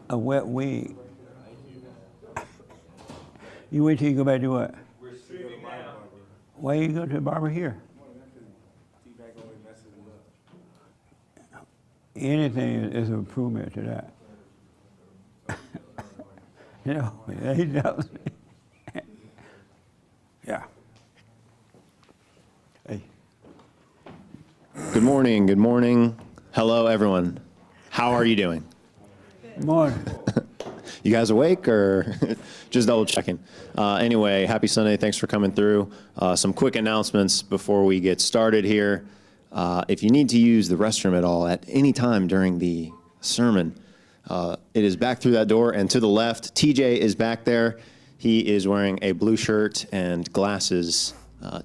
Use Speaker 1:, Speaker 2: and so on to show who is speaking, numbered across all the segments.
Speaker 1: A wet wig. You wait till you go back to what? Why you go to the barber here? Anything is an improvement to that. You know, he knows. Yeah. Hey.
Speaker 2: Good morning. Good morning. Hello, everyone. How are you doing?
Speaker 1: Good morning.
Speaker 2: You guys awake or just double checking? Anyway, happy Sunday. Thanks for coming through. Some quick announcements before we get started here. If you need to use the restroom at all at any time during the sermon, it is back through that door and to the left. TJ is back there. He is wearing a blue shirt and glasses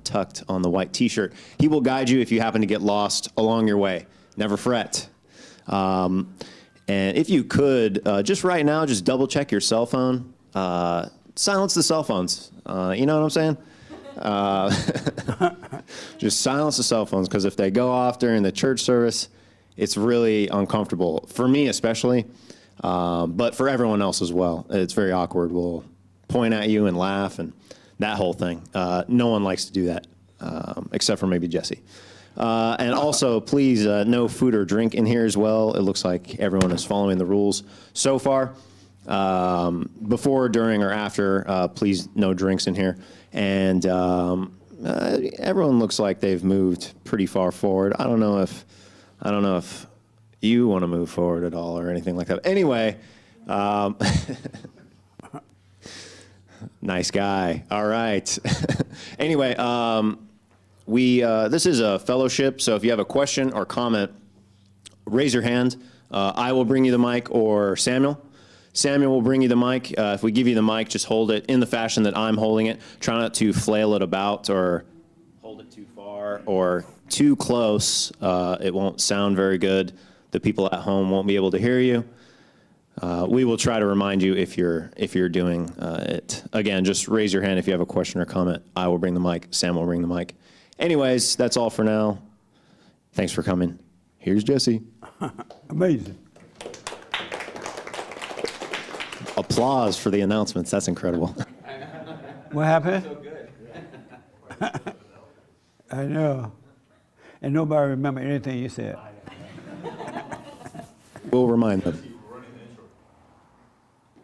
Speaker 2: tucked on the white t-shirt. He will guide you if you happen to get lost along your way. Never fret. And if you could, just right now, just double check your cell phone. Silence the cell phones. You know what I'm saying? Just silence the cell phones, because if they go off during the church service, it's really uncomfortable. For me especially, but for everyone else as well. It's very awkward. We'll point at you and laugh and that whole thing. No one likes to do that, except for maybe Jesse. And also, please, no food or drink in here as well. It looks like everyone is following the rules so far. Before, during, or after, please, no drinks in here. And everyone looks like they've moved pretty far forward. I don't know if you want to move forward at all or anything like that. Anyway, nice guy. All right. Anyway, this is a fellowship, so if you have a question or comment, raise your hand. I will bring you the mic, or Samuel. Samuel will bring you the mic. If we give you the mic, just hold it in the fashion that I'm holding it. Try not to flail it about or hold it too far or too close. It won't sound very good. The people at home won't be able to hear you. We will try to remind you if you're doing it. Again, just raise your hand if you have a question or comment. I will bring the mic. Sam will bring the mic. Anyways, that's all for now. Thanks for coming. Here's Jesse.
Speaker 1: Amazing.
Speaker 2: Applause for the announcements. That's incredible.
Speaker 1: What happened? So good. I know. And nobody remember anything you said.
Speaker 2: We'll remind them.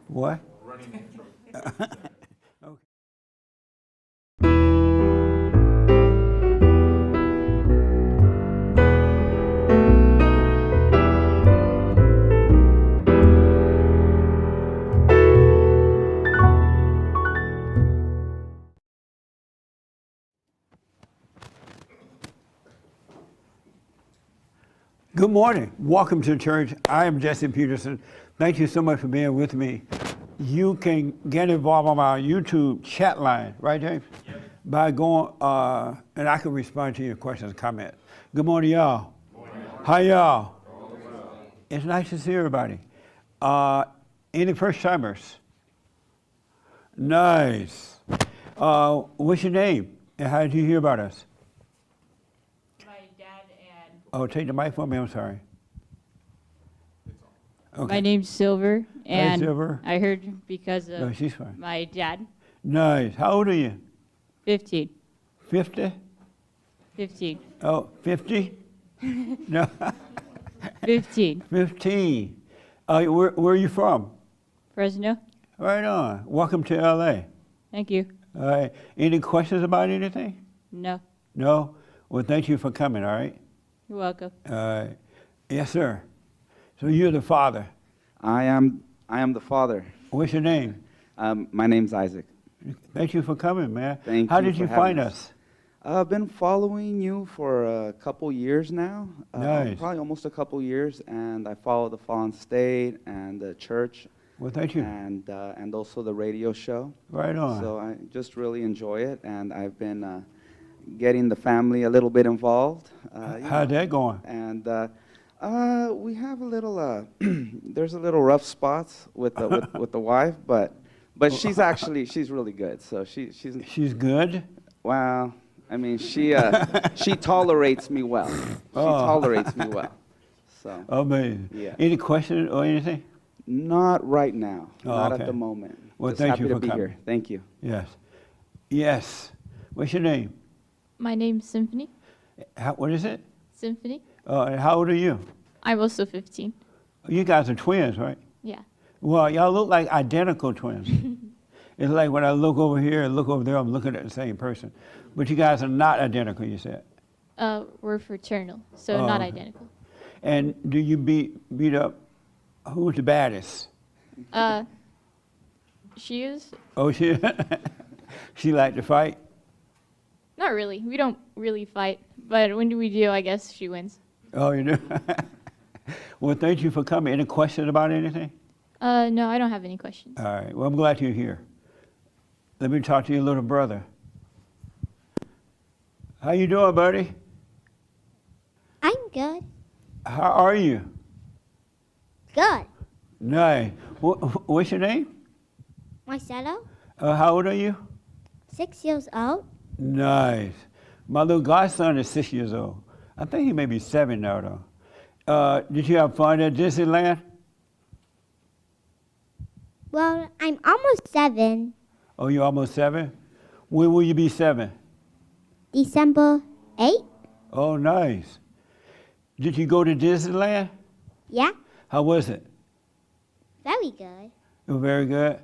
Speaker 1: What? Okay. Good morning. Welcome to church. I am Jesse Peterson. Thank you so much for being with me. You can get involved on our YouTube chat line, right, James? Yep. By going, and I can respond to your questions and comments. Good morning, y'all. How y'all? It's nice to see everybody. Any first timers? Nice. What's your name? And how did you hear about us? Oh, take the mic for me, I'm sorry. Okay.
Speaker 3: My name's Silver, and
Speaker 1: Hi, Silver.
Speaker 3: I heard because of
Speaker 1: No, she's fine.
Speaker 3: my dad.
Speaker 1: Nice. How old are you?
Speaker 3: 15.
Speaker 1: 50?
Speaker 3: 15.
Speaker 1: Oh, 50? No.
Speaker 3: 15.
Speaker 1: 15. Where are you from?
Speaker 3: Fresno.
Speaker 1: Right on. Welcome to LA.
Speaker 3: Thank you.
Speaker 1: All right. Any questions about anything?
Speaker 3: No.
Speaker 1: No? Well, thank you for coming, all right?
Speaker 3: You're welcome.
Speaker 1: Yes, sir. So you're the father.
Speaker 4: I am the father.
Speaker 1: What's your name?
Speaker 4: My name's Isaac.
Speaker 1: Thank you for coming, man.
Speaker 4: Thank
Speaker 1: How
Speaker 4: you
Speaker 1: did
Speaker 4: for
Speaker 1: you
Speaker 4: having
Speaker 1: find
Speaker 4: us.
Speaker 1: us?
Speaker 4: I've been following you for a couple years now.
Speaker 1: Nice.
Speaker 4: Probably almost a couple years, and I follow the Fallen State and the church.
Speaker 1: Well, thank you.
Speaker 4: And also the radio show.
Speaker 1: Right on.
Speaker 4: So I just really enjoy it, and I've been getting the family a little bit involved.
Speaker 1: How's that going?
Speaker 4: And we have a little. There's a little rough spots with the wife, but she's really good. So
Speaker 1: She's good?
Speaker 4: Well, I mean, she tolerates me well. She tolerates me well. So.
Speaker 1: Amazing.
Speaker 4: Yeah.
Speaker 1: Any questions or anything?
Speaker 4: Not right now.
Speaker 1: Oh,
Speaker 4: Not
Speaker 1: okay.
Speaker 4: at the moment.
Speaker 1: Well,
Speaker 4: Just
Speaker 1: thank
Speaker 4: happy
Speaker 1: you
Speaker 4: to
Speaker 1: for
Speaker 4: be
Speaker 1: coming.
Speaker 4: here. Thank you.
Speaker 1: Yes. Yes. What's your name?
Speaker 3: My name's Symphony.
Speaker 1: What is it?
Speaker 3: Symphony.
Speaker 1: And how old are you?
Speaker 3: I'm also 15.
Speaker 1: You guys are twins, right?
Speaker 3: Yeah.
Speaker 1: Well, y'all look like identical twins. It's like when I look over here and look over there, I'm looking at the same person. But you guys are not identical, you said.
Speaker 3: We're fraternal, so
Speaker 1: Oh,
Speaker 3: not
Speaker 1: okay.
Speaker 3: identical.
Speaker 1: And do you beat up, who's the baddest?
Speaker 3: She is?
Speaker 1: Oh, she like to fight?
Speaker 3: Not really. We don't really fight, but when we do, I guess she wins.
Speaker 1: Oh, you do? Well, thank you for coming. Any questions about anything?
Speaker 3: No, I don't have any questions.
Speaker 1: All right. Well, I'm glad you're here. Let me talk to your little brother. How you doing, buddy?
Speaker 5: I'm good.
Speaker 1: How are you?
Speaker 5: Good.
Speaker 1: Nice. What's your name?
Speaker 5: Marcelo,
Speaker 1: How old are you?
Speaker 5: 6 years old.
Speaker 1: Nice. My little godson is 6 years old. I think he may be 7 now, though. Did you have fun at Disneyland?
Speaker 5: Well, I'm almost 7.
Speaker 1: Oh, you're almost 7? When will you be 7?
Speaker 5: December 8?
Speaker 1: Oh, nice. Did you go to Disneyland?
Speaker 5: Yeah,
Speaker 1: How was it?
Speaker 5: very good.
Speaker 1: Oh, very good.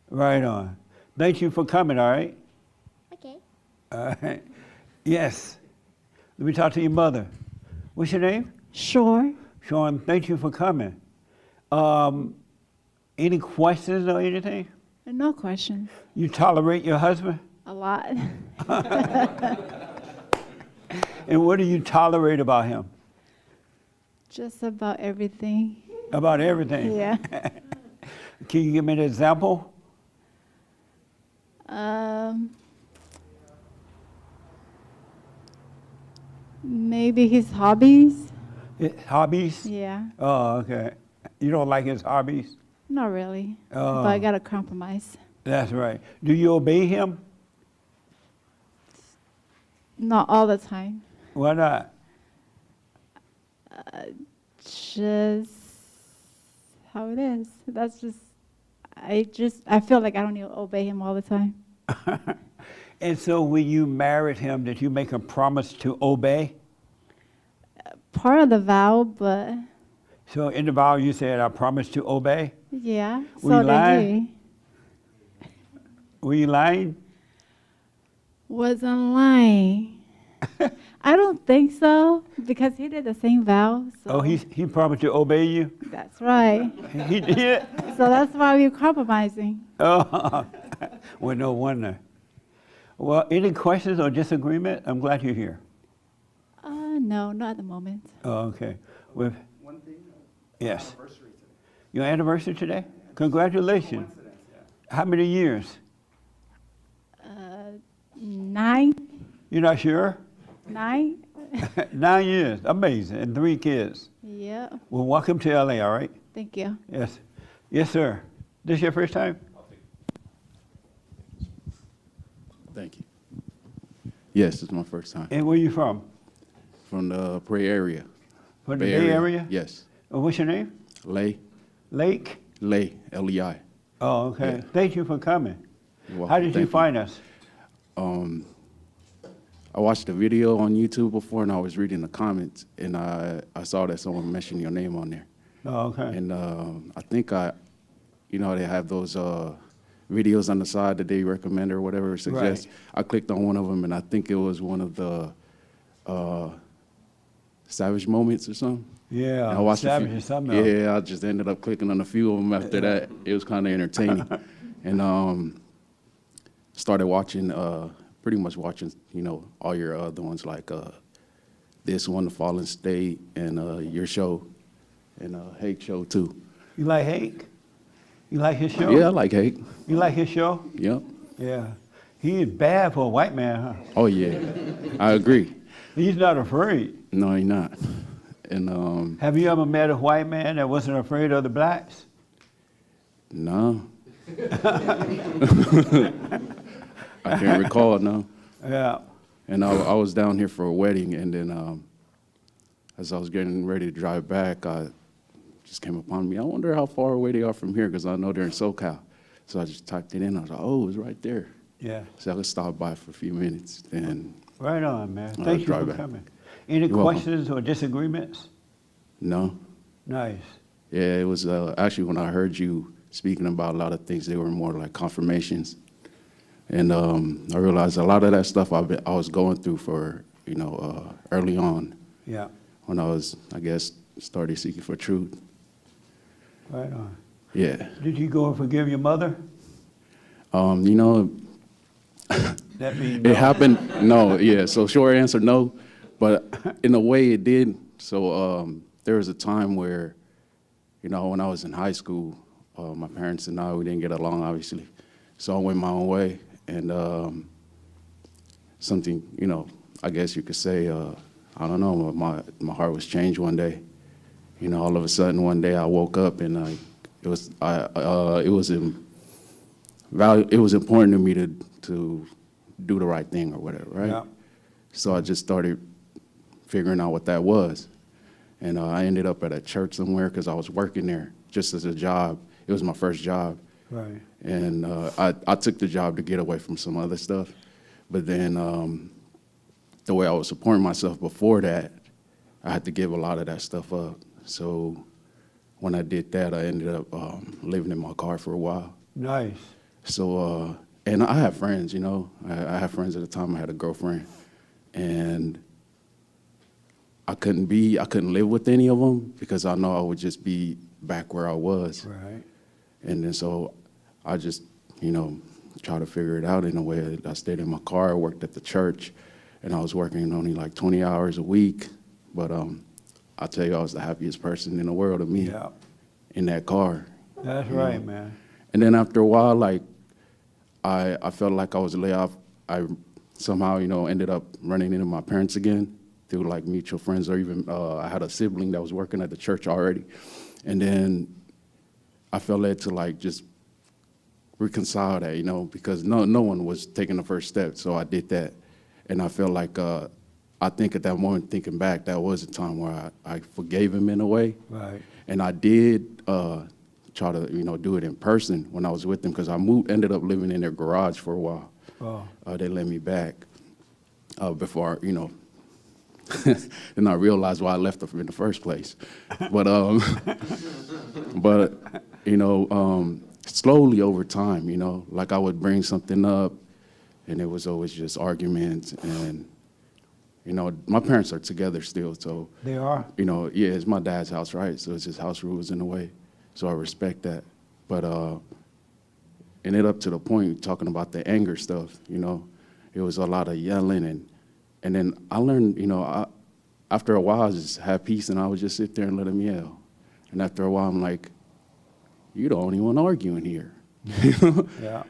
Speaker 1: Right on. Thank you for coming, all right?
Speaker 5: Okay.
Speaker 1: All right. Yes. Let me talk to your mother. What's your name?
Speaker 6: Sure.
Speaker 1: Sean, thank you for coming. Any questions or anything?
Speaker 6: No questions.
Speaker 1: You tolerate your husband?
Speaker 6: A lot.
Speaker 1: And what do you tolerate about him?
Speaker 6: Just about everything.
Speaker 1: About everything?
Speaker 6: Yeah.
Speaker 1: Can you give me an example?
Speaker 6: Maybe his hobbies.
Speaker 1: Hobbies?
Speaker 6: Yeah.
Speaker 1: Oh, okay. You don't like his hobbies?
Speaker 6: Not really.
Speaker 1: Oh.
Speaker 6: But I gotta compromise.
Speaker 1: That's right. Do you obey him?
Speaker 6: Not all the time.
Speaker 1: Why not?
Speaker 6: Just how it is. That's I feel like I don't need to obey him all the time.
Speaker 1: And so when you married him, did you make a promise to obey?
Speaker 6: Part of the vow, but
Speaker 1: So in the vow you said, I promise to obey?
Speaker 6: yeah.
Speaker 1: Were
Speaker 6: So
Speaker 1: you
Speaker 6: did
Speaker 1: lying?
Speaker 6: he.
Speaker 1: Were you lying?
Speaker 6: Wasn't lying. I don't think so because he did the same vow. So
Speaker 1: Oh, he promised to obey you?
Speaker 6: that's right.
Speaker 1: He did?
Speaker 6: So that's why we're compromising.
Speaker 1: Oh, well, no wonder. Well, any questions or disagreement? I'm glad you're here.
Speaker 6: No, not at the moment.
Speaker 1: Oh, okay. With,
Speaker 4: One thing.
Speaker 1: yes.
Speaker 4: Anniversary today.
Speaker 1: Your anniversary today? Congratulations.
Speaker 4: Coincidence, yeah.
Speaker 1: How many years?
Speaker 6: 9?
Speaker 1: You're not sure?
Speaker 6: 9?
Speaker 1: 9 years. Amazing. And 3 kids.
Speaker 6: Yeah.
Speaker 1: Well, welcome to LA, all right?
Speaker 6: Thank you.
Speaker 1: Yes. Yes, sir. This your first time?
Speaker 7: Thank you. Yes, it's my first time.
Speaker 1: And where you from?
Speaker 7: From the Bay Area.
Speaker 1: From the Bay Area?
Speaker 7: Yes.
Speaker 1: What's your name?
Speaker 7: Lay,
Speaker 1: Lake?
Speaker 7: L-E-I.
Speaker 1: Oh, okay.
Speaker 7: Yeah.
Speaker 1: Thank you for coming.
Speaker 7: You're welcome.
Speaker 1: How did you
Speaker 7: Thank
Speaker 1: find us?
Speaker 7: I watched a video on YouTube before, and I was reading the comments, and I saw that someone mentioned your name on there.
Speaker 1: Oh, okay.
Speaker 7: And I think they have those videos on the side that they recommend or whatever suggest.
Speaker 1: Right.
Speaker 7: I clicked on one of them, and I think it was one of the Savage Moments or something.
Speaker 1: Yeah,
Speaker 7: And I watched a
Speaker 1: Savage
Speaker 7: few-
Speaker 1: is something else.
Speaker 7: Yeah, I just ended up clicking on a few of them after that. It was kind of entertaining. And started watching, pretty much watching, all your other ones like this one, The Fallen State, and your show, and Hake Show too.
Speaker 1: You like Hank? You like his show?
Speaker 7: Yeah, I like Hake.
Speaker 1: You like his show?
Speaker 7: Yep.
Speaker 1: Yeah. He is bad for a white man, huh?
Speaker 7: Oh yeah, I agree.
Speaker 1: He's not afraid.
Speaker 7: No, you're not. And
Speaker 1: Have you ever met a white man that wasn't afraid of the blacks?
Speaker 7: no. I can't recall, no.
Speaker 1: Yeah.
Speaker 7: And I was down here for a wedding, and then as I was getting ready to drive back, I just came upon me. I wonder how far away they are from here because I know they're in SoCal. So I just typed it in. I was like, oh, it's right there.
Speaker 1: Yeah.
Speaker 7: So I could stop by for a few minutes. And
Speaker 1: Right on, man.
Speaker 7: I'll
Speaker 1: Thank you
Speaker 7: drive
Speaker 1: for
Speaker 7: back.
Speaker 1: coming. Any
Speaker 7: You're welcome.
Speaker 1: questions or disagreements?
Speaker 7: no,
Speaker 1: Nice.
Speaker 7: yeah, it was actually when I heard you speaking about a lot of things, they were more like confirmations. And I realized a lot of that stuff I was going through for, early on
Speaker 1: Yeah.
Speaker 7: when I was, I guess, started seeking for truth.
Speaker 1: Right on.
Speaker 7: Yeah.
Speaker 1: Did you go and forgive your mother? That means no.
Speaker 7: It happened, no, yeah. So short answer, no. But in a way it did. So there was a time where, when I was in high school, my parents and I, we didn't get along, obviously. So I went my own way. And something, I guess you could say, I don't know, my heart was changed one day. All of a sudden one day I woke up and it was important to me to do the right thing or whatever, right?
Speaker 1: Yeah.
Speaker 7: So I just started figuring out what that was. And I ended up at a church somewhere because I was working there just as a job. It was my first job.
Speaker 1: Right.
Speaker 7: And I took the job to get away from some other stuff. But then the way I was supporting myself before that, I had to give a lot of that stuff up. So when I did that, I ended up living in my car for a while.
Speaker 1: Nice.
Speaker 7: So, and I had friends, I had friends at the time. I had a girlfriend. And I couldn't live with any of them because I know I would just be back where I was.
Speaker 1: Right.
Speaker 7: And then so I just, try to figure it out in a way. I stayed in my car, I worked at the church, and I was working only like 20 hours a week. But I tell you, I was the happiest person in the world of me
Speaker 1: Yeah.
Speaker 7: in that car.
Speaker 1: That's right, man.
Speaker 7: And then after a while, like, I felt like I was laid off. I somehow, ended up running into my parents again through like mutual friends, or even I had a sibling that was working at the church already. And then I felt led to like just reconcile that, because no one was taking the first step. So I did that. And I felt like, I think at that moment, thinking back, that was a time where I forgave him in a way.
Speaker 1: Right.
Speaker 7: And I did try to, do it in person when I was with them, because I ended up living in their garage for a while.
Speaker 1: Oh.
Speaker 7: They let me back before, then I realized why I left them in the first place. But, slowly over time, like I would bring something up, and it was always just arguments. And, my parents are together still, so.
Speaker 1: They are?
Speaker 7: Yeah, it's my dad's house, right? So it's his house rules in a way. So I respect that. But ended up to the point talking about the anger stuff, it was a lot of yelling. And then I learned, after a while, I just had peace, and I would just sit there and let him yell. And after a while, I'm like, you're the only one arguing here.
Speaker 1: Yeah.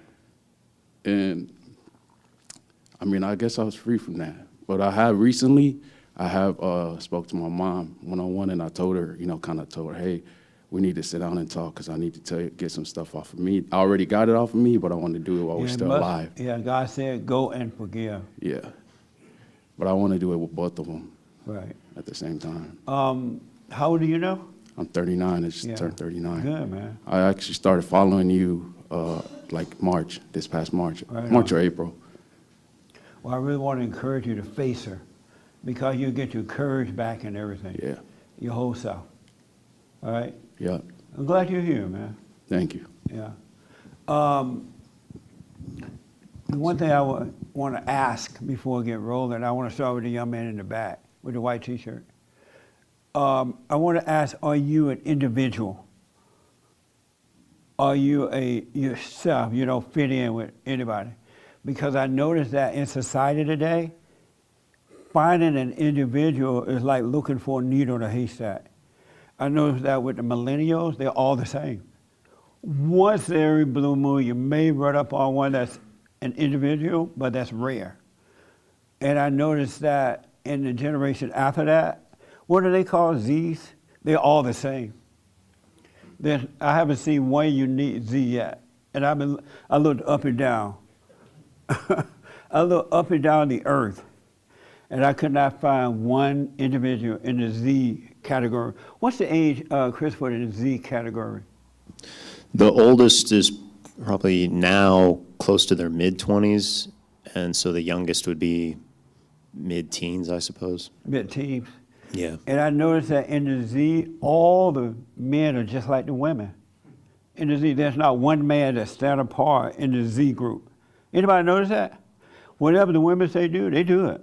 Speaker 7: And I guess I was free from that. But I have recently, spoke to my mom one-on-one, and I told her, hey, we need to sit down and talk, because I need to get some stuff off of me. I already got it off of me, but I want to do it while we're still alive.
Speaker 1: Yeah, God said, go and forgive.
Speaker 7: Yeah. But I want to do it with both of them
Speaker 1: Right.
Speaker 7: at the same time.
Speaker 1: How old are you now?
Speaker 7: I'm 39. I just
Speaker 1: Yeah.
Speaker 7: turned 39.
Speaker 1: Good, man.
Speaker 7: I actually started following you like this past March,
Speaker 1: Right
Speaker 7: March
Speaker 1: on.
Speaker 7: or April.
Speaker 1: Well, I really want to encourage you to face her, because you get your courage back and everything.
Speaker 7: Yeah.
Speaker 1: Your whole self. All right?
Speaker 7: Yeah.
Speaker 1: I'm glad you're here, man.
Speaker 7: Thank you.
Speaker 1: Yeah. The one thing I want to ask before we get rolling, I want to start with the young man in the back with the white T-shirt. I want to ask, are you an individual? Are you yourself? You don't fit in with anybody? Because I noticed that in society today, finding an individual is like looking for a needle in a haystack. I noticed that with the millennials, they're all the same. Once every blue moon, you may run up on one that's an individual, but that's rare. And I noticed that in the generation after that, what do they call Zs? They're all the same. I haven't seen one unique Z yet. And I looked up and down. I looked up and down the earth, and I could not find one individual in the Z category. What's the age, Chris, put in the Z category?
Speaker 2: The oldest is probably now close to their mid-20s, and so the youngest would be mid-teens, I suppose.
Speaker 1: Mid-teens.
Speaker 2: Yeah.
Speaker 1: And I noticed that in the Z, all the men are just like the women. In the Z, there's not one man that stand apart in the Z group. Anybody notice that? Whatever the women say do, they do it.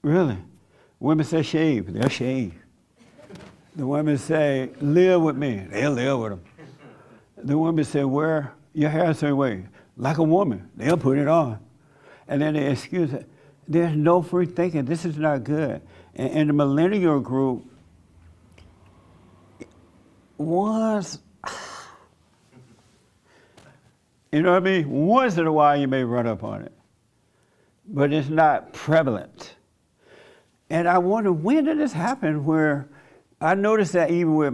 Speaker 1: Really. Women say shave, they'll shave. The women say live with me, they'll live with them. The women say wear your hair a certain way, like a woman, they'll put it on. And then they excuse it. There's no free thinking, this is not good. And in the millennial group, once, you know what I mean? Once in a while you may run up on it, but it's not prevalent. And I wonder, when did this happen where I noticed that even with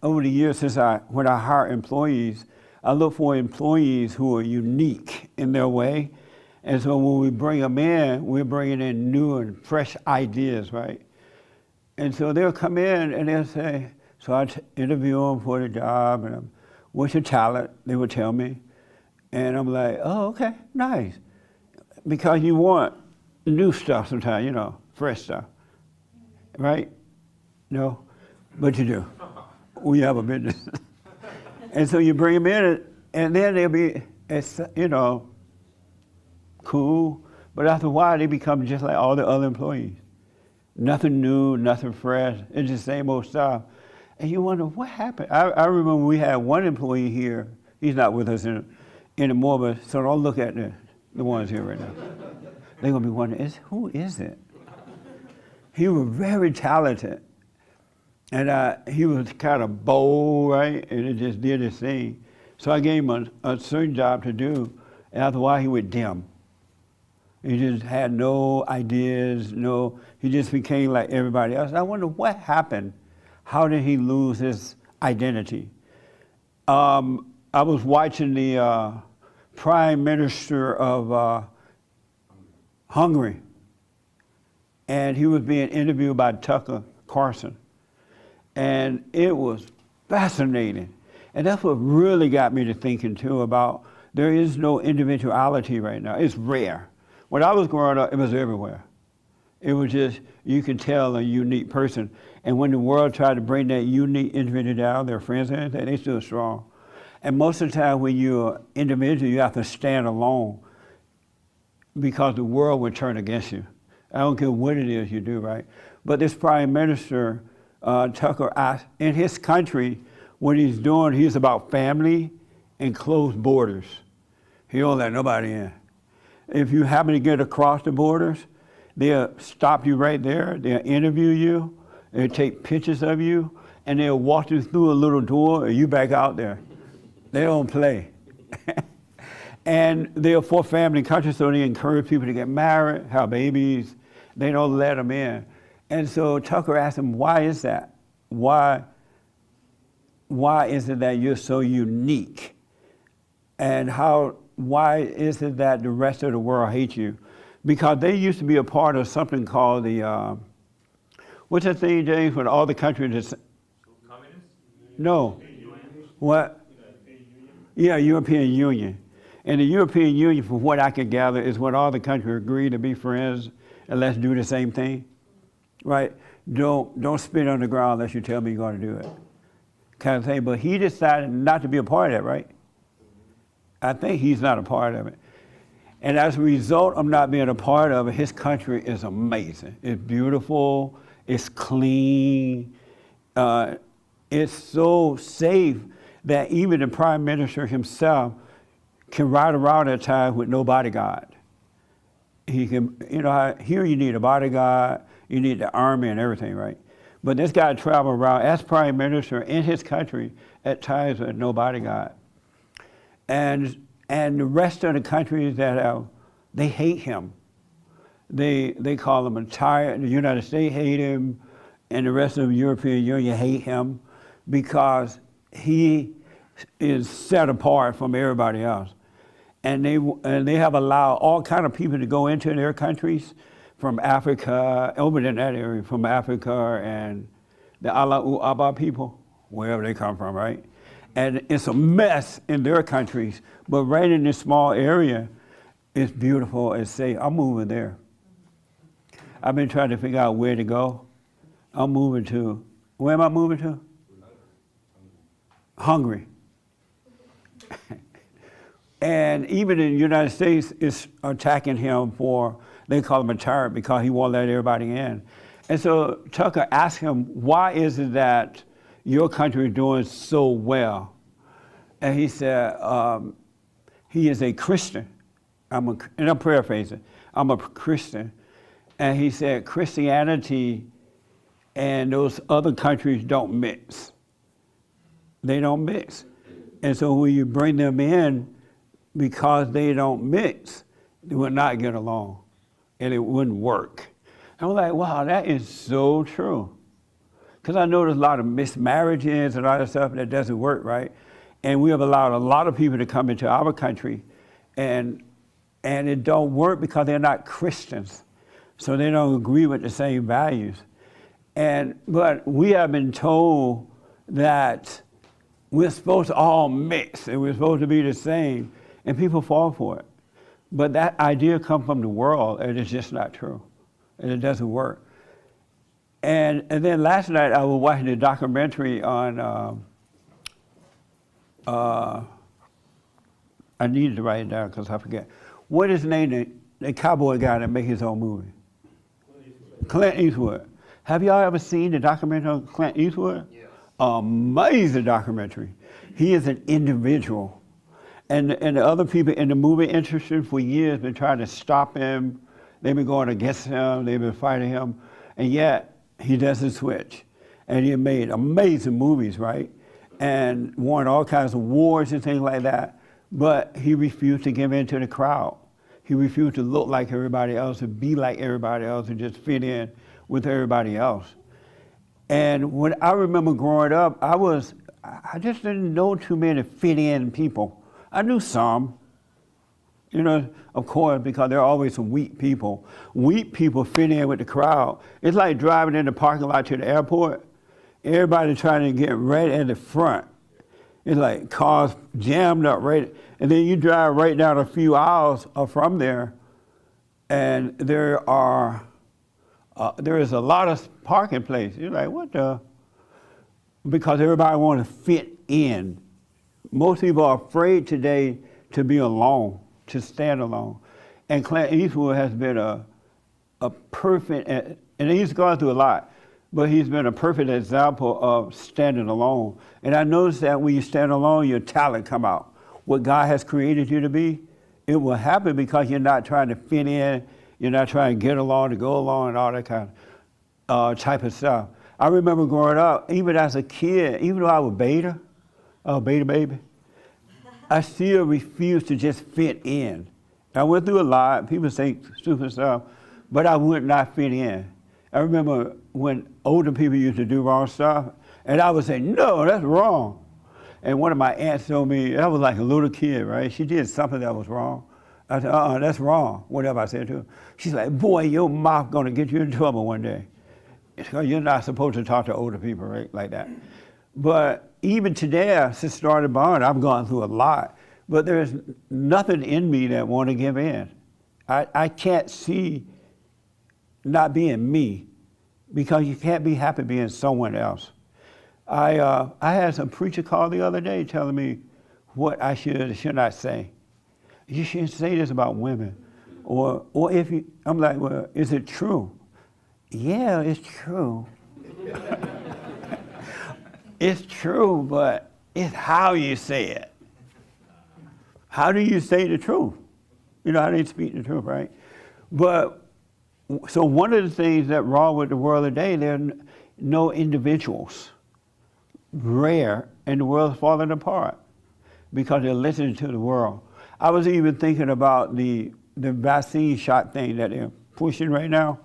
Speaker 1: over the years when I hire employees, I look for employees who are unique in their way. And so when we bring them in, we're bringing in new and fresh ideas, right? And so they'll come in and they'll say, so I interview them for the job, and what's your talent? They would tell me. And I'm like, oh, okay, nice. Because you want new stuff sometimes, you know, fresh stuff, right? No, but you do. We have a business. And so you bring them in, and then they'll be, you know, cool, but after a while they become just like all the other employees. Nothing new, nothing fresh, it's the same old stuff. And you wonder, what happened? I remember we had one employee here, he's not with us anymore, but so don't look at the ones here right now. They're gonna be wondering, who is it? He was very talented. And he was kind of bold, right? And it just did his thing. So I gave him a certain job to do, and after a while he went dim. He just had no ideas, he just became like everybody else. I wonder what happened. How did he lose his identity? I was watching the Prime Minister of Hungary, and he was being interviewed by Tucker Carlson. And it was fascinating. And that's what really got me to thinking too about there is no individuality right now. It's rare. When I was growing up, it was everywhere. It was just, you could tell a unique person. And when the world tried to bring that unique individual down, their friends and everything, they stood strong. And most of the time when you're individual, you have to stand alone because the world would turn against you. I don't care what it is you do, right? But this Prime Minister, Tucker, in his country, what he's doing, he's about family and closed borders. He don't let nobody in. If you happen to get across the borders, they'll stop you right there, they'll interview you, they'll take pictures of you, and they'll walk you through a little door and you back out there. They don't play. And they're for family and country, so they encourage people to get married, have babies. They don't let them in. And so Tucker asked him, why is that? Why is it that you're so unique? And why is it that the rest of the world hates you? Because they used to be a part of something called the, what's that thing, James, when all the countries,
Speaker 8: Communists?
Speaker 1: no. What? Yeah, European Union. And the European Union, from what I can gather, is when all the countries agree to be friends and let's do the same thing, right? Don't spit on the ground unless you tell me you're going to do it, kind of thing. But he decided not to be a part of that, right? I think he's not a part of it. And as a result of not being a part of it, his country is amazing. It's beautiful, it's clean, it's so safe that even the Prime Minister himself can ride around at times with no bodyguard. He can, here you need a bodyguard, you need the army and everything, right? But this guy traveled around as Prime Minister in his country at times with no bodyguard. And the rest of the countries they hate him. They call him a tyrant. The United States hate him, and the rest of the European Union hate him because he is set apart from everybody else. And they have allowed all kind of people to go into their countries from Africa, over in that area, from Africa and the outta people, wherever they come from, right? And it's a mess in their countries, but right in this small area, it's beautiful and safe. I'm moving there. I've been trying to figure out where to go. I'm moving to, where am I moving to? Hungary. And even in the United States, it's attacking him for, they call him a tyrant because he won't let everybody in. And so Tucker asked him, why is it that your country is doing so well? And he said, he is a Christian. And I'm paraphrasing, I'm a Christian. And he said, Christianity and those other countries don't mix. They don't mix. And so when you bring them in, because they don't mix, they will not get along, and it wouldn't work. And I'm like, wow, that is so true. Because I know there's a lot of mismarriages and all that stuff that doesn't work, right? And we have allowed a lot of people to come into our country, and it don't work because they're not Christians. So they don't agree with the same values. But we have been told that we're supposed to all mix and we're supposed to be the same, and people fall for it. But that idea comes from the world, and it's just not true, and it doesn't work. And then last night I was watching a documentary on, I needed to write it down because I forget. What is the name, the cowboy guy that makes his own movie? Clint Eastwood. Have y'all ever seen the documentary on Clint Eastwood? Yes. Amazing documentary. He is an individual. And the other people in the movie industry for years been trying to stop him. They've been going against him. They've been fighting him. And yet, he doesn't switch. And he made amazing movies, right? And won all kinds of awards and things like that. But he refused to give in to the crowd. He refused to look like everybody else and be like everybody else and just fit in with everybody else. And when I remember growing up, I just didn't know too many fit in people. I knew some, you know, of course, because there are always some weak people. Weak people fit in with the crowd. It's like driving in the parking lot to the airport. Everybody trying to get right at the front. It's like cars jammed up right, and then you drive right down a few aisles from there, and there is a lot of parking places. You're like, what the? Because everybody want to fit in. Most people are afraid today to be alone, to stand alone. And Clint Eastwood has been a perfect, and he's gone through a lot, but he's been a perfect example of standing alone. And I noticed that when you stand alone, your talent come out. What God has created you to be, it will happen because you're not trying to fit in, you're not trying to get along, to go along, and all that kind of type of stuff. I remember growing up, even as a kid, even though I was beta baby, I still refused to just fit in. I went through a lot, people say stupid stuff, but I would not fit in. I remember when older people used to do wrong stuff, and I would say, no, that's wrong. And one of my aunts told me, I was like a little kid, right? She did something that was wrong. I said, that's wrong, whatever I said to her. She's like, boy, your mouth gonna get you in trouble one day. You're not supposed to talk to older people, right, like that. But even today, since started born, I've gone through a lot, but there's nothing in me that want to give in. I can't see not being me, because you can't be happy being someone else. I had some preacher call the other day telling me what I should or should not say. You shouldn't say this about women. Or if you, I'm like, well, is it true? Yeah, it's true. It's true, but it's how you say it. How do you say the truth? You know, how do you speak the truth, right? But, so one of the things that's wrong with the world today, there are no individuals. Rare, and the world's falling apart because they're listening to the world. I was even thinking about the vaccine shot thing that they're pushing right now.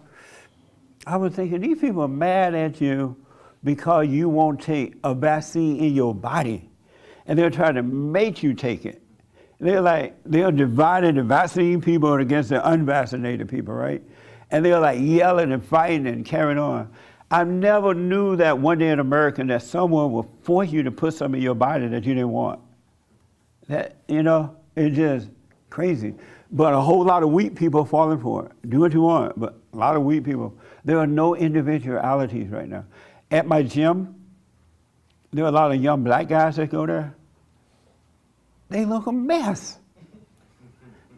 Speaker 1: I was thinking, these people are mad at you because you won't take a vaccine in your body, and they're trying to make you take it. They're dividing the vaccine people against the unvaccinated people, right? And they're like yelling and fighting and carrying on. I never knew that one day in America that someone will force you to put something in your body that you didn't want. That, it's just crazy. But a whole lot of weak people are falling for it. Do what you want, but a lot of weak people. There are no individualities right now. At my gym, there are a lot of young black guys that go there. They look a mess.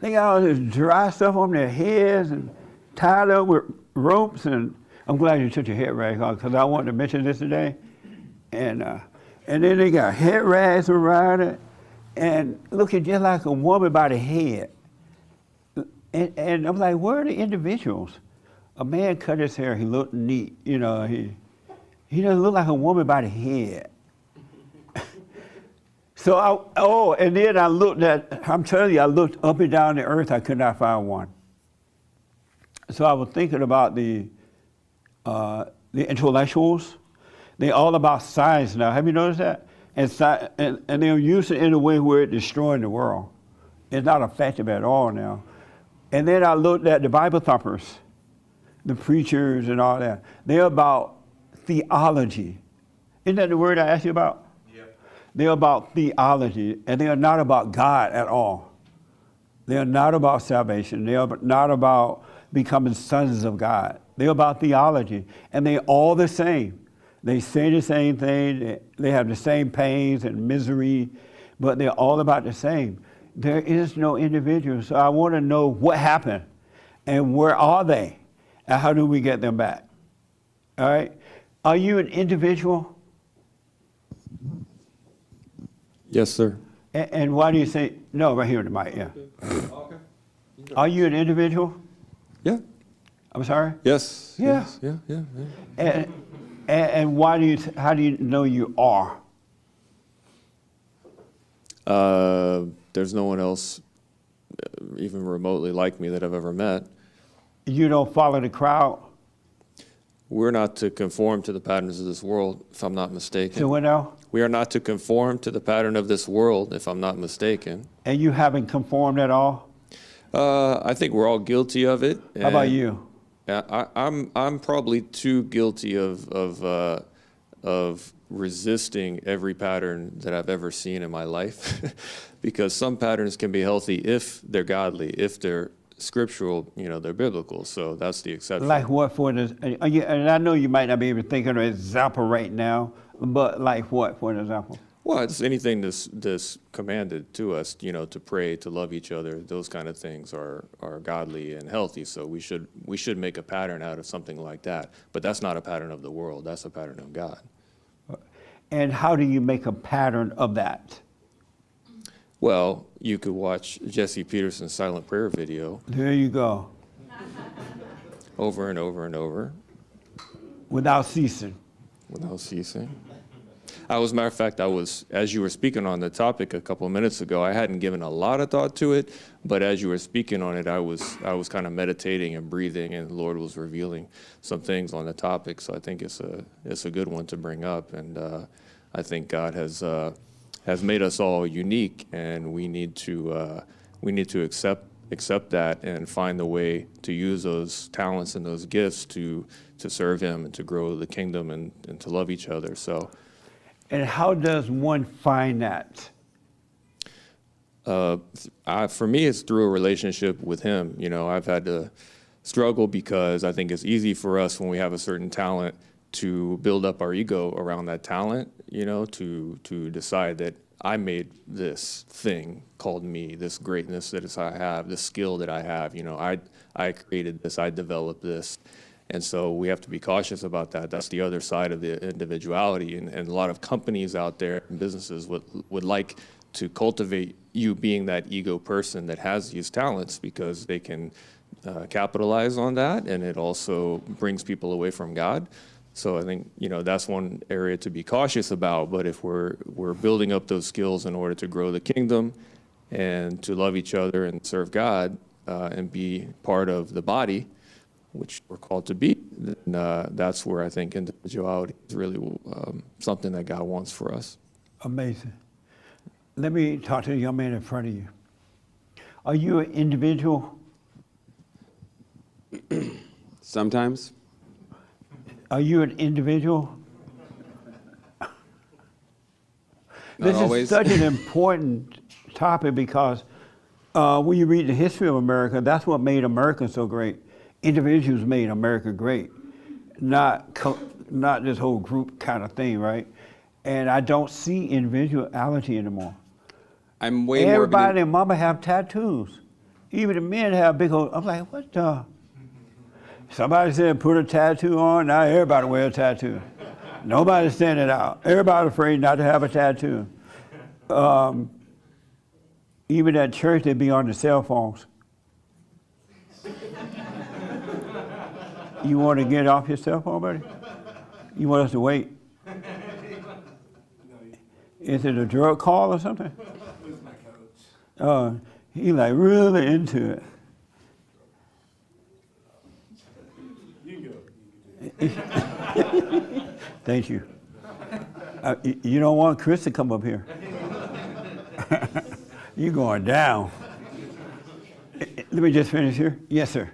Speaker 1: They got all this dry stuff on their heads and tied up with ropes. And I'm glad you took your head rag off because I wanted to mention this today. And then they got head rags around it and looking just like a woman by the head. And I'm like, where are the individuals? A man cut his hair, he looked neat, he doesn't look like a woman by the head. So and then I looked I'm telling you, I looked up and down the earth, I could not find one. So I was thinking about the intellectuals. They're all about science now. Have you noticed that? And they're using it in a way where it's destroying the world. It's not effective at all now. And then I looked at the Bible thumpers, the preachers and all that. They're about theology. Isn't that the word I asked you about? Yeah. They're about theology, and they are not about God at all. They are not about salvation. They are not about becoming sons of God. They're about theology, and they're all the same. They say the same thing. They have the same pains and misery, but they're all about the same. There is no individual. So I want to know what happened and where are they and how do we get them back? All right? Are you an individual?
Speaker 2: Yes, sir.
Speaker 1: And why do you say, no, right here in the mic, yeah.
Speaker 8: Okay.
Speaker 1: Are you an individual?
Speaker 8: Yeah.
Speaker 1: I'm sorry?
Speaker 8: Yes.
Speaker 1: Yeah.
Speaker 8: Yes. Yeah.
Speaker 1: And why how do you know you are?
Speaker 8: There's no one else even remotely like me that I've ever met.
Speaker 1: You don't follow the crowd?
Speaker 8: We're not to conform to the patterns of this world, if I'm not mistaken.
Speaker 1: So what now?
Speaker 8: We are not to conform to the pattern of this world, if I'm not mistaken.
Speaker 1: And you haven't conformed at all?
Speaker 8: I think we're all guilty of it.
Speaker 1: How about you?
Speaker 8: Yeah, I'm probably too guilty of resisting every pattern that I've ever seen in my life, because some patterns can be healthy if they're godly, if they're scriptural, they're biblical. So that's the exception.
Speaker 1: Like what for this? And I know you might not be able to think of an example right now, but like what, for an example?
Speaker 8: Well, it's anything that's commanded to us, to pray, to love each other. Those kind of things are godly and healthy. So we should make a pattern out of something like that. But that's not a pattern of the world. That's a pattern of God.
Speaker 1: And how do you make a pattern of that?
Speaker 8: Well, you could watch Jesse Peterson's silent prayer video.
Speaker 1: There you go.
Speaker 8: Over and over and over.
Speaker 1: Without ceasing.
Speaker 8: Without ceasing. As a matter of fact, as you were speaking on the topic a couple of minutes ago, I hadn't given a lot of thought to it, but as you were speaking on it, I was kind of meditating and breathing, and the Lord was revealing some things on the topic. So I think it's a good one to bring up, and I think God has made us all unique, and we need to accept that and find the way to use those talents and those gifts to serve Him and to grow the kingdom and to love each other. So.
Speaker 1: And how does one find that?
Speaker 8: For me, it's through a relationship with Him. I've had to struggle because I think it's easy for us when we have a certain talent to build up our ego around that talent, to decide that I made this thing called me, this greatness that I have, this skill that I have. I created this, I developed this. And so we have to be cautious about that. That's the other side of the individuality. And a lot of companies out there and businesses would like to cultivate you being that ego person that has these talents because they can capitalize on that. And it also brings people away from God. So I think, that's one area to be cautious about. But if we're building up those skills in order to grow the kingdom and to love each other and serve God and be part of the body, which we're called to be, then that's where I think individuality is really something that God wants for us.
Speaker 1: Amazing. Let me talk to the young man in front of you. Are you an individual?
Speaker 9: Sometimes.
Speaker 1: Are you an individual? This
Speaker 9: always.
Speaker 1: is such an important topic because when you read the history of America, that's what made America so great. Individuals made America great, not this whole group kind of thing, right? And I don't see individuality anymore.
Speaker 9: I'm way more.
Speaker 1: Everybody and mama have tattoos. Even the men have big old, I'm like, what the? Somebody said put a tattoo on, now everybody wear a tattoo. Nobody's standing out. Everybody's afraid not to have a tattoo. Even at church, they be on the cell phones. You want to get off your cell phone, buddy? You want us to wait? Is it a drug call or something? He like really into it. Thank you. You don't want Chris to come up here. You're going down. Let me just finish here. Yes, sir.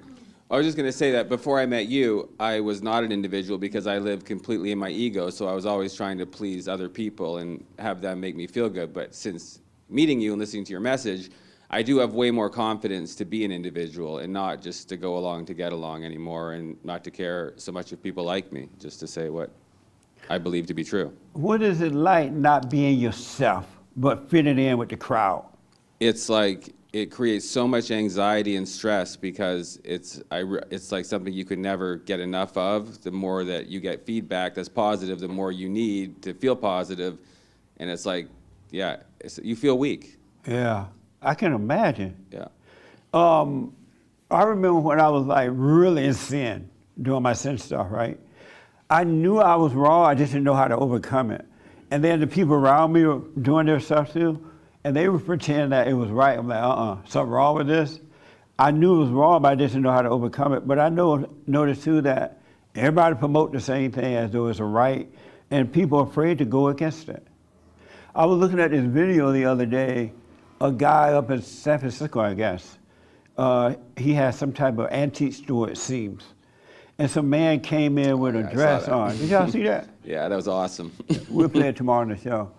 Speaker 9: I was just going to say that before I met you, I was not an individual because I lived completely in my ego. So I was always trying to please other people and have them make me feel good. But since meeting you and listening to your message, I do have way more confidence to be an individual and not just to go along to get along anymore and not to care so much if people like me, just to say what I believe to be true.
Speaker 1: What is it like not being yourself, but fitting in with the crowd?
Speaker 9: It's like it creates so much anxiety and stress because it's like something you could never get enough of. The more that you get feedback that's positive, the more you need to feel positive. And it's like, yeah, you feel weak.
Speaker 1: Yeah, I can imagine.
Speaker 9: Yeah.
Speaker 1: I remember when I was like really in sin, doing my sin stuff, right? I knew I was wrong, I just didn't know how to overcome it. And then the people around me were doing their stuff too, and they would pretend that it was right. I'm like, something wrong with this? I knew it was wrong, but I just didn't know how to overcome it. But I noticed too that everybody promote the same thing as though it's a right, and people are afraid to go against it. I was looking at this video the other day, a guy up in San Francisco, I guess. He had some type of antique store, it seems. And some man came in with a dress on. Did y'all see that?
Speaker 9: Yeah, that was awesome.
Speaker 1: We'll play it tomorrow on the show.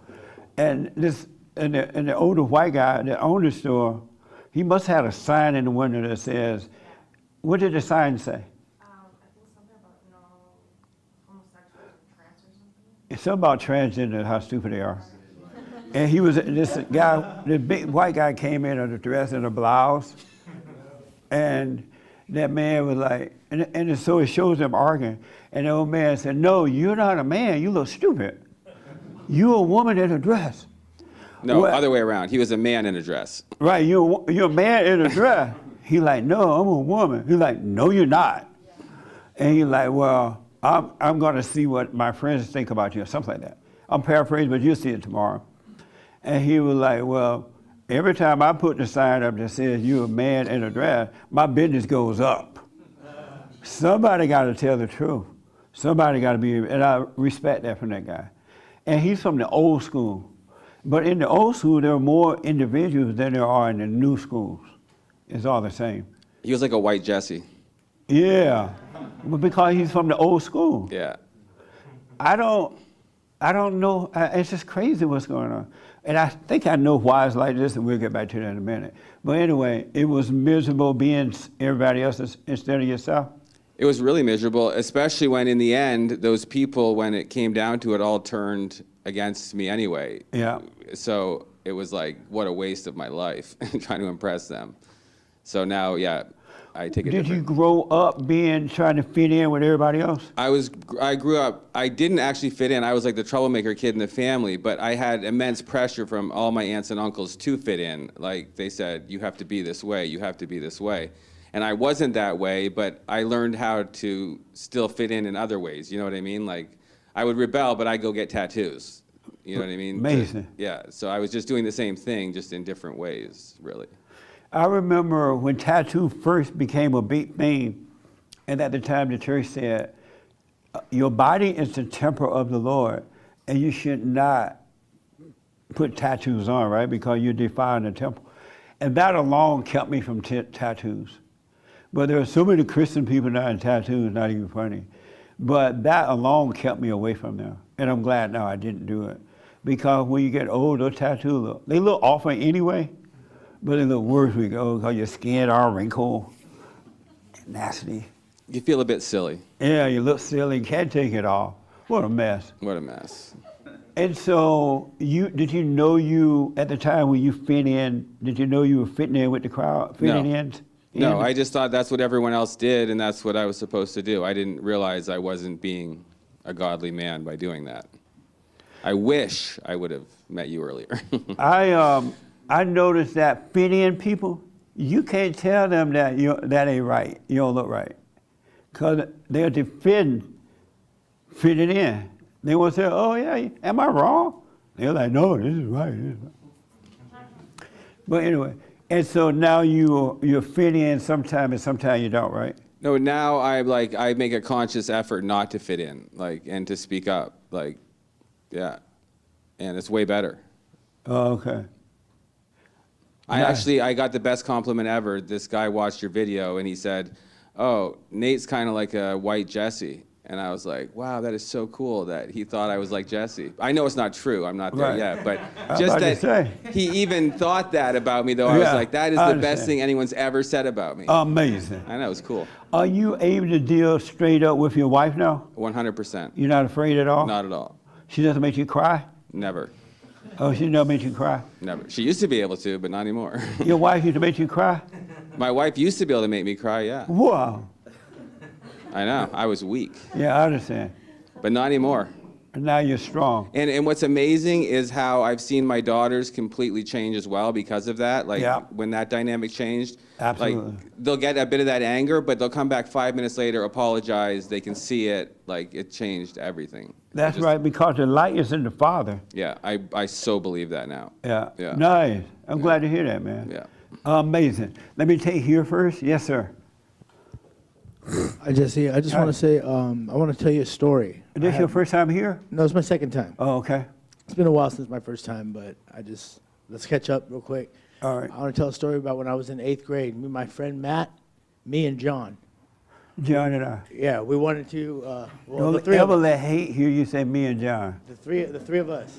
Speaker 1: And the older white guy that owned the store, he must have had a sign in the window that says, what did the sign say?
Speaker 10: I think something about no homosexuals or trans or something.
Speaker 1: It's something about transgender, how stupid they are. And he was, this guy, the big white guy came in a dress and a blouse. And that man was like, and so it shows them arguing. And the old man said, no, you're not a man, you look stupid. You're a woman in a dress.
Speaker 9: No, other way around. He was a man in a dress.
Speaker 1: Right, you're a man in a dress. He like, no, I'm a woman. He like, no, you're not. And he like, well, I'm gonna see what my friends think about you, or something like that. I'm paraphrasing, but you'll see it tomorrow. And he was like, well, every time I put the sign up that says you're a man in a dress, my business goes up. Somebody got to tell the truth. Somebody got to be, and I respect that from that guy. And he's from the old school. But in the old school, there are more individuals than there are in the new schools. It's all the same.
Speaker 9: He was like a white Jesse.
Speaker 1: Yeah, but because he's from the old school.
Speaker 9: Yeah.
Speaker 1: I don't know. It's just crazy what's going on. And I think I know why it's like this, and we'll get back to that in a minute. But anyway, it was miserable being everybody else instead of yourself.
Speaker 9: It was really miserable, especially when in the end, those people, when it came down to it, all turned against me anyway.
Speaker 1: Yeah.
Speaker 9: So it was like, what a waste of my life, trying to impress them. So now, yeah, I take it.
Speaker 1: Did you grow up trying to fit in with everybody else?
Speaker 9: I grew up, I didn't actually fit in. I was like the troublemaker kid in the family, but I had immense pressure from all my aunts and uncles to fit in. Like they said, you have to be this way, you have to be this way. And I wasn't that way, but I learned how to still fit in other ways. You know what I mean? Like I would rebel, but I'd go get tattoos. You know what I mean?
Speaker 1: Amazing.
Speaker 9: Yeah, so I was just doing the same thing, just in different ways, really.
Speaker 1: I remember when tattoo first became a big thing, and at the time the church said, your body is the temple of the Lord, and you should not put tattoos on, right? Because you're defiling the temple. And that alone kept me from tattoos. But there are so many Christian people now in tattoos, not even funny. But that alone kept me away from them. And I'm glad now I didn't do it. Because when you get older, tattoos, they look awful anyway, but they look worse when you go, because your skin all wrinkled, nasty.
Speaker 9: You feel a bit silly.
Speaker 1: Yeah, you look silly, can't take it off. What a mess.
Speaker 9: What a mess.
Speaker 1: And so, did you know you, at the time when you fit in, did you know you were fitting in with the crowd, fitting in?
Speaker 9: No, I just thought that's what everyone else did, and that's what I was supposed to do. I didn't realize I wasn't being a godly man by doing that. I wish I would have met you earlier.
Speaker 1: I noticed that fit in people, you can't tell them that that ain't right, you don't look right. Because they're fitting in. They won't say, oh yeah, am I wrong? They're like, no, this is right. This is right. But anyway, and so now you're fit in sometime and sometimes you don't, right?
Speaker 9: No, now I make a conscious effort not to fit in, and to speak up, yeah, and it's way better.
Speaker 1: Oh, okay.
Speaker 9: I got the best compliment ever. This guy watched your video and he said, oh, Nate's kind of like a white Jesse. And I was like, wow, that is so cool that he thought I was like Jesse. I know it's not true, I'm not there yet, but just that he even thought that about me, though, I was like, that is the best thing anyone's ever said about me.
Speaker 1: Amazing.
Speaker 9: I know, it's cool.
Speaker 1: Are you able to deal straight up with your wife now?
Speaker 9: 100%.
Speaker 1: You're not afraid at all?
Speaker 9: Not at all.
Speaker 1: She doesn't make you cry?
Speaker 9: Never.
Speaker 1: Oh, she never makes you cry?
Speaker 9: Never. She used to be able to, but not anymore.
Speaker 1: Your wife used to make you cry?
Speaker 9: My wife used to be able to make me cry, yeah.
Speaker 1: Wow.
Speaker 9: I know, I was weak.
Speaker 1: Yeah, I understand.
Speaker 9: But not anymore.
Speaker 1: And now you're strong.
Speaker 9: And what's amazing is how I've seen my daughters completely change as well because of that. When that dynamic changed,
Speaker 1: absolutely.
Speaker 9: They'll get a bit of that anger, but they'll come back 5 minutes later, apologize. They can see it, it changed everything.
Speaker 1: That's right, because the light is in the Father.
Speaker 9: Yeah, I so believe that now.
Speaker 1: Yeah.
Speaker 9: Yeah.
Speaker 1: Nice. I'm glad to hear that, man.
Speaker 9: Yeah.
Speaker 1: Amazing. Let me take here first. Yes, sir.
Speaker 11: Jesse, I just want to say, I want to tell you a story.
Speaker 1: Is this your first time here?
Speaker 11: No, it's my second time.
Speaker 1: Oh, okay.
Speaker 11: It's been a while since my first time, but let's catch up real quick.
Speaker 1: All right.
Speaker 11: I want to tell a story about when I was in 8th grade. Me, my friend Matt, me and John.
Speaker 1: John and I.
Speaker 11: Yeah, we wanted to,
Speaker 1: Don't
Speaker 11: the three
Speaker 1: ever
Speaker 11: of us.
Speaker 1: let hate hear you say me and John.
Speaker 11: The three of us.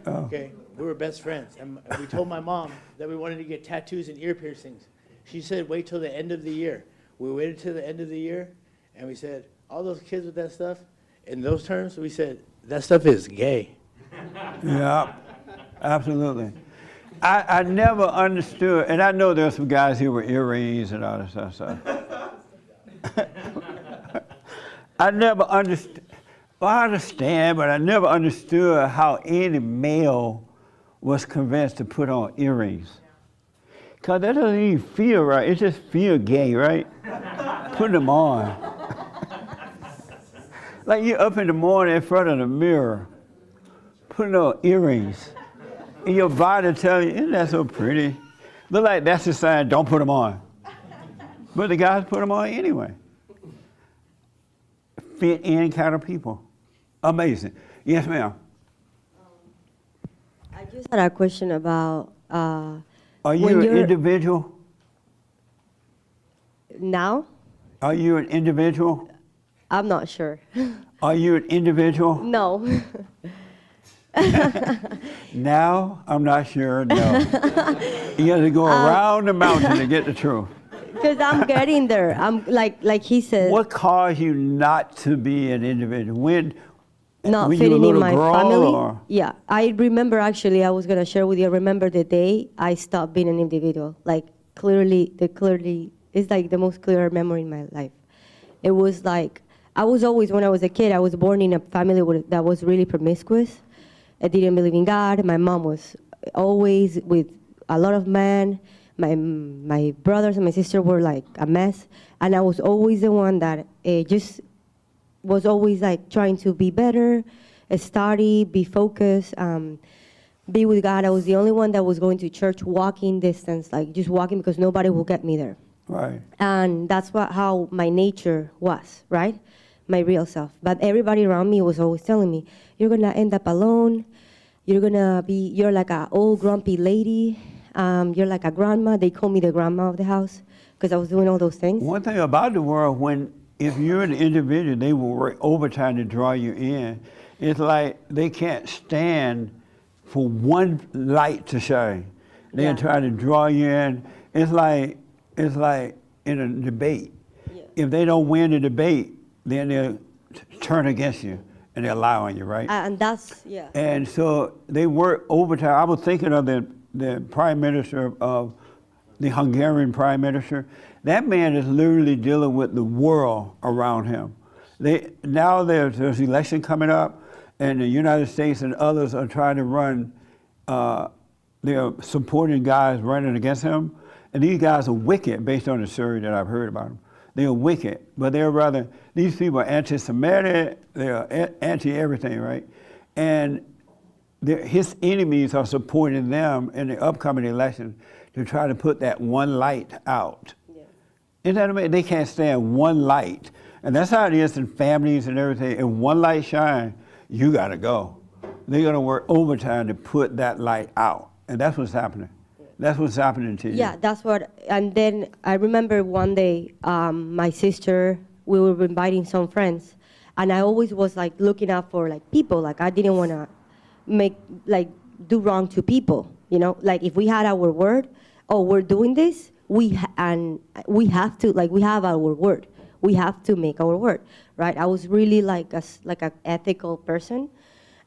Speaker 11: Okay, we were best friends, and we told my mom that we wanted to get tattoos and ear piercings. She said, wait till the end of the year. We waited till the end of the year, and we said, all those kids with that stuff, in those terms, we said, that stuff is gay.
Speaker 1: Yeah, absolutely. I never understood, and I know there's some guys here with earrings and all that stuff. I never understood. Well, I understand, but I never understood how any male was convinced to put on earrings. Because that doesn't even feel right. It just feels gay, right? Putting them on. Like you're up in the morning in front of the mirror, putting on earrings. And your body tells you, isn't that so pretty? Look like that's the sign, don't put them on. But the guys put them on anyway. Fit in kind of people. Amazing. Yes, ma'am.
Speaker 12: I just had a question about.
Speaker 1: Are you an individual?
Speaker 12: Now?
Speaker 1: Are you an individual?
Speaker 12: I'm not sure.
Speaker 1: Are you an individual?
Speaker 12: No.
Speaker 1: Now? I'm not sure, no. You have to go around the mountain to get the truth.
Speaker 12: Because I'm getting there. I'm like he said.
Speaker 1: What caused you not to be an individual?
Speaker 12: Not
Speaker 1: when
Speaker 12: fitting
Speaker 1: you were a
Speaker 12: in
Speaker 1: little
Speaker 12: my
Speaker 1: girl,
Speaker 12: family.
Speaker 1: or?
Speaker 12: Yeah, I remember actually. I was gonna share with you. I remember the day I stopped being an individual. Like clearly, it's like the most clear memory in my life. It was like I was always, when I was a kid, I was born in a family that was really promiscuous. I didn't believe in God. My mom was always with a lot of men. My brothers and my sister were like a mess, and I was always the one that just was always like trying to be better, study, be focused, be with God. I was the only one that was going to church walking distance, like just walking because nobody will get me there.
Speaker 1: Right.
Speaker 12: And that's how my nature was, right? My real self. But everybody around me was always telling me, you're gonna end up alone, you're like an old grumpy lady, you're like a grandma. They call me the grandma of the house because I was doing all those things.
Speaker 1: One thing about the world, when if you're an individual, they will work overtime to draw you in. It's like they can't stand for one light to shine. They're trying to draw you in. It's like in a debate.
Speaker 12: Yeah.
Speaker 1: If they don't win the debate, then they'll turn against you and they'll lie on you, right?
Speaker 12: And that's, yeah.
Speaker 1: And so they work overtime. I was thinking of the prime minister of the Hungarian prime minister. That man is literally dealing with the world around him. Now there's election coming up, and the United States and others are trying to run, they're supporting guys running against him. And these guys are wicked based on the story that I've heard about them. They are wicked, but these people are anti-Semitic, they're anti-everything, right? And his enemies are supporting them in the upcoming election to try to put that one light out.
Speaker 12: Yeah.
Speaker 1: Isn't that amazing? They can't stand one light. And that's how it is in families and everything. If one light shines, you gotta go. They're gonna work overtime to put that light out. And that's what's happening. That's what's happening to you.
Speaker 12: Yeah, that's what, and then I remember one day, my sister, we were inviting some friends, and I always was like looking out for like people, like I didn't want to do wrong to people, you know? Like if we had our word, oh, we're doing this, we have to, like we have our word. We have to make our word, right? I was really like an ethical person.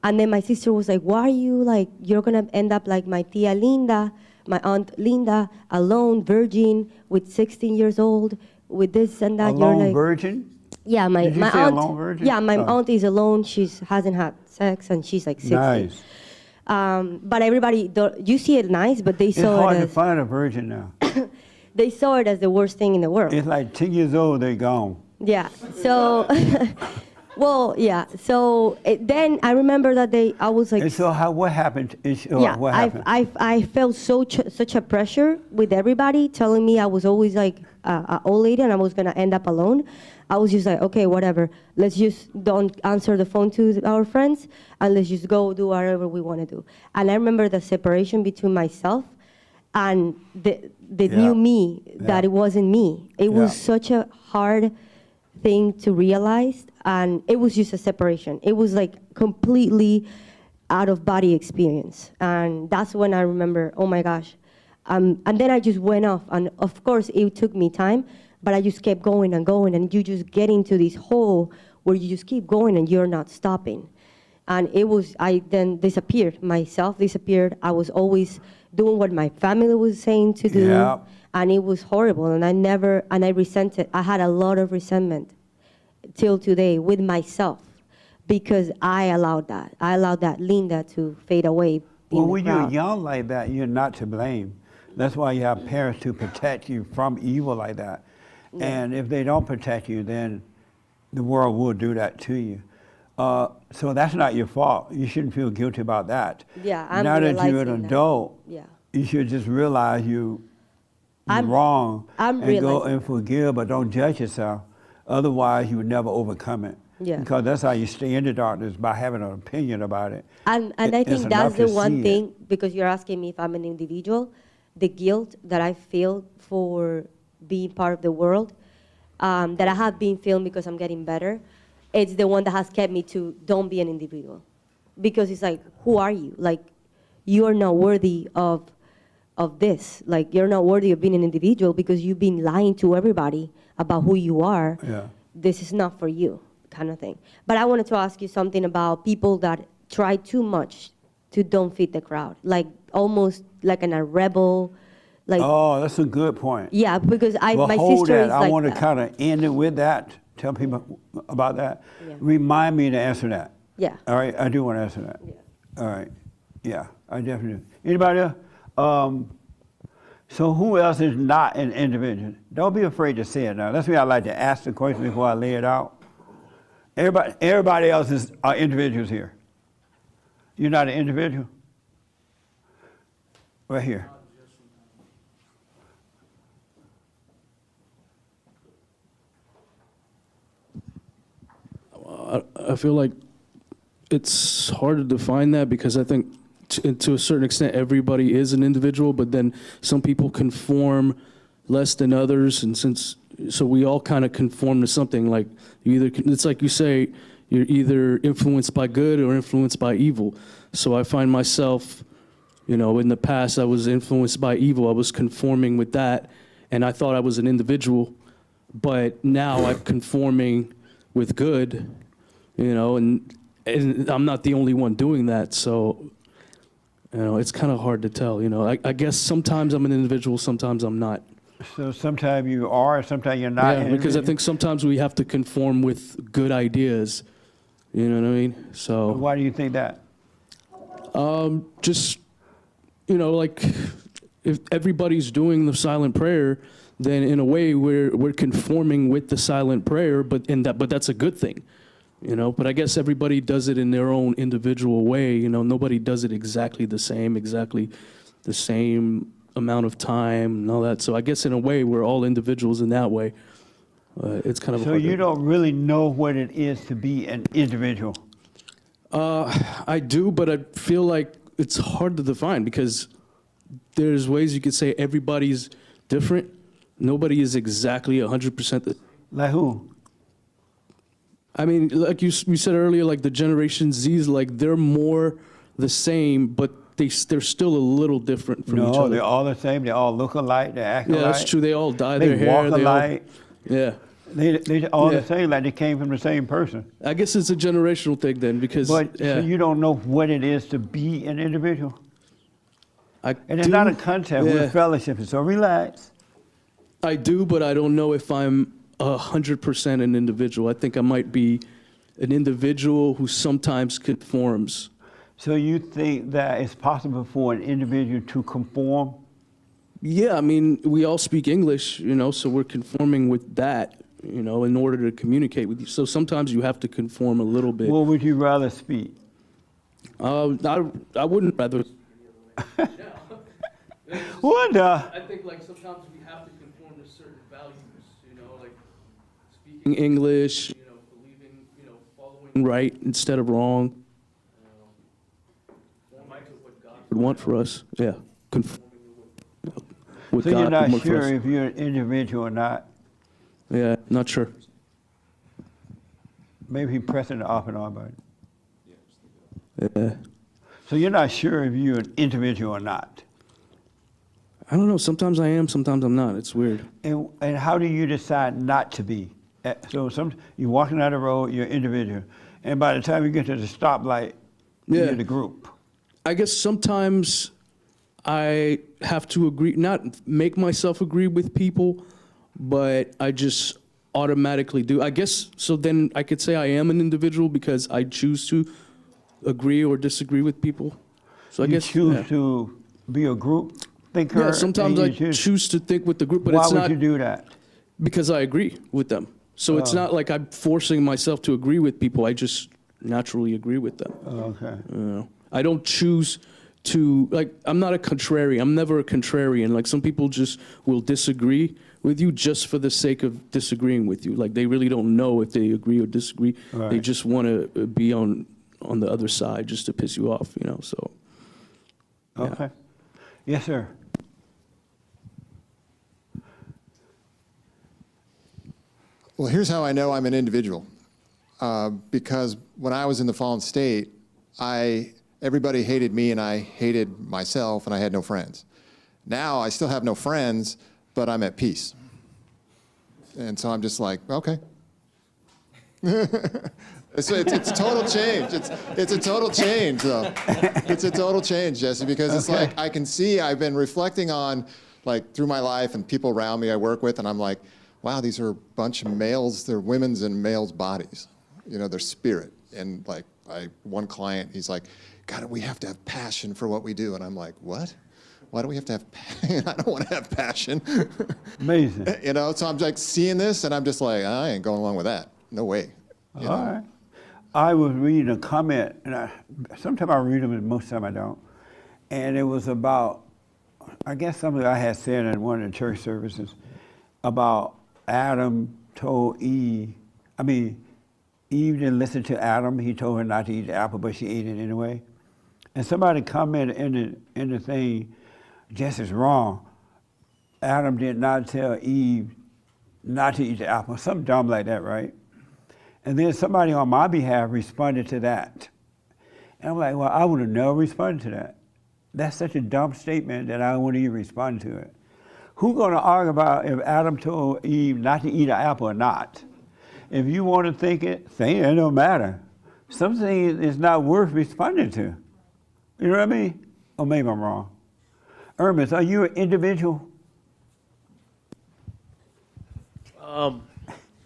Speaker 12: And then my sister was like, why are you like, you're gonna end up like my tia Linda, my aunt Linda, alone, virgin, with 16 years old, with this and that.
Speaker 1: Alone
Speaker 12: you're like,
Speaker 1: virgin?
Speaker 12: Yeah, my
Speaker 1: Did you say
Speaker 12: aunt.
Speaker 1: alone virgin?
Speaker 12: Yeah, my
Speaker 1: Oh.
Speaker 12: aunt is alone. She hasn't had sex, and she's like 60.
Speaker 1: Nice.
Speaker 12: But everybody, you see it nice, but they
Speaker 1: It's
Speaker 12: saw
Speaker 1: hard
Speaker 12: it
Speaker 1: to
Speaker 12: as
Speaker 1: find a virgin now.
Speaker 12: they saw it as the worst thing in the world.
Speaker 1: It's like 10 years old, they're gone.
Speaker 12: Yeah. So, well, yeah. So then I remember that day I was like,
Speaker 1: And so what happened?
Speaker 12: yeah,
Speaker 1: What happened?
Speaker 12: I felt such a pressure with everybody telling me I was always like an old lady and I was gonna end up alone. I was just like, okay, whatever. Let's just don't answer the phone to our friends and let's just go do whatever we want to do. And I remember the separation between myself and the new me, that it wasn't me. It was such a hard thing to realize, and it was just a separation. It was like completely out of body experience, and that's when I remember, oh my gosh. And then I just went off, and of course it took me time, but I just kept going and going, and you just get into this hole where you just keep going and you're not stopping. And I then disappeared, myself disappeared. I was always doing what my family was saying to do.
Speaker 1: Yeah.
Speaker 12: And it was horrible, and I resented. I had a lot of resentment till today with myself because I allowed that Linda to fade away.
Speaker 1: Well, when you're young like that, you're not to blame. That's why you have parents to protect you from evil like that.
Speaker 12: Yeah.
Speaker 1: And if they don't protect you, then the world will do that to you. So that's not your fault. You shouldn't feel guilty about that.
Speaker 12: Yeah, I'm
Speaker 1: now that you're
Speaker 12: realizing
Speaker 1: an
Speaker 12: that.
Speaker 1: adult,
Speaker 12: Yeah.
Speaker 1: you should just realize you're wrong
Speaker 12: I'm
Speaker 1: and go
Speaker 12: realizing.
Speaker 1: and forgive, but don't judge yourself. Otherwise, you would never overcome it.
Speaker 12: Yeah.
Speaker 1: Because that's how you stay in the darkness, by having an opinion about it.
Speaker 12: And I
Speaker 1: It's
Speaker 12: think
Speaker 1: enough
Speaker 12: that's the
Speaker 1: to
Speaker 12: one
Speaker 1: see it.
Speaker 12: thing, because you're asking me if I'm an individual, the guilt that I feel for being part of the world, that I have been feeling because I'm getting better, it's the one that has kept me to don't be an individual. Because it's like, who are you? Like, you're not worthy of this. Like, you're not worthy of being an individual because you've been lying to everybody about who you are.
Speaker 1: Yeah.
Speaker 12: This is not for you, kind of thing. But I wanted to ask you something about people that try too much to don't fit the crowd, like almost like a rebel, like.
Speaker 1: Oh, that's a good point.
Speaker 12: Yeah, because
Speaker 1: Well,
Speaker 12: my
Speaker 1: hold
Speaker 12: sister
Speaker 1: that.
Speaker 12: is
Speaker 1: I
Speaker 12: like
Speaker 1: want to
Speaker 12: that.
Speaker 1: kind of end it with that. Tell people about that.
Speaker 12: Yeah.
Speaker 1: Remind me to answer that.
Speaker 12: Yeah.
Speaker 1: All right, I do want to answer that.
Speaker 12: Yeah.
Speaker 1: All right. Yeah, I definitely do. Anybody else? So who else is not an individual? Don't be afraid to say it now. That's why I like to ask the question before I lay it out. Everybody else are individuals here. You're not an individual? Right here.
Speaker 7: I feel like it's hard to define that because I think to a certain extent everybody is an individual, but then some people conform less than others, and since
Speaker 13: so we all kind of conform to something. Like it's like you say, you're either influenced by good or influenced by evil. So I find myself, in the past I was influenced by evil. I was conforming with that, and I thought I was an individual. But now I'm conforming with good, and I'm not the only one doing that. So, it's kind of hard to tell. I guess sometimes I'm an individual, sometimes I'm not.
Speaker 1: So sometimes you are, sometimes you're not.
Speaker 13: Yeah, because I think sometimes we have to conform with good ideas. You know what I mean? So
Speaker 1: Why do you think that?
Speaker 13: just, like if everybody's doing the silent prayer, then in a way we're conforming with the silent prayer, but that's a good thing. But I guess everybody does it in their own individual way. Nobody does it exactly the same amount of time and all that. So I guess in a way we're all individuals in that way. It's kind of
Speaker 1: So you don't really know what it is to be an individual.
Speaker 13: I do, but I feel like it's hard to define because there's ways you could say everybody's different. Nobody is exactly 100%.
Speaker 1: Like who?
Speaker 13: I mean, like you said earlier, like the Generation Z's, like they're more the same, but they're still a little different from each other.
Speaker 1: No, they're all the same. They all look alike. They act alike.
Speaker 13: Yeah, that's true. They all dye
Speaker 1: They
Speaker 13: their hair.
Speaker 1: walk alike.
Speaker 13: Yeah.
Speaker 1: They all the same, like they came from the same person.
Speaker 13: I guess it's a generational thing then, because
Speaker 1: But
Speaker 13: yeah.
Speaker 1: so you don't know what it is to be an individual.
Speaker 13: I
Speaker 1: And it's
Speaker 13: do,
Speaker 1: not a contest.
Speaker 13: yeah.
Speaker 1: We're fellowship. So relax.
Speaker 13: I do, but I don't know if I'm 100% an individual. I think I might be an individual who sometimes conforms.
Speaker 1: So you think that it's possible for an individual to conform?
Speaker 13: Yeah, I mean, we all speak English, so we're conforming with that, in order to communicate with you. So sometimes you have to conform a little bit.
Speaker 1: What would you rather speak?
Speaker 13: I wouldn't rather.
Speaker 1: What the?
Speaker 13: I think like sometimes we have to conform to certain values, like speaking English, believing, following right instead of wrong. What God would want for us, yeah, conforming with
Speaker 1: So
Speaker 13: God
Speaker 1: you're not
Speaker 13: would want for
Speaker 1: sure
Speaker 13: us.
Speaker 1: if you're an individual or not?
Speaker 13: Yeah, not sure.
Speaker 1: Maybe pressing the off and on button.
Speaker 13: Yeah.
Speaker 1: So you're not sure if you're an individual or not?
Speaker 13: I don't know. Sometimes I am, sometimes I'm not. It's weird.
Speaker 1: And how do you decide not to be? So you're walking down the road, you're an individual, and by the time you get to the stoplight, you're the group.
Speaker 13: I guess sometimes I have to agree, not make myself agree with people, but I just automatically do. I guess, so then I could say I am an individual because I choose to agree or disagree with people. So I
Speaker 1: You
Speaker 13: guess
Speaker 1: choose to be a group thinker.
Speaker 13: Yeah, sometimes
Speaker 1: and
Speaker 13: I
Speaker 1: you
Speaker 13: choose to think with the group, but
Speaker 1: Why
Speaker 13: it's
Speaker 1: would
Speaker 13: not
Speaker 1: you do that?
Speaker 13: because I agree with them. So it's not like I'm forcing myself to agree with people. I just naturally agree with them.
Speaker 1: Okay.
Speaker 13: I don't choose to, like, I'm not a contrarian. I'm never a contrarian. Like, some people just will disagree with you just for the sake of disagreeing with you. Like, they really don't know if they agree or disagree.
Speaker 1: Right.
Speaker 13: They just want to be on the other side just to piss you off, so. Yeah.
Speaker 1: Okay. Yes, sir.
Speaker 14: Well, here's how I know I'm an individual. Because when I was in the fallen state, everybody hated me and I hated myself and I had no friends. Now I still have no friends, but I'm at peace. And so I'm just like, okay. It's total change. It's a total change, though. It's a total change, Jesse, because it's like I can see I've been reflecting on, like, through my life and people around me I work with, and I'm like, wow, these are a bunch of males. They're women's and males' bodies. Their spirit. And like one client, he's like, God, we have to have passion for what we do. And I'm like, what? Why do we have to have passion? I don't want to have passion.
Speaker 1: Amazing.
Speaker 14: So I'm like seeing this and I'm just like, I ain't going along with that. No way.
Speaker 1: All right. I was reading a comment, and sometimes I read them and most of the time I don't. And it was about, I guess something I had said in one of the church services about Adam told Eve, Eve didn't listen to Adam. He told her not to eat the apple, but she ate it anyway. And somebody commented in the thing, Jesse's wrong. Adam did not tell Eve not to eat the apple, something dumb like that, right? And then somebody on my behalf responded to that. And I'm like, well, I would have never responded to that. That's such a dumb statement that I wouldn't even respond to it. Who's going to argue about if Adam told Eve not to eat an apple or not? If you want to think it, say it, it don't matter. Something is not worth responding to. You know what I mean? Or maybe I'm wrong. Ernest, are you an individual?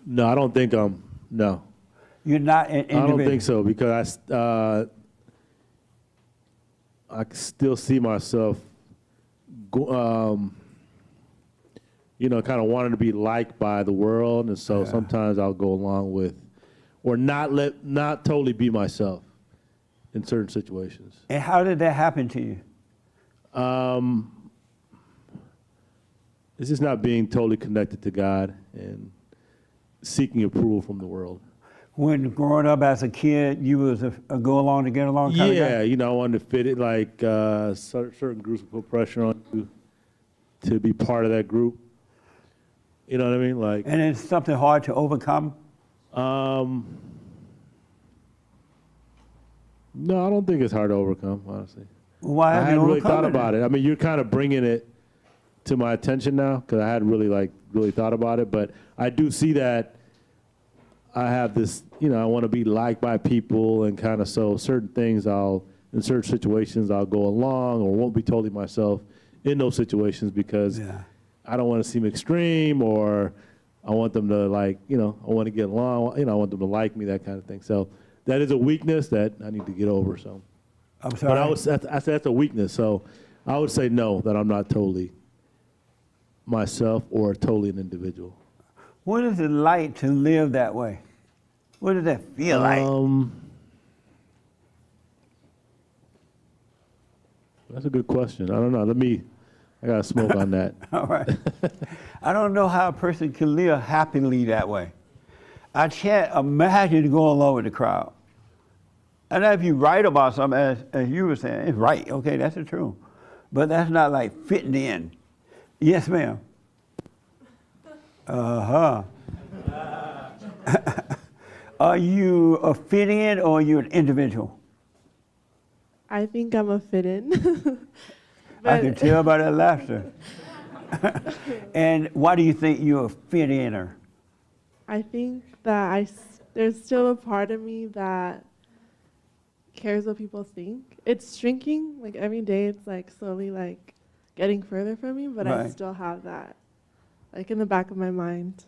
Speaker 15: No, I don't think no.
Speaker 1: You're not an individual?
Speaker 15: I don't think so, because I can still see myself, you know, kind of wanting to be liked by the world, and so sometimes I'll go along with, or not totally be myself in certain situations.
Speaker 1: And how did that happen to you?
Speaker 15: It's just not being totally connected to God and seeking approval from the world.
Speaker 1: When growing up as a kid, you was a go along to get along kind of guy?
Speaker 15: Yeah, you know, I wanted to fit it, like certain groups will put pressure on you to be part of that group. You know what I mean? Like,
Speaker 1: and it's something hard to overcome?
Speaker 15: No, I don't think it's hard to overcome, honestly.
Speaker 1: Well, why
Speaker 15: I
Speaker 1: have you
Speaker 15: hadn't really
Speaker 1: overcome
Speaker 15: thought
Speaker 1: it
Speaker 15: about
Speaker 1: then?
Speaker 15: it. I mean, you're kind of bringing it to my attention now, because I hadn't really thought about it. But I do see that I have this, you know, I want to be liked by people, and kind of, so certain things in certain situations I'll go along or won't be totally myself in those situations, because I don't want to seem extreme, or I want them to, like, you know, I want to get along, you know, I want them to like me, that kind of thing. So that is a weakness that I need to get over. So,
Speaker 1: I'm sorry?
Speaker 15: but I said that's a weakness. So I would say no, that I'm not totally myself or totally an individual.
Speaker 1: What is it like to live that way? What does that feel like?
Speaker 15: That's a good question. I don't know. I got to smoke on that.
Speaker 1: All right. I don't know how a person can live happily that way. I can't imagine going along with the crowd. And if you write about something, as you were saying, it's right. Okay, that's the truth. But that's not like fitting in. Yes, ma'am. Uh-huh. Are you a fit-in or are you an individual?
Speaker 10: I think I'm a fit-in.
Speaker 1: I can tell by that laughter. And why do you think you're a fit-inner?
Speaker 10: I think that there's still a part of me that cares what people think. It's shrinking. Like every day it's like slowly like getting further from me, but I
Speaker 1: Right.
Speaker 10: still have that like in the back of my mind.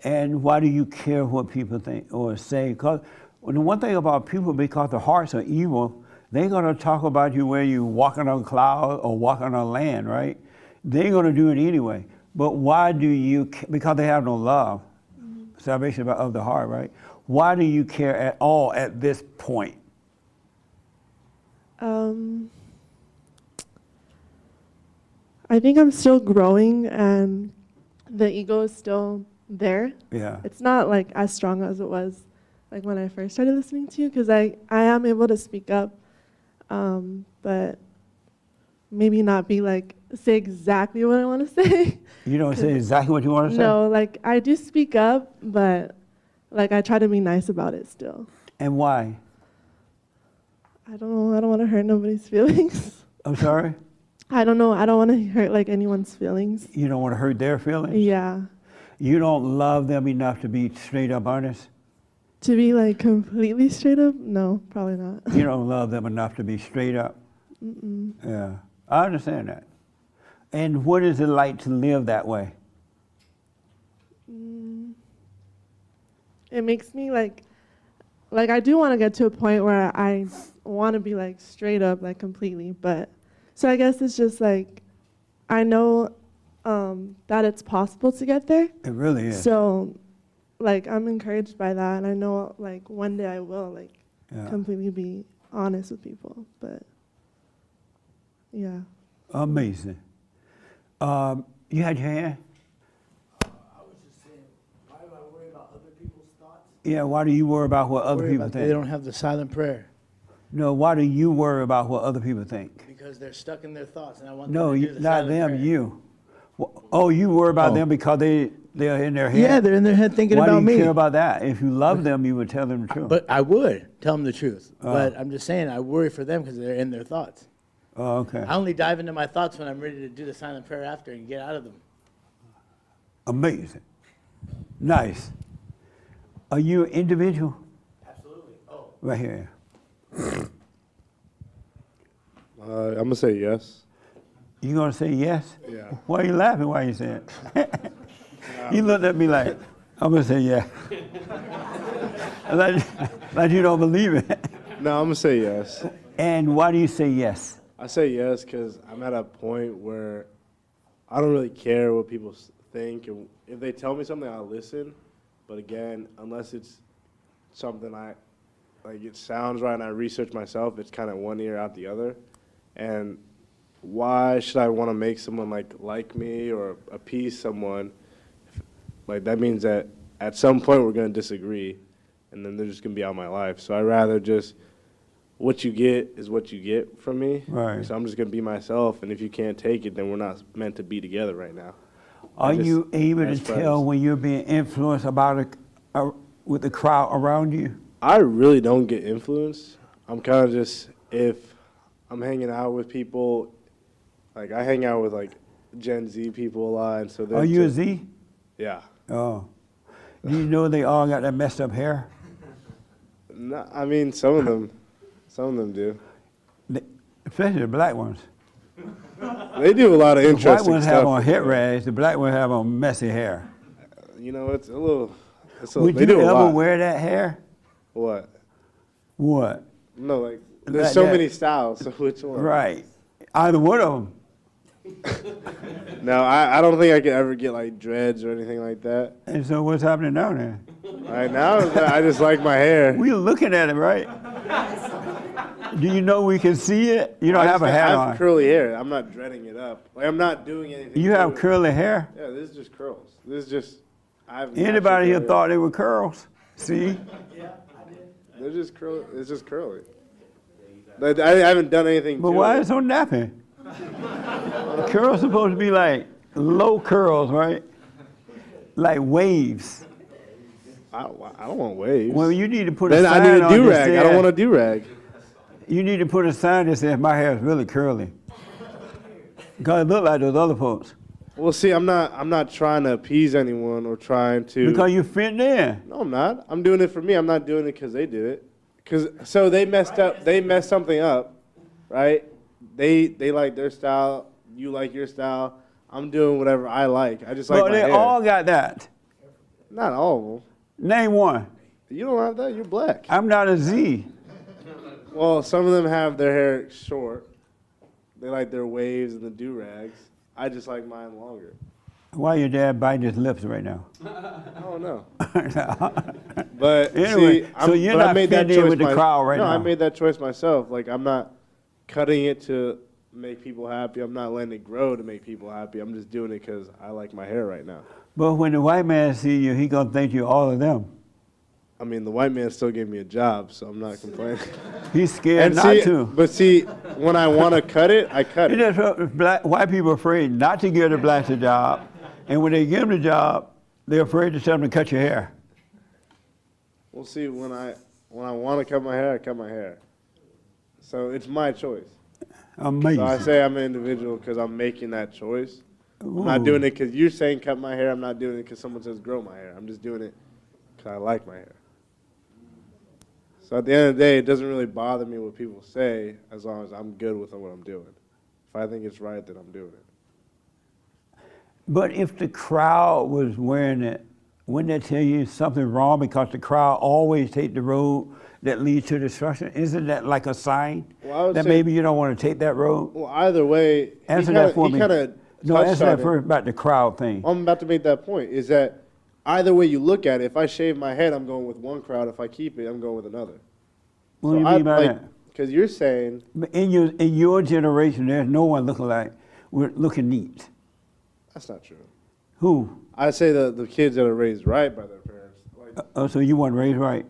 Speaker 1: And why do you care what people think or say? Because the one thing about people, because their hearts are evil, they're going to talk about you where you're walking on cloud or walking on land, right? They're going to do it anyway. But why do you, because they have no love, salvation of the heart, right? Why do you care at all at this point?
Speaker 10: I think I'm still growing and the ego is still there.
Speaker 1: Yeah.
Speaker 10: It's not like as strong as it was like when I first started listening to you, because I am able to speak up, but maybe not be like, say exactly what I want to say.
Speaker 1: You don't say exactly what you want to say?
Speaker 10: No, like I do speak up, but like I try to be nice about it still.
Speaker 1: And why?
Speaker 10: I don't know. I don't want to hurt nobody's feelings.
Speaker 1: I'm sorry?
Speaker 10: I don't know. I don't want to hurt like anyone's feelings.
Speaker 1: You don't want to hurt their feelings?
Speaker 10: Yeah.
Speaker 1: You don't love them enough to be straight up honest?
Speaker 10: To be like completely straight up? No, probably not.
Speaker 1: You don't love them enough to be straight up?
Speaker 10: Mm-mm.
Speaker 1: Yeah, I understand that. And what is it like to live that way?
Speaker 10: It makes me like I do want to get to a point where I want to be like straight up, like completely. But so I guess it's just like I know that it's possible to get there.
Speaker 1: It really is.
Speaker 10: So like I'm encouraged by that, and I know like one day I will like completely be honest with people. But yeah.
Speaker 1: Amazing. You had your hand?
Speaker 11: I was just saying, why do I worry about other people's thoughts?
Speaker 1: Yeah, why do you worry about what other
Speaker 11: Worry
Speaker 1: people
Speaker 11: about
Speaker 1: think?
Speaker 11: They don't have the silent prayer
Speaker 1: No, why do you worry about what other people think?
Speaker 11: because they're stuck in their thoughts, and I want
Speaker 1: No,
Speaker 11: them to do the
Speaker 1: not
Speaker 11: silent
Speaker 1: them,
Speaker 11: prayer.
Speaker 1: you. Oh, you worry about
Speaker 11: Oh.
Speaker 1: them because they're in their head?
Speaker 11: Yeah, they're in their head thinking
Speaker 1: Why
Speaker 11: about
Speaker 1: do you
Speaker 11: me.
Speaker 1: care about that? If you love them, you would tell them the truth.
Speaker 11: But I would tell them the truth. But I'm just saying, I worry for them because they're in their thoughts.
Speaker 1: Oh, okay.
Speaker 11: I only dive into my thoughts when I'm ready to do the silent prayer after and get out of them.
Speaker 1: Amazing. Nice. Are you an individual?
Speaker 11: Absolutely. Oh.
Speaker 1: Right here.
Speaker 15: I'm gonna say yes.
Speaker 1: You gonna say yes?
Speaker 15: Yeah.
Speaker 1: Why are you laughing while you say it? You looked at me like, I'm gonna say yeah. like you don't believe it.
Speaker 15: No, I'm gonna say yes.
Speaker 1: And why do you say yes?
Speaker 15: I say yes because I'm at a point where I don't really care what people think, and if they tell me something, I'll listen. But again, unless it's something it sounds right and I research myself, it's kind of one ear out the other. And why should I want to make someone like me or appease someone? That means that at some point we're going to disagree, and then they're just going to be out of my life. So I'd rather just, what you get is what you get from me.
Speaker 1: Right.
Speaker 15: So I'm just going to be myself, and if you can't take it, then we're not meant to be together right now.
Speaker 1: Are you able to
Speaker 15: as
Speaker 1: tell
Speaker 15: friends.
Speaker 1: when you're being influenced with the crowd around you?
Speaker 15: I really don't get influenced. I'm kind of just, if I'm hanging out with people, I hang out with Gen Z people a lot. And so
Speaker 1: Are you a Z?
Speaker 15: Yeah.
Speaker 1: Oh. Do you know they all got that messed up hair?
Speaker 15: No, I mean, some of them do.
Speaker 1: Especially the black ones.
Speaker 15: They do a lot of
Speaker 1: The
Speaker 15: interesting
Speaker 1: white ones
Speaker 15: stuff.
Speaker 1: have on hit rags, the black ones have on messy hair.
Speaker 15: You know, it's a little.
Speaker 1: Would
Speaker 15: they
Speaker 1: you
Speaker 15: do a
Speaker 1: ever
Speaker 15: lot.
Speaker 1: wear that hair?
Speaker 15: What?
Speaker 1: What?
Speaker 15: No, there's
Speaker 1: Like
Speaker 15: so
Speaker 1: that.
Speaker 15: many styles. So which one?
Speaker 1: Right. Either one of them.
Speaker 15: No, I don't think I could ever get dreads or anything like that.
Speaker 1: And so what's happening now then?
Speaker 15: Right now, I just like my hair.
Speaker 1: We're looking at it, right? Do you know we can see it? You don't have a hat
Speaker 15: I
Speaker 1: on.
Speaker 15: have curly hair. I'm not dreading it up. I'm not doing anything.
Speaker 1: You
Speaker 15: to
Speaker 1: have
Speaker 15: it.
Speaker 1: curly hair?
Speaker 15: Yeah, this is just curls. This is just. I have
Speaker 1: Anybody
Speaker 15: natural
Speaker 1: here
Speaker 15: hair.
Speaker 1: thought they were curls? See?
Speaker 15: They're just curly. It's just curly. I haven't done anything.
Speaker 1: But
Speaker 15: to
Speaker 1: why
Speaker 15: it.
Speaker 1: is it so nappy? Curls supposed to be like low curls, right? Like waves.
Speaker 15: I don't want waves.
Speaker 1: Well, you need to put a
Speaker 15: Then
Speaker 1: sign
Speaker 15: I need a
Speaker 1: on that
Speaker 15: do-rag. I don't
Speaker 1: says-
Speaker 15: want a do-rag.
Speaker 1: You need to put a sign that says my hair is really curly. Because it look like those other folks.
Speaker 15: Well, see, I'm not trying to appease anyone or trying to.
Speaker 1: Because you fit in.
Speaker 15: No, I'm not. I'm doing it for me. I'm not doing it because they did it. So they messed up. They messed something up, right? They like their style. You like your style. I'm doing whatever I like. I just like
Speaker 1: Well,
Speaker 15: my
Speaker 1: they
Speaker 15: hair.
Speaker 1: all got that.
Speaker 15: Not all of them.
Speaker 1: Name one.
Speaker 15: You don't have that. You're black.
Speaker 1: I'm not a Z.
Speaker 15: Well, some of them have their hair short. They like their waves and the do-rags. I just like mine longer.
Speaker 1: Why your dad biting his lips right now?
Speaker 15: I don't know. But
Speaker 1: Anyway,
Speaker 15: see,
Speaker 1: so you're
Speaker 15: but I
Speaker 1: not
Speaker 15: made that
Speaker 1: fitting in
Speaker 15: choice
Speaker 1: with the crowd right
Speaker 15: no,
Speaker 1: now.
Speaker 15: I made that choice myself. I'm not cutting it to make people happy. I'm not letting it grow to make people happy. I'm just doing it because I like my hair right now.
Speaker 1: But when the white man see you, he gonna think you all of them.
Speaker 15: I mean, the white man still gave me a job, so I'm not complaining.
Speaker 1: He's scared
Speaker 15: And
Speaker 1: not
Speaker 15: see,
Speaker 1: to.
Speaker 15: But see, when I want to cut it, I cut it.
Speaker 1: White people are afraid not to give the blacks a job, and when they give them the job, they're afraid to tell them to cut your hair.
Speaker 15: We'll see. When I want to cut my hair, I cut my hair. So it's my choice.
Speaker 1: Amazing.
Speaker 15: So I say I'm an individual because I'm making that choice. I'm not
Speaker 1: Ooh.
Speaker 15: doing it because you're saying cut my hair. I'm not doing it because someone says grow my hair. I'm just doing it because I like my hair. So at the end of the day, it doesn't really bother me what people say as long as I'm good with what I'm doing. If I think it's right, then I'm doing it.
Speaker 1: But if the crowd was wearing it, wouldn't that tell you something wrong because the crowd always take the road that leads to destruction? Isn't that like a sign
Speaker 15: Well, I would
Speaker 1: that
Speaker 15: say-
Speaker 1: maybe you don't want to take that road?
Speaker 15: Well, either way,
Speaker 1: Answer that for me. No,
Speaker 15: touched
Speaker 1: answer
Speaker 15: on
Speaker 1: that
Speaker 15: it.
Speaker 1: first about the crowd thing.
Speaker 15: I'm about to make that point, is that either way you look at it, if I shave my head, I'm going with one crowd. If I keep it, I'm going with another.
Speaker 1: What do you mean by that?
Speaker 15: Because you're saying,
Speaker 1: But in your generation, there's no one looking neat.
Speaker 15: that's not true.
Speaker 1: Who?
Speaker 15: I say the kids that are raised right by their parents. Like,
Speaker 1: Oh, so you weren't raised right?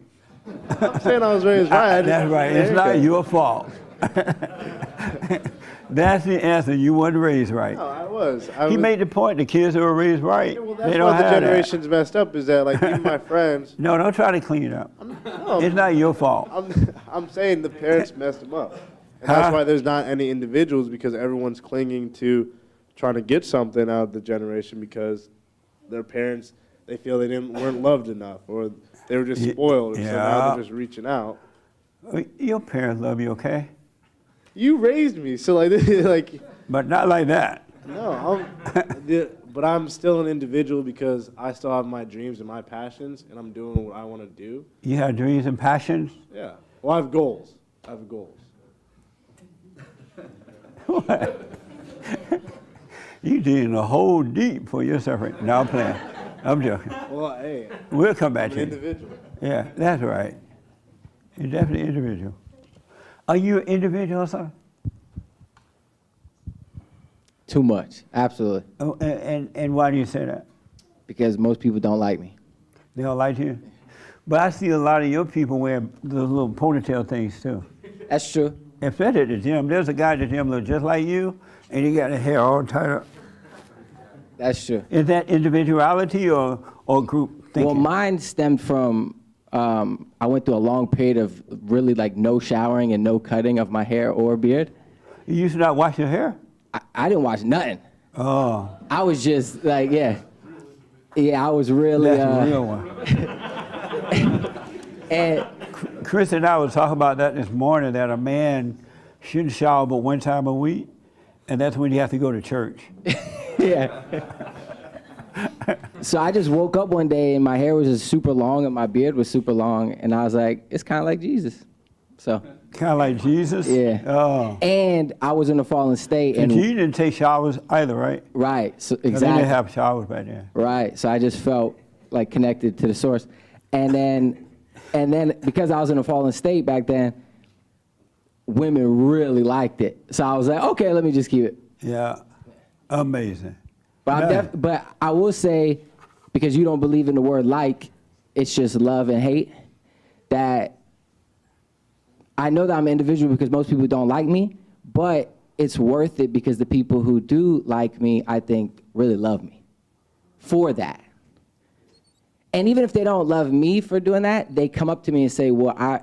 Speaker 15: I'm saying I was raised right. I just-
Speaker 1: That's right. It's not your fault. That's the answer. You weren't raised right.
Speaker 15: No, I was.
Speaker 1: He made the point. The kids that were raised right,
Speaker 15: Well,
Speaker 1: they
Speaker 15: that's
Speaker 1: don't
Speaker 15: why the
Speaker 1: have
Speaker 15: generation's messed up. Is that like even my friends?
Speaker 1: that. No, don't try to clean it up.
Speaker 15: No,
Speaker 1: It's not your fault.
Speaker 15: I'm saying the parents messed them up, and
Speaker 1: Huh?
Speaker 15: that's why there's not any individuals because everyone's clinging to trying to get something out of the generation because their parents they feel they weren't loved enough or they were just spoiled, and so now
Speaker 1: Yeah.
Speaker 15: they're just reaching out.
Speaker 1: Your parents love you, okay?
Speaker 15: You raised me, so like.
Speaker 1: But not like that.
Speaker 15: No, but I'm still an individual because I still have my dreams and my passions, and I'm doing what I want to do.
Speaker 1: You have dreams and passions?
Speaker 15: Yeah. Well, I have goals.
Speaker 1: You digging a hole deep for yourself. No, I'm playing. I'm joking.
Speaker 15: Well, hey.
Speaker 1: We'll come back
Speaker 15: I'm
Speaker 1: to
Speaker 15: an
Speaker 1: you.
Speaker 15: individual.
Speaker 1: Yeah, that's right. You're definitely individual. Are you an individual, son?
Speaker 16: Too much, absolutely.
Speaker 1: Oh, and why do you say that?
Speaker 16: Because most people don't like me.
Speaker 1: They don't like you? But I see a lot of your people wear those little ponytail things too.
Speaker 16: That's true.
Speaker 1: Especially at the gym. There's a guy at the gym that looks just like you, and he got the hair all tied up.
Speaker 16: That's true.
Speaker 1: Is that individuality or group thinking?
Speaker 16: Well, mine stemmed from I went through a long period of really like no showering and no cutting of my hair or beard.
Speaker 1: You used to not wash your hair?
Speaker 16: I didn't wash nothing.
Speaker 1: Oh.
Speaker 16: I was just like, yeah, I was really.
Speaker 1: That's a real one.
Speaker 16: And
Speaker 1: Chris and I was talking about that this morning, that a man shouldn't shower but one time a week, and that's when you have to go to church.
Speaker 16: yeah. So I just woke up one day and my hair was just super long and my beard was super long, and I was like, it's kind of like Jesus. So.
Speaker 1: Kind of like Jesus?
Speaker 16: Yeah.
Speaker 1: Oh.
Speaker 16: And I was in a fallen state.
Speaker 1: And you didn't take showers either, right?
Speaker 16: Right. So
Speaker 1: 'Cause they
Speaker 16: exactly.
Speaker 1: didn't have showers back then.
Speaker 16: Right. So I just felt like connected to the source. And then because I was in a fallen state back then, women really liked it. So I was like, okay, let me just keep it.
Speaker 1: Yeah. Amazing.
Speaker 16: But but I will say, because you don't believe in the word like, it's just love and hate, that I know that I'm an individual because most people don't like me, but it's worth it because the people who do like me, I think, really love me for that. And even if they don't love me for doing that, they come up to me and say, well,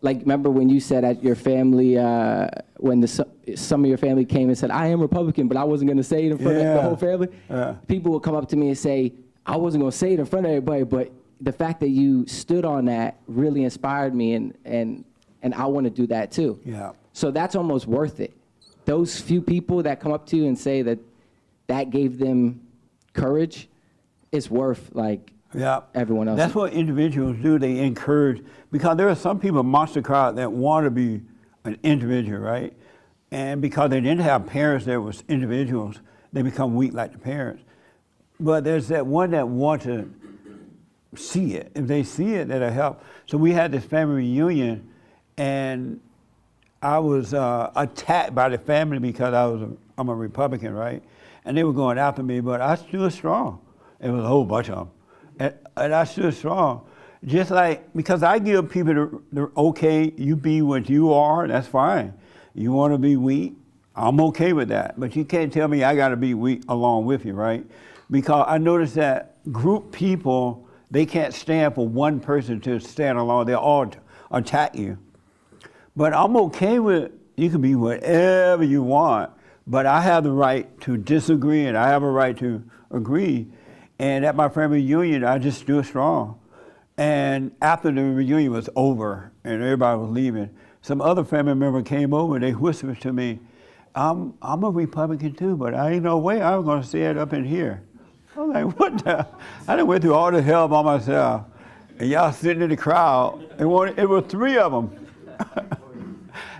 Speaker 16: like, remember when you said at your family, when some of your family came and said, I am Republican, but I wasn't going to say it in front of the whole family? People would come up to me and say, I wasn't going to say it in front of everybody, but the fact that you stood on that really inspired me, and I want to do that too.
Speaker 1: Yeah.
Speaker 16: So that's almost worth it. Those few people that come up to you and say that gave them courage, it's worth like everyone else.
Speaker 1: That's what individuals do. They encourage, because there are some people, monster crowd, that want to be an individual, right? And because they didn't have parents that was individuals, they become weak like the parents. But there's that one that want to see it. If they see it, that'll help. So we had this family reunion, and I was attacked by the family because I'm a Republican, right? And they were going after me, but I stood strong. It was a whole bunch of them. And I stood strong. Just like, because I give people the okay, you be what you are, that's fine. You want to be weak, I'm okay with that. But you can't tell me I got to be weak along with you, right? Because I noticed that group people, they can't stand for one person to stand alone. They all attack you. But I'm okay with, you can be whatever you want, but I have the right to disagree and I have a right to agree. And at my family reunion, I just stood strong. And after the reunion was over and everybody was leaving, some other family member came over and they whispered to me, I'm a Republican too, but I ain't no way I'm gonna say it up in here. I was like, what the? I done went through all the hell by myself. And y'all sitting in the crowd, it was 3 of them.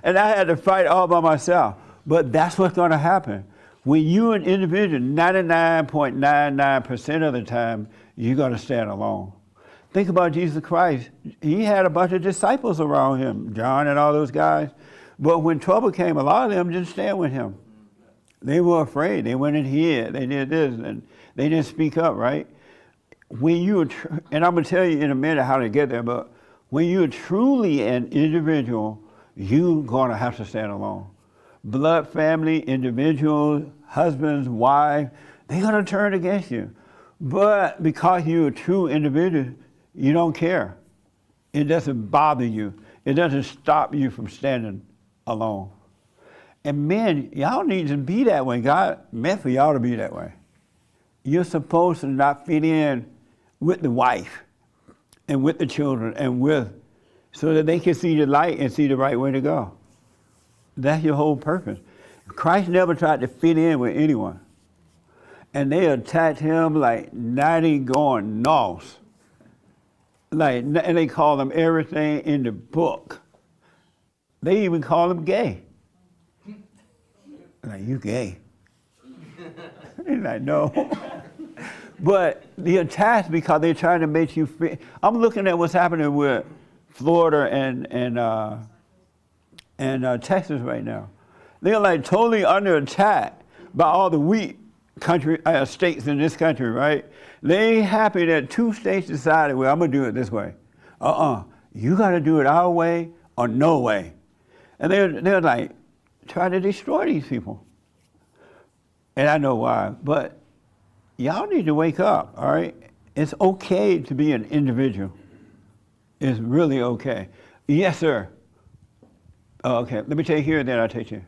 Speaker 1: And I had to fight all by myself. But that's what's gonna happen. When you're an individual, 99.99% of the time, you're gonna stand alone. Think about Jesus Christ. He had a bunch of disciples around him, John and all those guys. But when trouble came, a lot of them didn't stand with him. They were afraid. They went in here. They did this, and they didn't speak up, right? When you, and I'm gonna tell you in a minute how to get there, but when you're truly an individual, you're gonna have to stand alone. blood family, individuals, husbands, wives, they're going to turn against you. But because you're a true individual, you don't care. It doesn't bother you. It doesn't stop you from standing alone. And men, y'all need to be that way. God meant for y'all to be that way. You're supposed to not fit in with the wife and with the children and so that they can see the light and see the right way to go. That's your whole purpose. Christ never tried to fit in with anyone. And they attacked him like 90 going north. And they call him everything in the book. They even call him gay. Like, you gay. He's like, no. But the attacks because they're trying to make you fit. I'm looking at what's happening with Florida and Texas right now. They're like totally under attack by all the weak states in this country, right? They ain't happy that 2 states decided, well, I'm gonna do it this way. You gotta do it our way or no way. And they're like trying to destroy these people. And I know why, but y'all need to wake up, all right? It's okay to be an individual. It's really okay. Yes, sir. Oh, okay, let me take here and then I'll take you.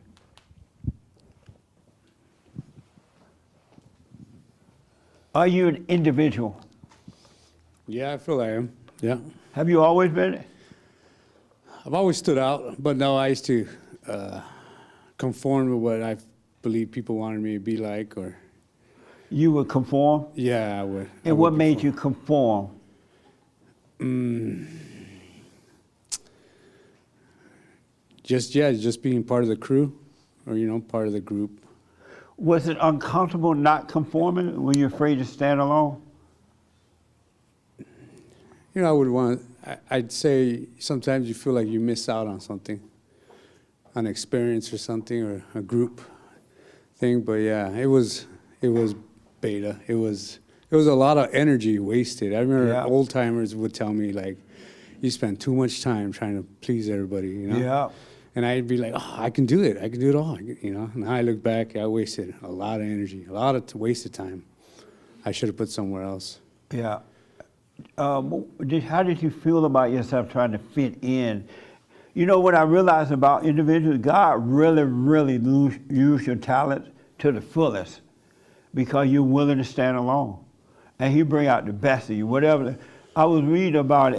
Speaker 1: Are you an individual?
Speaker 17: Yeah, I feel I am. Yeah.
Speaker 1: Have you always been?
Speaker 17: I've always stood out, but no, I used to conform to what I believe people wanted me to be like, or.
Speaker 1: You would conform?
Speaker 17: Yeah, I would.
Speaker 1: And what made you conform?
Speaker 17: Just being part of the crew, or part of the group.
Speaker 1: Was it uncomfortable not conforming? Were you afraid to stand alone?
Speaker 17: I would I'd say sometimes you feel like you miss out on something, an experience or something, or a group thing. But yeah, it was beta. It was a lot of energy wasted. I remember old timers would tell me like, you spend too much time trying to please everybody,
Speaker 1: Yeah.
Speaker 17: And I'd be like, oh, I can do it. I can do it all, Now I look back, I wasted a lot of energy, a lot of wasted time. I should have put somewhere else.
Speaker 1: Yeah. How did you feel about yourself trying to fit in? What I realized about individuals, God really, really use your talent to the fullest because you're willing to stand alone. And He bring out the best of you, whatever. I was reading about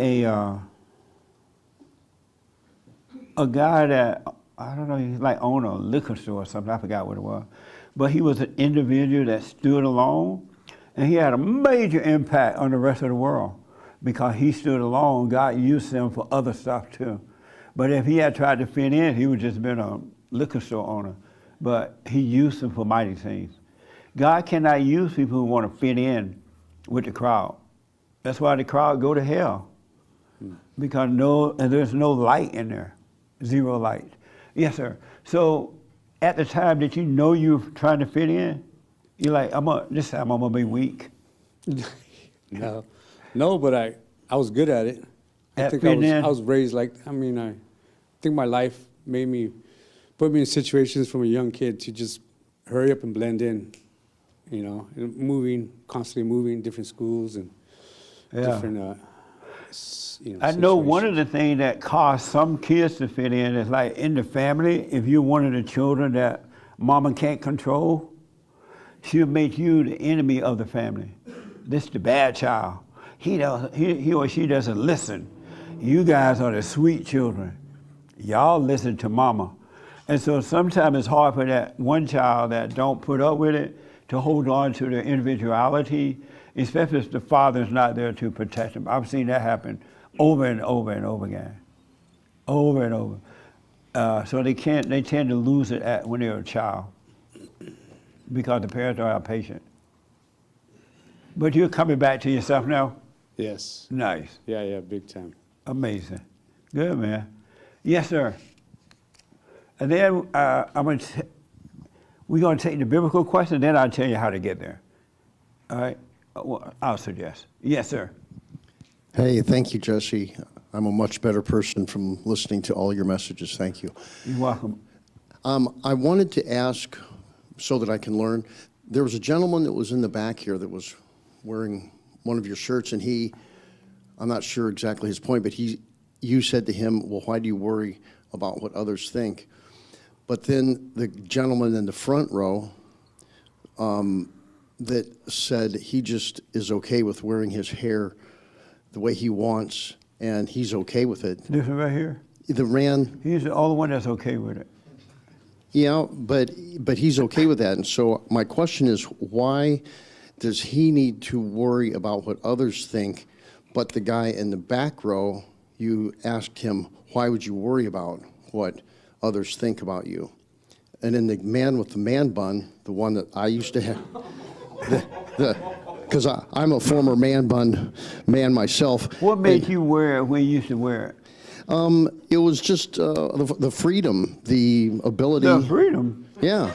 Speaker 1: a guy that, I don't know, he's like owned a liquor store or something, I forgot what it was. But he was an individual that stood alone, and he had a major impact on the rest of the world. Because he stood alone, God used him for other stuff too. But if he had tried to fit in, he would just been a liquor store owner. But He used him for mighty things. God cannot use people who want to fit in with the crowd. That's why the crowd go to hell. Because there's no light in there. Zero light. Yes, sir. So at the time, did you know you were trying to fit in? You're like, this time I'm gonna be weak.
Speaker 17: No, but I was good at it. I think I was raised like, I think my life put me in situations from a young kid to just hurry up and blend in, and constantly moving, different schools and different,
Speaker 1: I know one of the things that caused some kids to fit in is like in the family, if you're one of the children that mama can't control, she'll make you the enemy of the family. This is the bad child. He or she doesn't listen. You guys are the sweet children. Y'all listen to mama. And so sometimes it's hard for that one child that don't put up with it to hold on to their individuality, especially if the father's not there to protect them. I've seen that happen over and over and over again. Over and over. So they tend to lose it when they're a child because the parents are impatient. But you're coming back to yourself now?
Speaker 17: Yes.
Speaker 1: Nice.
Speaker 17: Yeah, big time.
Speaker 1: Amazing. Good, man. Yes, sir. And then we're going to take the biblical question, then I'll tell you how to get there. All right? Well, I'll suggest. Yes, sir.
Speaker 18: Hey, thank you, Jesse. I'm a much better person from listening to all your messages. Thank you.
Speaker 1: You're welcome.
Speaker 18: I wanted to ask, so that I can learn, there was a gentleman that was in the back here that was wearing one of your shirts, and I'm not sure exactly his point, but you said to him, well, why do you worry about what others think? But then the gentleman in the front row that said he just is okay with wearing his hair the way he wants, and he's okay with it.
Speaker 1: This one right here?
Speaker 18: He's
Speaker 1: the only one that's okay with it.
Speaker 18: Yeah, but he's okay with that. And so my question is, why does he need to worry about what others think, but the guy in the back row, you asked him, why would you worry about what others think about you? And then the man with the man bun, the one that I used to have, because I'm a former man bun man myself.
Speaker 1: What made you wear it when you used to wear it?
Speaker 18: It was just the freedom, the ability.
Speaker 1: The freedom?
Speaker 18: Yeah.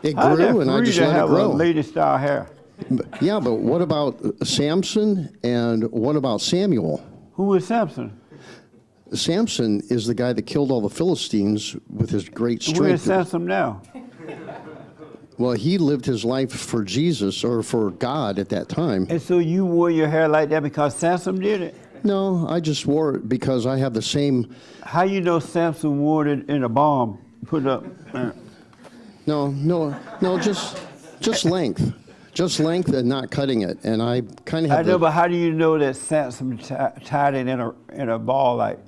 Speaker 18: It
Speaker 1: How
Speaker 18: grew,
Speaker 1: that
Speaker 18: and I
Speaker 1: free
Speaker 18: just
Speaker 1: to
Speaker 18: let it
Speaker 1: have
Speaker 18: grow.
Speaker 1: a lady style hair?
Speaker 18: Yeah, but what about Samson, and what about Samuel?
Speaker 1: Who is Samson?
Speaker 18: Samson is the guy that killed all the Philistines with his great strength.
Speaker 1: Where is Samson now?
Speaker 18: Well, he lived his life for Jesus, or for God at that time.
Speaker 1: And so you wore your hair like that because Samson did it?
Speaker 18: No, I just wore it because I have the same.
Speaker 1: How you know Samson wore it in a bomb? Put up.
Speaker 18: No, just length. Just length and not cutting it. And I kind of have
Speaker 1: I know, but how do you know that Samson tied it in a ball like?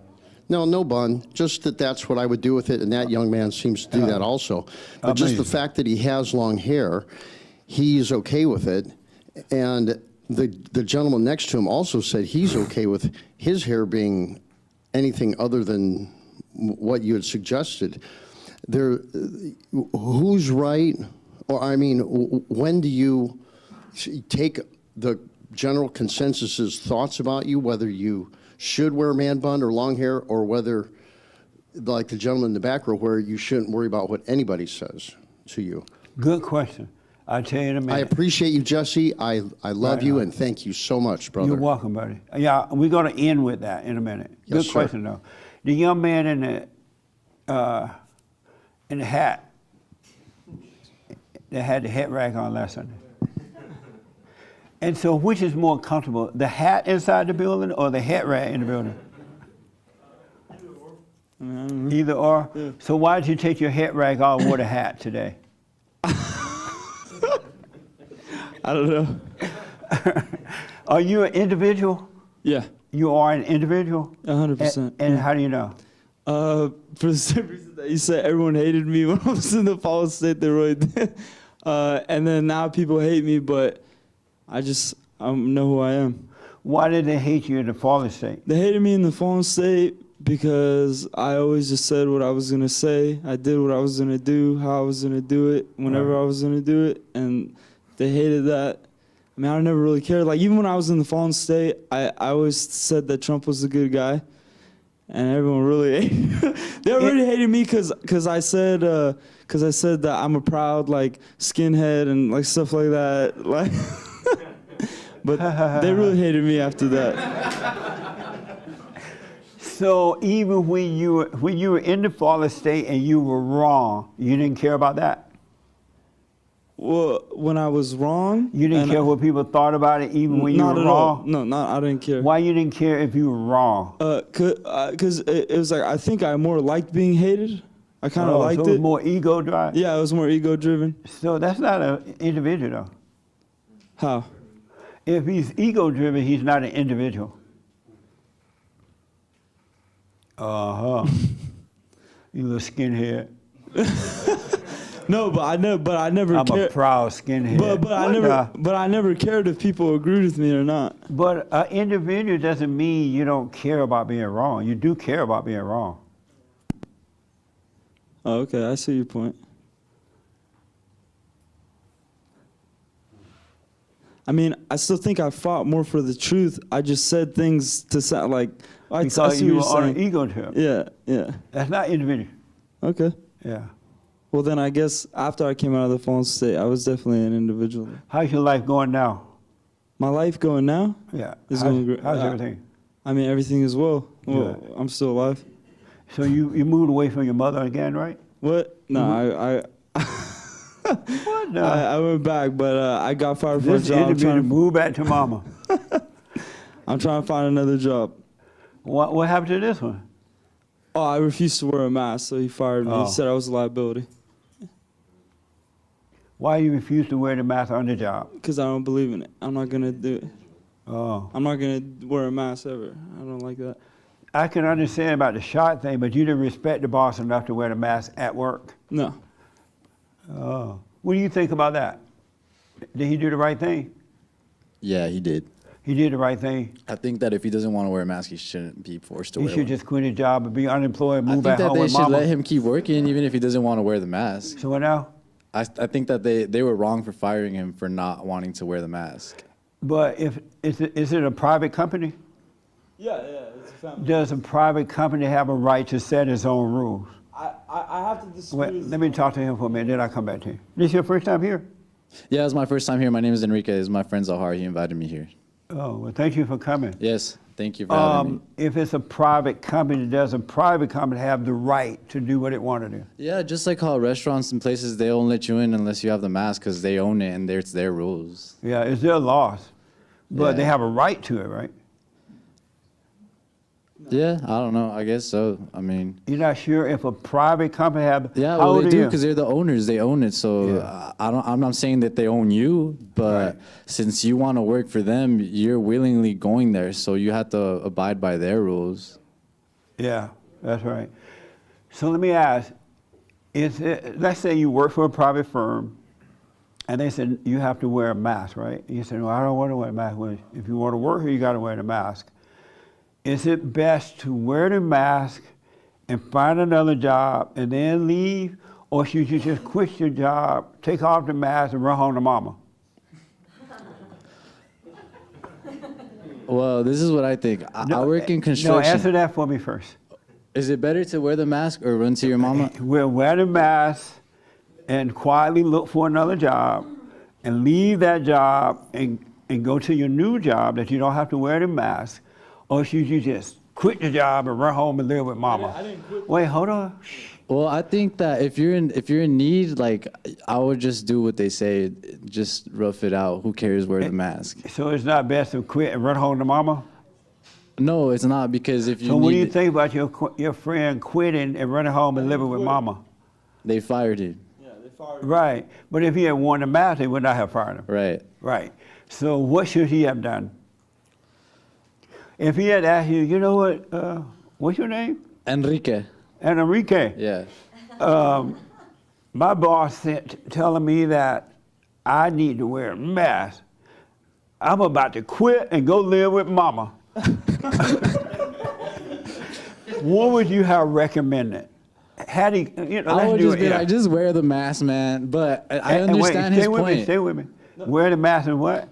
Speaker 18: No bun. Just that's what I would do with it, and that young man seems to do that also. But just the fact that he has long hair, he's okay with it. And the gentleman next to him also said he's okay with his hair being anything other than what you had suggested. Who's right? Or I mean, when do you take the general consensus's thoughts about you, whether you should wear man bun or long hair, or whether, like the gentleman in the back row, where you shouldn't worry about what anybody says to you?
Speaker 1: Good question. I'll tell you in a minute.
Speaker 18: I appreciate you, Jesse. I love you, and thank you so much, brother.
Speaker 1: You're welcome, buddy. Yeah, we're going to end with that in a minute.
Speaker 18: Yes,
Speaker 1: Good question, though. The young man in the hat that had the hat rack on last Sunday. And so which is more comfortable, the hat inside the building or the hat rack in the building? Either or? Yeah. So why did you take your hat rack off and wear the hat today?
Speaker 19: I don't know.
Speaker 1: Are you an individual?
Speaker 19: Yeah.
Speaker 1: You are an individual?
Speaker 19: 100%.
Speaker 1: And how do you know?
Speaker 19: For the same reason that you said everyone hated me when I was in the fallen state, they really did. And then now people hate me, but I know who I am.
Speaker 1: Why did they hate you in the fallen state?
Speaker 19: They hated me in the fallen state because I always just said what I was going to say. I did what I was going to do, how I was going to do it, whenever I was going to do it. And they hated that. I mean, I never really cared. Like, even when I was in the fallen state, I always said that Trump was a good guy. And everyone really they already hated me because I said that I'm a proud, like, skinhead and, like, stuff like that. Like, but they really hated me after that.
Speaker 1: So even when you were in the fallen state and you were wrong, you didn't care about that?
Speaker 19: Well, when I was wrong,
Speaker 1: you didn't care what people thought about it, even when you were wrong.
Speaker 19: No, I didn't care.
Speaker 1: Why you didn't care if you were wrong?
Speaker 19: Because it was like I think I more liked being hated. I kind of liked
Speaker 1: so it
Speaker 19: it.
Speaker 1: was more ego driven.
Speaker 19: Yeah, it was more ego driven.
Speaker 1: So that's not an individual, though.
Speaker 19: How?
Speaker 1: If he's ego driven, he's not an individual. You little skinhead.
Speaker 19: No, but I never.
Speaker 1: I'm a proud skinhead.
Speaker 19: But I never cared if people agreed with me or not.
Speaker 1: But an individual doesn't mean you don't care about being wrong. You do care about being wrong.
Speaker 19: Oh, okay, I see your point. I mean, I still think I fought more for the truth. I just said things to sound like.
Speaker 1: Because you were on an ego trip.
Speaker 19: Yeah.
Speaker 1: That's not individual.
Speaker 19: Okay.
Speaker 1: Yeah.
Speaker 19: Well, then I guess after I came out of the fallen state, I was definitely an individual.
Speaker 1: How's your life going now?
Speaker 19: My life going now?
Speaker 1: Yeah.
Speaker 19: Is going great.
Speaker 1: How's everything?
Speaker 19: I mean, everything is well. I'm still alive.
Speaker 1: So you moved away from your mother again, right?
Speaker 19: What? No,
Speaker 1: What the?
Speaker 19: I went back, but I got fired from a
Speaker 1: This
Speaker 19: job.
Speaker 1: interview to move back to mama.
Speaker 19: I'm trying to find another job.
Speaker 1: What happened to this one?
Speaker 19: Oh, I refused to wear a mask, so he fired me.
Speaker 1: Oh.
Speaker 19: He said I was a liability.
Speaker 1: Why you refuse to wear the mask on the job?
Speaker 19: Because I don't believe in it. I'm not going to do it.
Speaker 1: Oh.
Speaker 19: I'm not going to wear a mask ever. I don't like that.
Speaker 1: I can understand about the shot thing, but you didn't respect the boss enough to wear the mask at work.
Speaker 19: No.
Speaker 1: Oh. What do you think about that? Did he do the right thing?
Speaker 20: Yeah, he did.
Speaker 1: He did the right thing.
Speaker 20: I think that if he doesn't want to wear a mask, he shouldn't be forced to
Speaker 1: He
Speaker 20: wear
Speaker 1: should
Speaker 20: one.
Speaker 1: just quit his job and be unemployed,
Speaker 20: I
Speaker 1: move
Speaker 20: think
Speaker 1: back
Speaker 20: that
Speaker 1: home
Speaker 20: they
Speaker 1: with
Speaker 20: should
Speaker 1: mama.
Speaker 20: let him keep working even if he doesn't want to wear the mask.
Speaker 1: So what now?
Speaker 20: I think that they were wrong for firing him for not wanting to wear the mask.
Speaker 1: But is it a private company?
Speaker 19: Yeah, it's a family.
Speaker 1: Does a private company have a right to set its own rules?
Speaker 19: I have to disagree.
Speaker 1: Wait, let me talk to him for a minute, then I'll come back to you. This your first time here?
Speaker 20: Yeah, it's my first time here. My name is Enrique. It's my friend Zahar. He invited me here.
Speaker 1: Oh, well, thank you for coming.
Speaker 20: Yes, thank you for having me.
Speaker 1: If it's a private company, does a private company have the right to do what it want to do?
Speaker 20: Yeah, just like how restaurants and places, they don't let you in unless you have the mask because they own it and it's their rules.
Speaker 1: Yeah, it's their laws, but
Speaker 20: Yeah.
Speaker 1: they have a right to it, right?
Speaker 20: Yeah, I don't know. I guess so. I mean,
Speaker 1: You're not sure if a private company have?
Speaker 20: yeah,
Speaker 1: How
Speaker 20: well,
Speaker 1: old
Speaker 20: they
Speaker 1: are
Speaker 20: do
Speaker 1: you?
Speaker 20: because they're the owners. They own it. So I'm not saying that they own you, but since you want to work for them, you're willingly going there. So you have to abide by their rules.
Speaker 1: Yeah, that's right. So let me ask, let's say you work for a private firm, and they said you have to wear a mask, right? You said, well, I don't want to wear a mask. Well, if you want to work here, you got to wear the mask. Is it best to wear the mask and find another job and then leave, or should you just quit your job, take off the mask, and run home to mama?
Speaker 20: Well, this is what I think. I work in
Speaker 1: No,
Speaker 20: construction.
Speaker 1: answer that for me first.
Speaker 20: Is it better to wear the mask or run to your mama?
Speaker 1: Wear the mask and quietly look for another job and leave that job and go to your new job that you don't have to wear the mask, or should you just quit the job and run home and live with mama? Wait, hold on.
Speaker 20: Well, I think that if you're in need, like I would just do what they say, just rough it out. Who cares? Wear the mask.
Speaker 1: So it's not best to quit and run home to mama?
Speaker 20: No, it's not because if you
Speaker 1: So what do
Speaker 20: need
Speaker 1: you think about your friend quitting and running home and living with mama?
Speaker 20: They fired him.
Speaker 1: Right, but if he had worn the mask, they would not have fired him.
Speaker 20: Right.
Speaker 1: Right. So what should he have done? If he had asked you, you know what, what's your name?
Speaker 20: Enrique.
Speaker 1: And Enrique.
Speaker 20: Yeah.
Speaker 1: My boss telling me that I need to wear a mask. I'm about to quit and go live with mama. What would you have recommended? Had he,
Speaker 20: I would just be like, just wear the mask, man. But I understand his point.
Speaker 1: Stay with me. Wear the mask and what?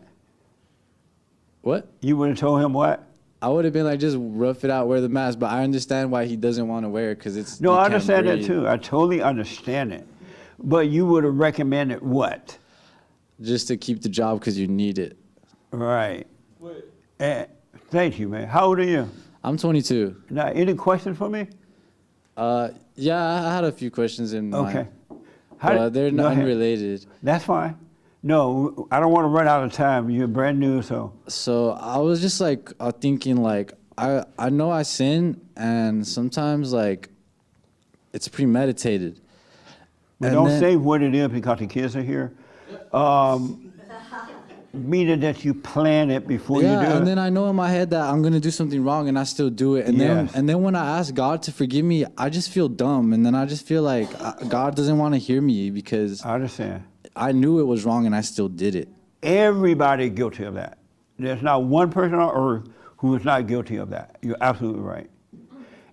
Speaker 20: What?
Speaker 1: You would have told him what?
Speaker 20: I would have been like, just rough it out, wear the mask. But I understand why he doesn't want to wear it because it's.
Speaker 1: No,
Speaker 20: you
Speaker 1: I
Speaker 20: can't
Speaker 1: understand that
Speaker 20: breathe.
Speaker 1: too. I totally understand it. But you would have recommended what?
Speaker 20: Just to keep the job because you need it.
Speaker 1: Right. Thank you, man. How old are you?
Speaker 20: I'm 22.
Speaker 1: Now, any questions for me?
Speaker 20: Yeah, I had a few questions in mind.
Speaker 1: Okay.
Speaker 20: They're
Speaker 1: go
Speaker 20: not
Speaker 1: ahead.
Speaker 20: unrelated.
Speaker 1: That's fine. No, I don't want to run out of time. You're brand new, so.
Speaker 20: So I was just like thinking like I know I sin and sometimes like it's premeditated.
Speaker 1: But
Speaker 20: And
Speaker 1: don't
Speaker 20: then-
Speaker 1: say what it is because the kids are here. Meaning that you plan it before you do
Speaker 20: and
Speaker 1: it.
Speaker 20: then I know in my head that I'm gonna do something wrong and I still do it. And
Speaker 1: Yes.
Speaker 20: then when I ask God to forgive me, I just feel dumb. And then I just feel like God doesn't want to hear me because
Speaker 1: I understand.
Speaker 20: I knew it was wrong and I still did it.
Speaker 1: Everybody guilty of that. There's not one person on earth who is not guilty of that. You're absolutely right.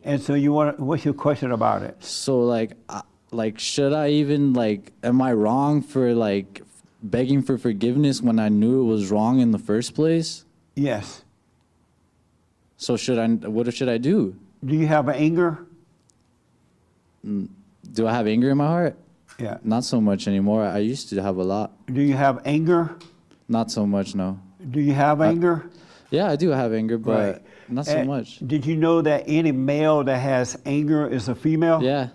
Speaker 1: And so what's your question about it?
Speaker 20: So like should I even like, am I wrong for like begging for forgiveness when I knew it was wrong in the first place?
Speaker 1: Yes.
Speaker 20: So what should I do?
Speaker 1: Do you have anger?
Speaker 20: Do I have anger in my heart?
Speaker 1: Yeah.
Speaker 20: Not so much anymore. I used to have a lot.
Speaker 1: Do you have anger?
Speaker 20: Not so much, no.
Speaker 1: Do you have anger?
Speaker 20: Yeah, I do have anger, but not so
Speaker 1: And
Speaker 20: much.
Speaker 1: Did you know that any male that has anger is a female?
Speaker 20: Yeah.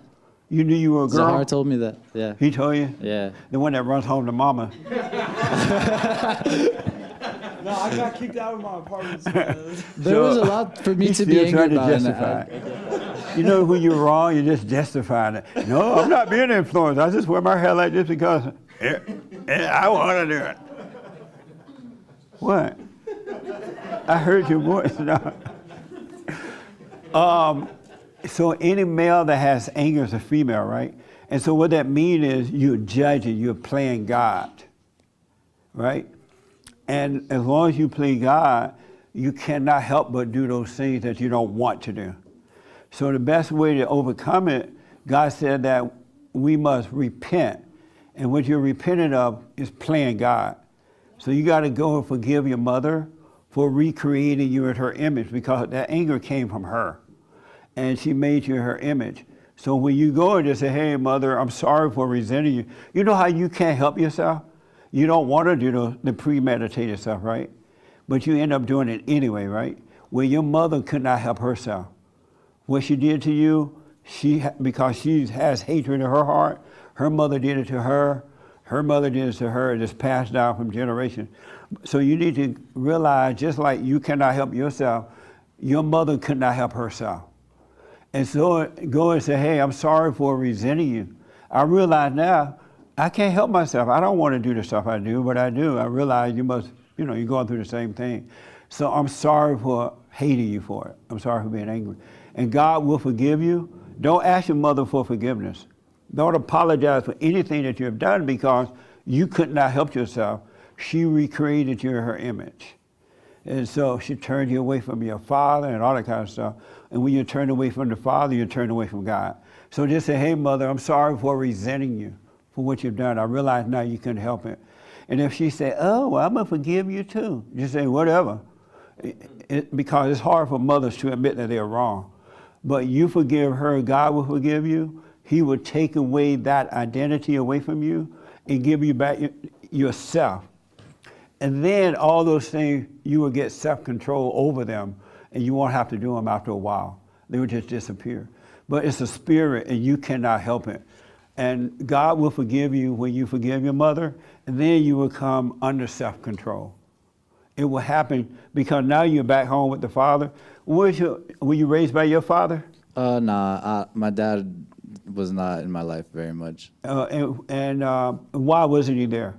Speaker 1: You knew you were a girl?
Speaker 20: Zahar told me that, yeah.
Speaker 1: He told you?
Speaker 20: Yeah.
Speaker 1: The one that runs home to mama.
Speaker 19: No, I got kicked out of my apartment.
Speaker 20: There was a lot for me
Speaker 1: He's
Speaker 20: to be
Speaker 1: still
Speaker 20: angry
Speaker 1: trying to
Speaker 20: about. and
Speaker 1: justify it. You know when you're wrong, you're just justifying it. No, I'm not being influenced. I just wear my hair like this because I want to do it. What? I heard your voice. No. So any male that has anger is a female, right? And so what that means is you're judging, you're playing God, right? And as long as you play God, you cannot help but do those things that you don't want to do. So the best way to overcome it, God said that we must repent. And what you're repenting of is playing God. So you got to go and forgive your mother for recreating you in her image, because that anger came from her. And she made you her image. So when you go and just say, hey, mother, I'm sorry for resenting you. You know how you can't help yourself? You don't want to do the premeditated stuff, right? But you end up doing it anyway, right? Where your mother could not help herself. What she did to you, because she has hatred in her heart, her mother did it to her, her mother did it to her, it's passed down from generation. So you need to realize, just like you cannot help yourself, your mother could not help herself. And so go and say, hey, I'm sorry for resenting you. I realize now, I can't help myself. I don't want to do the stuff I do, but I do. I realize you must, you're going through the same thing. So I'm sorry for hating you for it. I'm sorry for being angry. And God will forgive you. Don't ask your mother for forgiveness. Don't apologize for anything that you have done, because you could not help yourself. She recreated you in her image. And so she turned you away from your father and all that kind of stuff. And when you turn away from the Father, you turn away from God. So just say, hey, mother, I'm sorry for resenting you for what you've done. I realize now you couldn't help it. And if she say, oh, well, I'm going to forgive you too. Just say, whatever. Because it's hard for mothers to admit that they're wrong. But you forgive her, God will forgive you. He will take away that identity away from you and give you back yourself. And then all those things, you will get self-control over them, and you won't have to do them after a while. They will just disappear. But it's a spirit, and you cannot help it. And God will forgive you when you forgive your mother, and then you will come under self-control. It will happen because now you're back home with the Father. Were you raised by your father?
Speaker 20: Nah, my dad was not in my life very much.
Speaker 1: And why wasn't he there?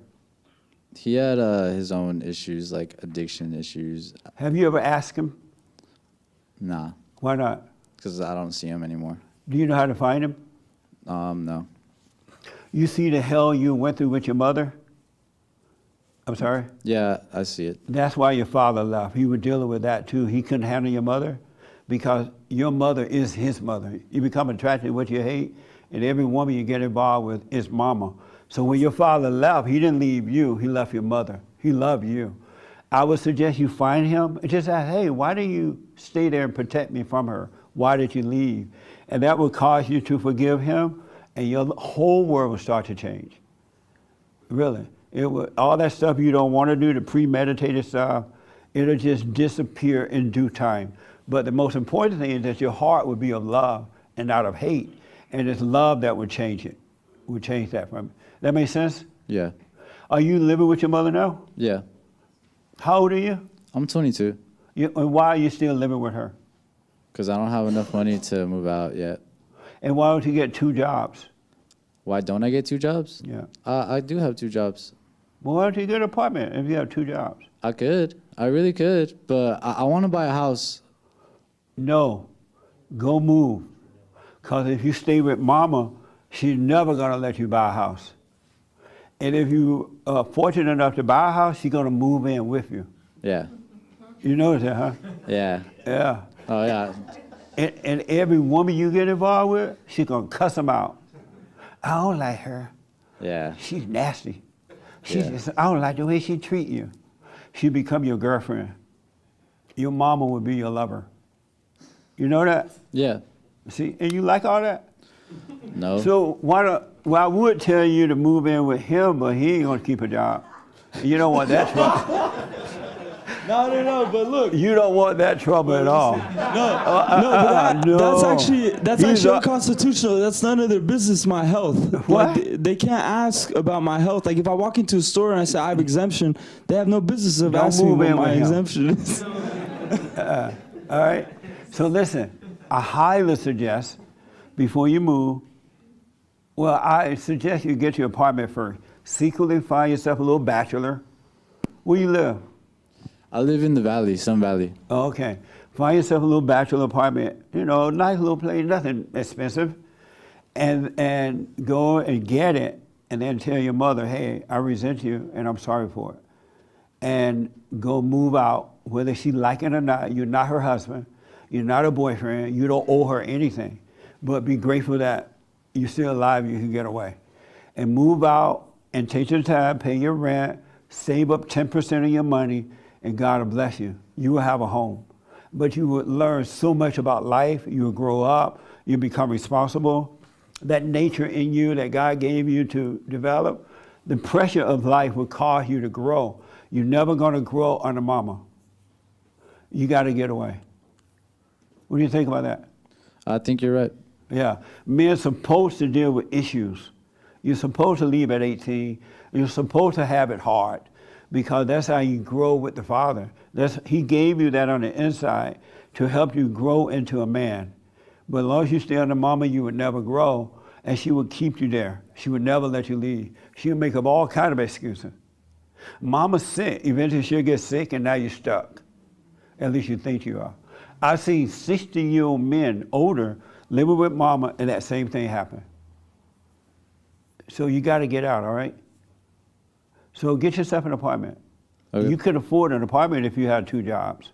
Speaker 20: He had his own issues, like addiction issues.
Speaker 1: Have you ever asked him?
Speaker 20: Nah.
Speaker 1: Why not?
Speaker 20: Because I don't see him anymore.
Speaker 1: Do you know how to find him?
Speaker 20: No.
Speaker 1: You see the hell you went through with your mother? I'm sorry?
Speaker 20: Yeah, I see it.
Speaker 1: That's why your father left. He was dealing with that too. He couldn't handle your mother because your mother is his mother. You become attracted to what you hate, and every woman you get involved with is mama. So when your father left, he didn't leave you, he left your mother. He loved you. I would suggest you find him and just ask, hey, why do you stay there and protect me from her? Why did you leave? And that will cause you to forgive him, and your whole world will start to change. Really. All that stuff you don't want to do, the premeditated stuff, it'll just disappear in due time. But the most important thing is that your heart would be of love and not of hate. And it's love that would change it, would change that from it. That make sense?
Speaker 20: Yeah.
Speaker 1: Are you living with your mother now?
Speaker 20: Yeah.
Speaker 1: How old are you?
Speaker 20: I'm 22.
Speaker 1: And why are you still living with her?
Speaker 20: Because I don't have enough money to move out yet.
Speaker 1: And why don't you get 2 jobs?
Speaker 20: Why don't I get 2 jobs?
Speaker 1: Yeah.
Speaker 20: I do have 2 jobs.
Speaker 1: Well, why don't you get an apartment if you have 2 jobs?
Speaker 20: I could. I really could. But I want to buy a house.
Speaker 1: No. Go move. Because if you stay with mama, she's never going to let you buy a house. And if you are fortunate enough to buy a house, she's going to move in with you.
Speaker 20: Yeah.
Speaker 1: You notice that, huh?
Speaker 20: Yeah.
Speaker 1: Yeah.
Speaker 20: Oh, yeah.
Speaker 1: And every woman you get involved with, she's going to cuss them out. I don't like her.
Speaker 20: Yeah.
Speaker 1: She's nasty. I don't like the way she treat you. She become your girlfriend. Your mama will be your lover. You know that?
Speaker 20: Yeah.
Speaker 1: See, and you like all that?
Speaker 20: No.
Speaker 1: So I would tell you to move in with him, but he ain't gonna keep a job. You don't want that trouble.
Speaker 19: No, but look.
Speaker 1: You don't want that trouble at all.
Speaker 19: That's actually
Speaker 1: He's
Speaker 19: unconstitutional. That's none of their business. My health.
Speaker 1: What?
Speaker 19: Like, they can't ask about my health. Like if I walk into a store and I say I have exemption, they have no business of
Speaker 1: Don't
Speaker 19: asking
Speaker 1: move
Speaker 19: what
Speaker 1: in
Speaker 19: my
Speaker 1: with him.
Speaker 19: exemption is.
Speaker 1: All right. So listen, I highly suggest before you move. Well, I suggest you get your apartment first. Secretly find yourself a little bachelor. Where you live?
Speaker 20: I live in the valley, Sun Valley.
Speaker 1: Oh, okay. Find yourself a little bachelor apartment, you know, nice little place, nothing expensive, and go and get it, and then tell your mother, hey, I resent you, and I'm sorry for it. And go move out, whether she like it or not. You're not her husband. You're not her boyfriend. You don't owe her anything. But be grateful that you're still alive, you can get away. And move out and take your time, pay your rent, save up 10% of your money, and God will bless you. You will have a home. But you will learn so much about life. You will grow up. You become responsible. That nature in you that God gave you to develop, the pressure of life will cause you to grow. You're never going to grow under mama. You got to get away. What do you think about that?
Speaker 20: I think you're right.
Speaker 1: Yeah. Men are supposed to deal with issues. You're supposed to leave at 18. You're supposed to have it hard because that's how you grow with the Father. He gave you that on the inside to help you grow into a man. But as long as you stay under mama, you would never grow, and she would keep you there. She would never let you leave. She would make up all kind of excuses. Mama's sick. Eventually she'll get sick, and now you're stuck. At least you think you are. I've seen 60-year-old men, older, living with mama, and that same thing happened. So you got to get out, all right? So get yourself an apartment.
Speaker 20: Okay.
Speaker 1: You could afford an apartment if you had 2 jobs.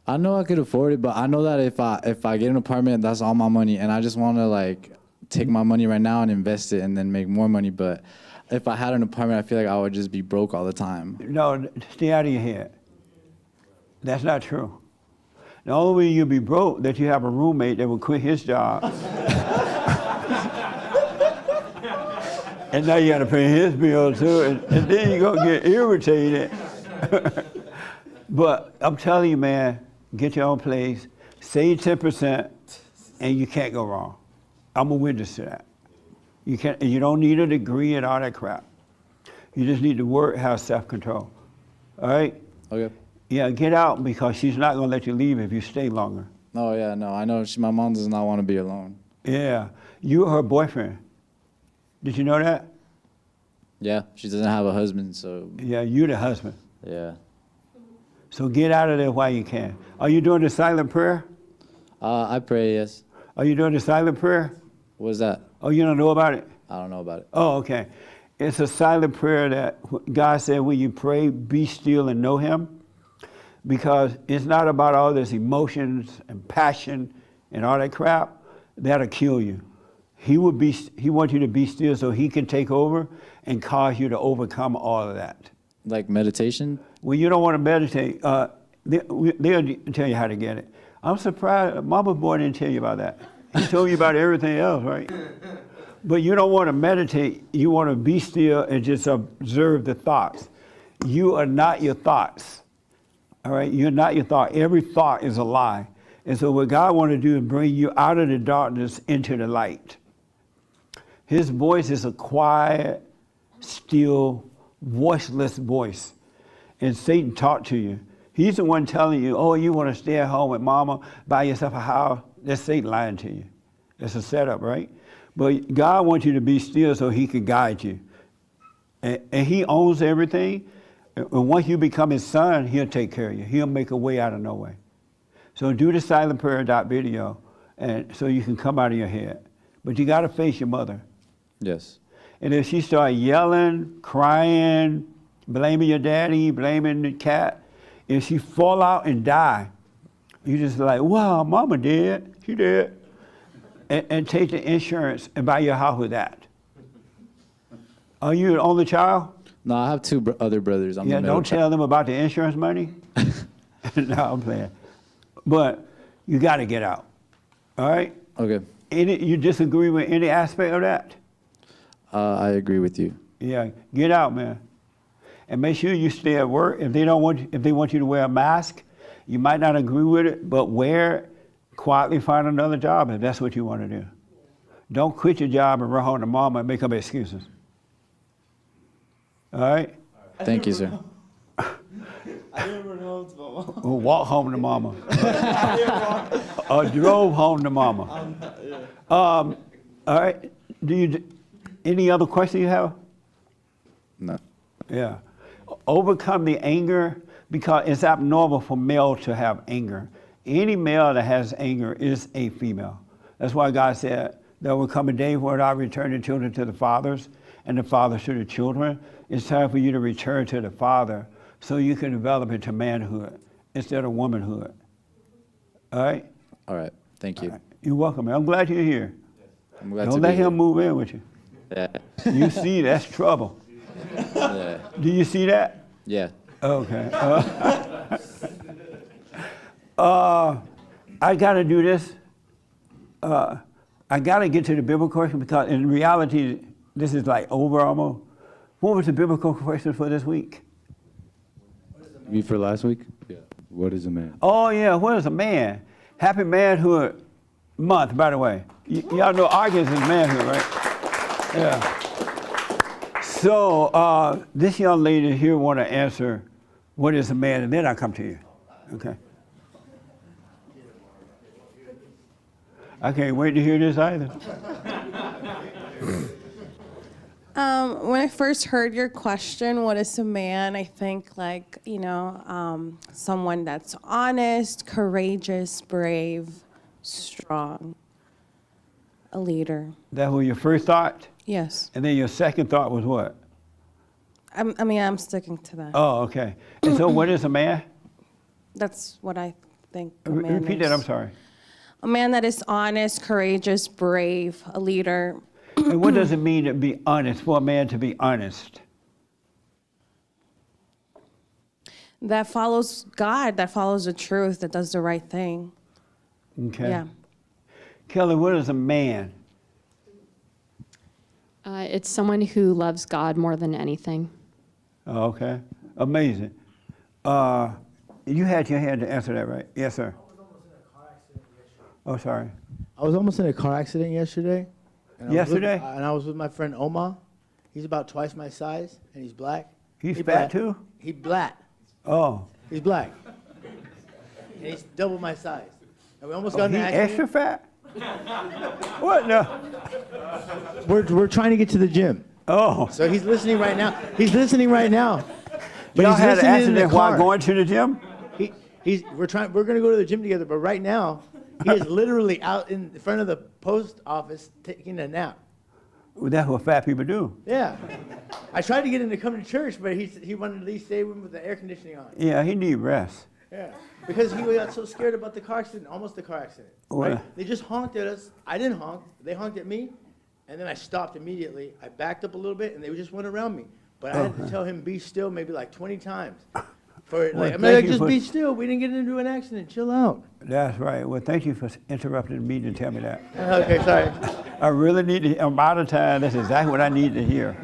Speaker 20: I know I could afford it, but I know that if I get an apartment, that's all my money, and I just want to like take my money right now and invest it and then make more money. But if I had an apartment, I feel like I would just be broke all the time.
Speaker 1: No, stay out of your head. That's not true. The only way you'll be broke that you have a roommate that will quit his job. And now you got to pay his bill too, and then you're going to get irritated. But I'm telling you, man, get your own place, save 10%, and you can't go wrong. I'm a witness to that. You don't need a degree and all that crap. You just need to work, have self-control. All right?
Speaker 20: Okay.
Speaker 1: Yeah, get out because she's not going to let you leave if you stay longer.
Speaker 20: Oh, yeah, no, I know my mom does not want to be alone.
Speaker 1: Yeah, you are her boyfriend. Did you know that?
Speaker 20: Yeah, she doesn't have a husband, so.
Speaker 1: Yeah, you the husband.
Speaker 20: Yeah.
Speaker 1: So get out of there while you can. Are you doing the silent prayer?
Speaker 20: I pray, yes.
Speaker 1: Are you doing the silent prayer?
Speaker 20: What is that?
Speaker 1: Oh, you don't know about it?
Speaker 20: I don't know about it.
Speaker 1: Oh, okay. It's a silent prayer that God said when you pray, be still and know him. Because it's not about all this emotions and passion and all that crap. That'll kill you. He wants you to be still so he can take over and cause you to overcome all of that.
Speaker 20: Like meditation?
Speaker 1: Well, you don't want to meditate. They'll tell you how to get it. I'm surprised Mama Boy didn't tell you about that. He told you about everything else, right? But you don't want to meditate. You want to be still and just observe the thoughts. You are not your thoughts. All right? You're not your thought. Every thought is a lie. And so what God wants to do is bring you out of the darkness into the light. His voice is a quiet, still, voiceless voice. And Satan talked to you. He's the one telling you, oh, you want to stay at home with mama, buy yourself a house. That's Satan lying to you. It's a setup, right? But God wants you to be still so he can guide you. And he owns everything. And once you become his son, he'll take care of you. He'll make a way out of no way. So do the silent prayer video, and so you can come out of your head. But you got to face your mother.
Speaker 20: Yes.
Speaker 1: And if she start yelling, crying, blaming your daddy, blaming the cat, if she fall out and die, you just like, wow, mama dead. She dead. And take the insurance and buy your house with that. Are you the only child?
Speaker 20: No, I have 2 other brothers. I'm
Speaker 1: Yeah,
Speaker 20: the middle
Speaker 1: don't tell them about the insurance money. No, I'm playing. But you got to get out. All right?
Speaker 20: Okay.
Speaker 1: You disagree with any aspect of that?
Speaker 20: I agree with you.
Speaker 1: Yeah, get out, man. and make sure you stay at work. If they want you to wear a mask, you might not agree with it, but wear it. Quietly find another job if that's what you want to do. Don't quit your job and run home to mama and make up excuses. All right?
Speaker 20: Thank you, sir.
Speaker 19: I never know it's mama.
Speaker 1: Or walk home to mama. Or drove home to mama. All right. Any other question you have?
Speaker 20: No.
Speaker 1: Yeah. Overcome the anger, because it's abnormal for male to have anger. Any male that has anger is a female. That's why God said, there will come a day when I return the children to the fathers and the fathers to the children. It's time for you to return to the Father so you can develop into manhood instead of womanhood. All right?
Speaker 20: All right. Thank you.
Speaker 1: Right. You're welcome, man. I'm glad you're here.
Speaker 20: I'm glad
Speaker 1: Don't
Speaker 20: to
Speaker 1: let
Speaker 20: be
Speaker 1: him
Speaker 20: here.
Speaker 1: move in with you.
Speaker 20: Yeah.
Speaker 1: You see, that's trouble.
Speaker 20: Yeah.
Speaker 1: Do you see that?
Speaker 20: Yeah.
Speaker 1: Okay. I got to do this. I got to get to the biblical question because in reality, this is like over almost. What was the biblical question for this week?
Speaker 15: You mean for last week? Yeah. What is a man?
Speaker 1: Oh, yeah. What is a man? Happy Manhood Month, by the way. Y'all know August is manhood, right? Yeah. So this young lady here want to answer, what is a man? And then I'll come to you. Okay. I can't wait to hear this either.
Speaker 21: When I first heard your question, what is a man? I think someone that's honest, courageous, brave, strong, a leader.
Speaker 1: That was your first thought?
Speaker 21: Yes.
Speaker 1: And then your second thought was what?
Speaker 21: I'm sticking to that.
Speaker 1: Oh, okay. And so what is a man?
Speaker 21: That's what I think a man
Speaker 1: Repeat
Speaker 21: is.
Speaker 1: that, I'm sorry.
Speaker 21: A man that is honest, courageous, brave, a leader.
Speaker 1: And what does it mean to be honest, for a man to be honest?
Speaker 21: That follows God, that follows the truth, that does the right thing.
Speaker 1: Okay.
Speaker 21: Yeah.
Speaker 1: Kelly, what is a man?
Speaker 22: It's someone who loves God more than anything.
Speaker 1: Oh, okay. Amazing. You had your hand to answer that, right? Yes, sir. Oh, sorry.
Speaker 11: I was almost in a car accident yesterday. And
Speaker 1: Yesterday?
Speaker 11: I was with my friend Omar. He's about twice my size, and he's black.
Speaker 1: He's
Speaker 11: He
Speaker 1: fat
Speaker 11: black.
Speaker 1: too?
Speaker 11: He's black.
Speaker 1: Oh.
Speaker 11: He's black. And he's double my size. And we almost
Speaker 1: Oh,
Speaker 11: got in
Speaker 1: he
Speaker 11: an accident.
Speaker 1: extra fat? What no?
Speaker 11: We're trying to get to the gym.
Speaker 1: Oh.
Speaker 11: So he's listening right now. He's listening right now. But
Speaker 1: Y'all
Speaker 11: he's
Speaker 1: had an
Speaker 11: listening in the
Speaker 1: accident while
Speaker 11: car.
Speaker 1: going to the gym?
Speaker 11: We're going to go to the gym together, but right now he is literally out in front of the post office taking a nap.
Speaker 1: Well, that's what fat people do.
Speaker 11: Yeah. I tried to get him to come to church, but he wanted to at least stay with the air conditioning on.
Speaker 1: Yeah, he need rest.
Speaker 11: Yeah. Because he got so scared about the car accident, almost the car accident. Right?
Speaker 1: Well-
Speaker 11: They just honked at us. I didn't honk. They honked at me, and then I stopped immediately. I backed up a little bit, and they just went around me. But I had to tell him be still maybe like 20 times.
Speaker 1: Well,
Speaker 11: Just be still. We didn't get into an accident. Chill out.
Speaker 1: That's right. Well, thank you for interrupting me to tell me that.
Speaker 11: Okay, sorry.
Speaker 1: I really need to, I'm out of time. That's exactly what I need to hear.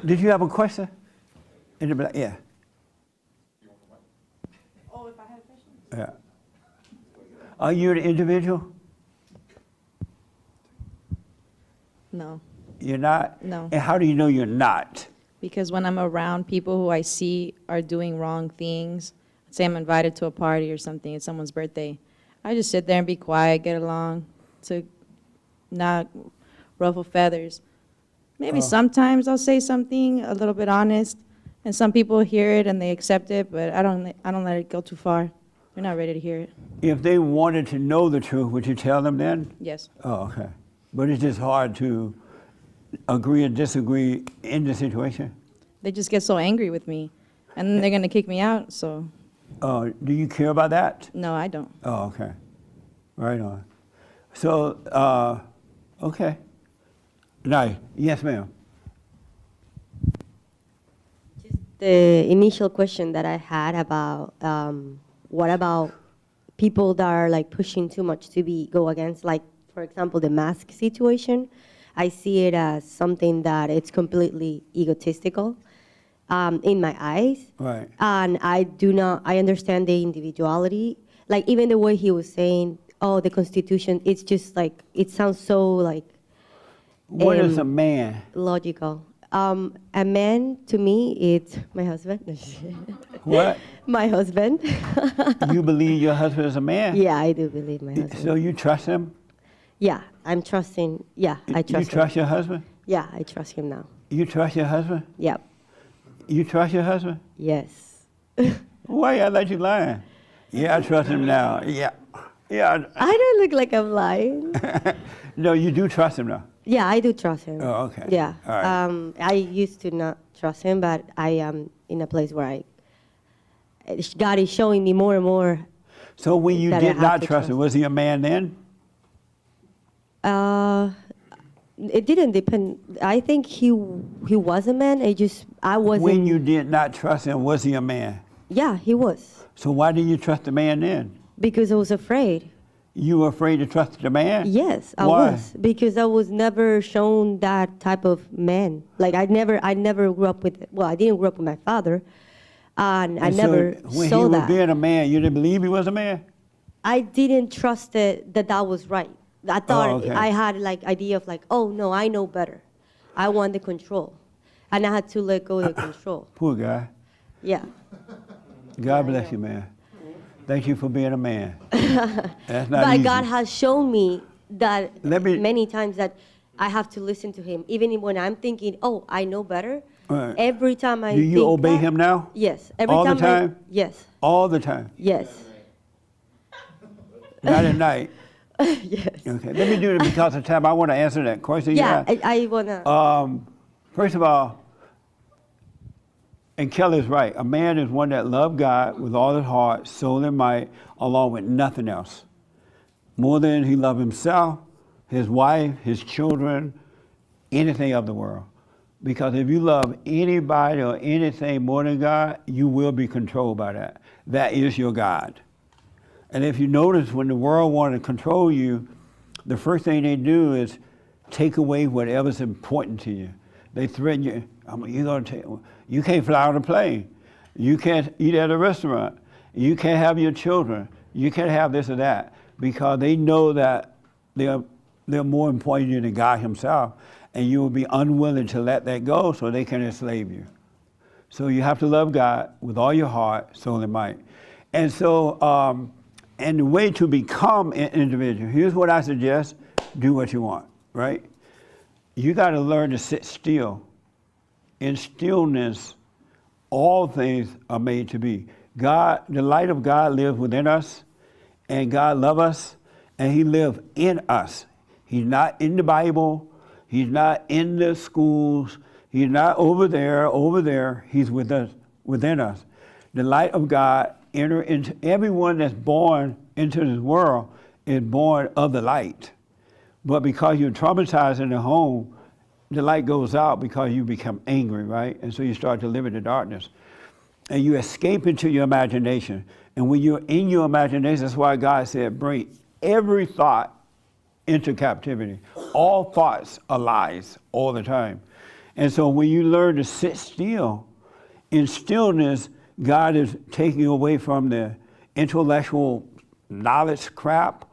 Speaker 1: Did you have a question? In the back? Yeah.
Speaker 6: Oh, if I had a question?
Speaker 1: Yeah. Are you an individual?
Speaker 23: No,
Speaker 1: You're not?
Speaker 23: No.
Speaker 1: And how do you know you're not?
Speaker 23: because when I'm around people who I see are doing wrong things, say I'm invited to a party or something, it's someone's birthday, I just sit there and be quiet, get along, to not ruffle feathers. Maybe sometimes I'll say something a little bit honest, and some people hear it and they accept it, but I don't let it go too far. They're not ready to hear it.
Speaker 1: If they wanted to know the truth, would you tell them then?
Speaker 23: Yes.
Speaker 1: Oh, okay. But it's just hard to agree and disagree in the situation?
Speaker 23: They just get so angry with me, and then they're gonna kick me out, so.
Speaker 1: Do you care about that?
Speaker 23: No, I don't.
Speaker 1: Oh, okay. Right on. So, okay. Nice. Yes, ma'am.
Speaker 12: The initial question that I had about what about people that are like pushing too much to go against, like for example the mask situation. I see it as something that it's completely egotistical, in my eyes.
Speaker 1: Right.
Speaker 12: And I understand the individuality. Like even the way he was saying, oh, the Constitution, it's just like, it sounds so like.
Speaker 1: What is a man?
Speaker 12: Logical. A man, to me, it's my husband.
Speaker 1: What?
Speaker 12: My husband.
Speaker 1: You believe your husband is a man?
Speaker 12: Yeah, I do believe my husband.
Speaker 1: So you trust him?
Speaker 12: Yeah, I'm trusting. Yeah, I trust him.
Speaker 1: You trust your husband?
Speaker 12: Yeah, I trust him now.
Speaker 1: You trust your husband?
Speaker 12: Yep.
Speaker 1: You trust your husband?
Speaker 12: Yes.
Speaker 1: Why I let you lying? Yeah, I trust him now. Yeah. Yeah.
Speaker 12: I don't look like I'm lying.
Speaker 1: No, you do trust him now.
Speaker 12: Yeah, I do trust him.
Speaker 1: Oh, okay.
Speaker 12: Yeah.
Speaker 1: All right.
Speaker 12: I used to not trust him, but I am in a place where God is showing me more and more.
Speaker 1: So when you
Speaker 12: that I
Speaker 1: did
Speaker 12: have
Speaker 1: not
Speaker 12: to
Speaker 1: trust him, was he a man then?
Speaker 12: It didn't depend. I think he was a man. I wasn't.
Speaker 1: When you did not trust him, was he a man?
Speaker 12: Yeah, he was.
Speaker 1: So why didn't you trust the man then?
Speaker 12: Because I was afraid.
Speaker 1: You were afraid to trust the man?
Speaker 12: Yes, I
Speaker 1: Why?
Speaker 12: was, because I was never shown that type of man. Like I never grew up with. Well, I didn't grow up with my father, and I never
Speaker 1: so when
Speaker 12: saw
Speaker 1: he was
Speaker 12: that.
Speaker 1: being a man, you didn't believe he was a man?
Speaker 12: I didn't trust that was right. I thought
Speaker 1: okay.
Speaker 12: I had like idea of like, oh no, I know better. I want the control, and I had to let go of the control.
Speaker 1: Poor guy.
Speaker 12: Yeah.
Speaker 1: God bless you, man. Thank you for being a man. That's not
Speaker 12: But
Speaker 1: easy.
Speaker 12: God has shown me that many times that I have to listen to Him, even when I'm thinking, oh, I know better.
Speaker 1: Right.
Speaker 12: Every time I
Speaker 1: Do you
Speaker 12: think
Speaker 1: obey
Speaker 12: that-
Speaker 1: him now?
Speaker 12: Yes. Every
Speaker 1: All the
Speaker 12: time.
Speaker 1: time?
Speaker 12: Yes.
Speaker 1: All the time?
Speaker 12: Yes.
Speaker 1: Not at night?
Speaker 12: Yes.
Speaker 1: Okay, let me do it because of time. I want to answer that question.
Speaker 12: Yeah, I wanna.
Speaker 1: First of all, and Kelly's right, a man is one that loves God with all his heart, soul, and might, along with nothing else. More than he loves himself, his wife, his children, anything of the world. Because if you love anybody or anything more than God, you will be controlled by that. That is your God. And if you notice, when the world wants to control you, the first thing they do is take away whatever's important to you. They threaten you. You can't fly on a plane. You can't eat at a restaurant. You can't have your children. You can't have this or that, because they know that they're more important to you than God himself, and you will be unwilling to let that go so they can enslave you. So you have to love God with all your heart, soul, and might. And so, and the way to become an individual, here's what I suggest: do what you want, right? You got to learn to sit still. In stillness, all things are made to be. God, the light of God lives within us, and God loves us, and he lives in us. He's not in the Bible. He's not in the schools. He's not over there. He's with us, within us. The light of God enter into everyone that's born into this world is born of the light. But because you're traumatized in the home, the light goes out because you become angry, right? And so you start to live in the darkness. And you escape into your imagination. And when you're in your imagination, that's why God said, bring every thought into captivity. All thoughts are lies all the time. And so when you learn to sit still, in stillness, God is taking away from the intellectual knowledge crap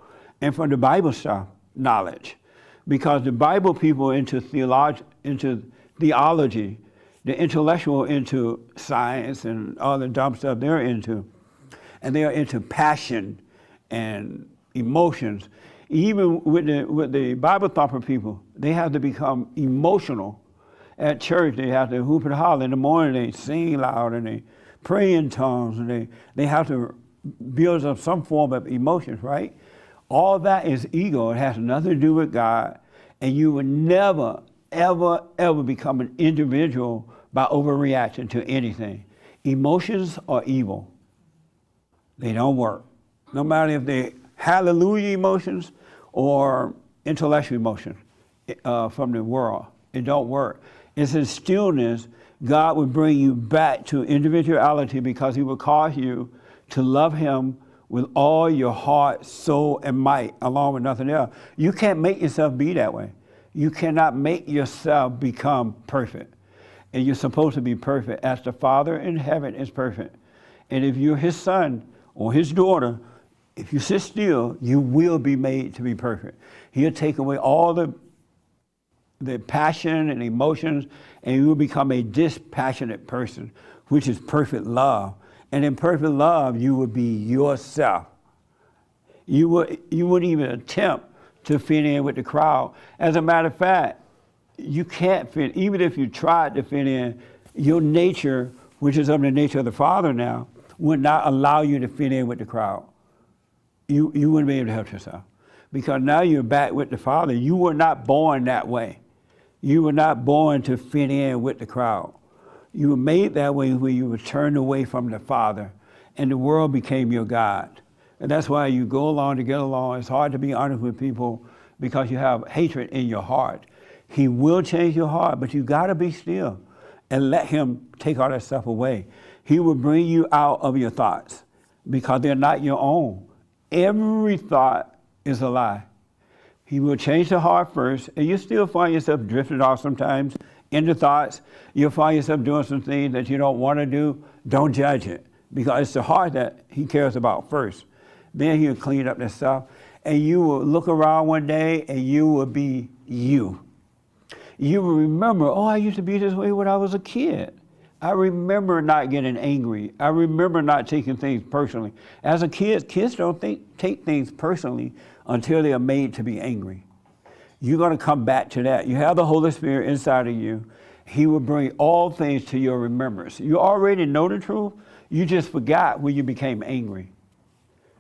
Speaker 1: and from the Bible stuff knowledge. Because the Bible people into theology, the intellectual into science and all the dumb stuff they're into. And they are into passion and emotions. Even with the Bible thumper people, they have to become emotional. At church, they have to hoop and holler. In the morning, they sing loud and they pray in tongues, and they have to build up some form of emotions, right? All that is ego. It has nothing to do with God. And you will never, ever, ever become an individual by overreacting to anything. Emotions are evil. They don't work. No matter if they're hallelujah emotions or intellectual emotions from the world, it don't work. It's in stillness, God will bring you back to individuality, because he will cause you to love him with all your heart, soul, and might, along with nothing else. You can't make yourself be that way. You cannot make yourself become perfect. And you're supposed to be perfect as the Father in heaven is perfect. And if you're his son or his daughter, if you sit still, you will be made to be perfect. He'll take away all the passion and emotions, and you will become a dispassionate person, which is perfect love. And in perfect love, you will be yourself. You wouldn't even attempt to fit in with the crowd. As a matter of fact, you can't fit, even if you tried to fit in, your nature, which is of the nature of the Father now, would not allow you to fit in with the crowd. You wouldn't be able to help yourself. Because now you're back with the Father. You were not born that way. You were not born to fit in with the crowd. You were made that way when you were turned away from the Father, and the world became your God. And that's why you go along to get along. It's hard to be honest with people because you have hatred in your heart. He will change your heart, but you gotta be still and let him take all that stuff away. He will bring you out of your thoughts because they're not your own. Every thought is a lie. He will change the heart first, and you still find yourself drifted off sometimes into thoughts. You'll find yourself doing some things that you don't want to do. Don't judge it, because it's the heart that he cares about first. Then he'll clean up that stuff, and you will look around one day, and you will be you. You will remember, oh, I used to be this way when I was a kid. I remember not getting angry. I remember not taking things personally. As a kid, kids don't take things personally until they are made to be angry. You're going to come back to that. You have the Holy Spirit inside of you. He will bring all things to your remembrance. You already know the truth. You just forgot when you became angry.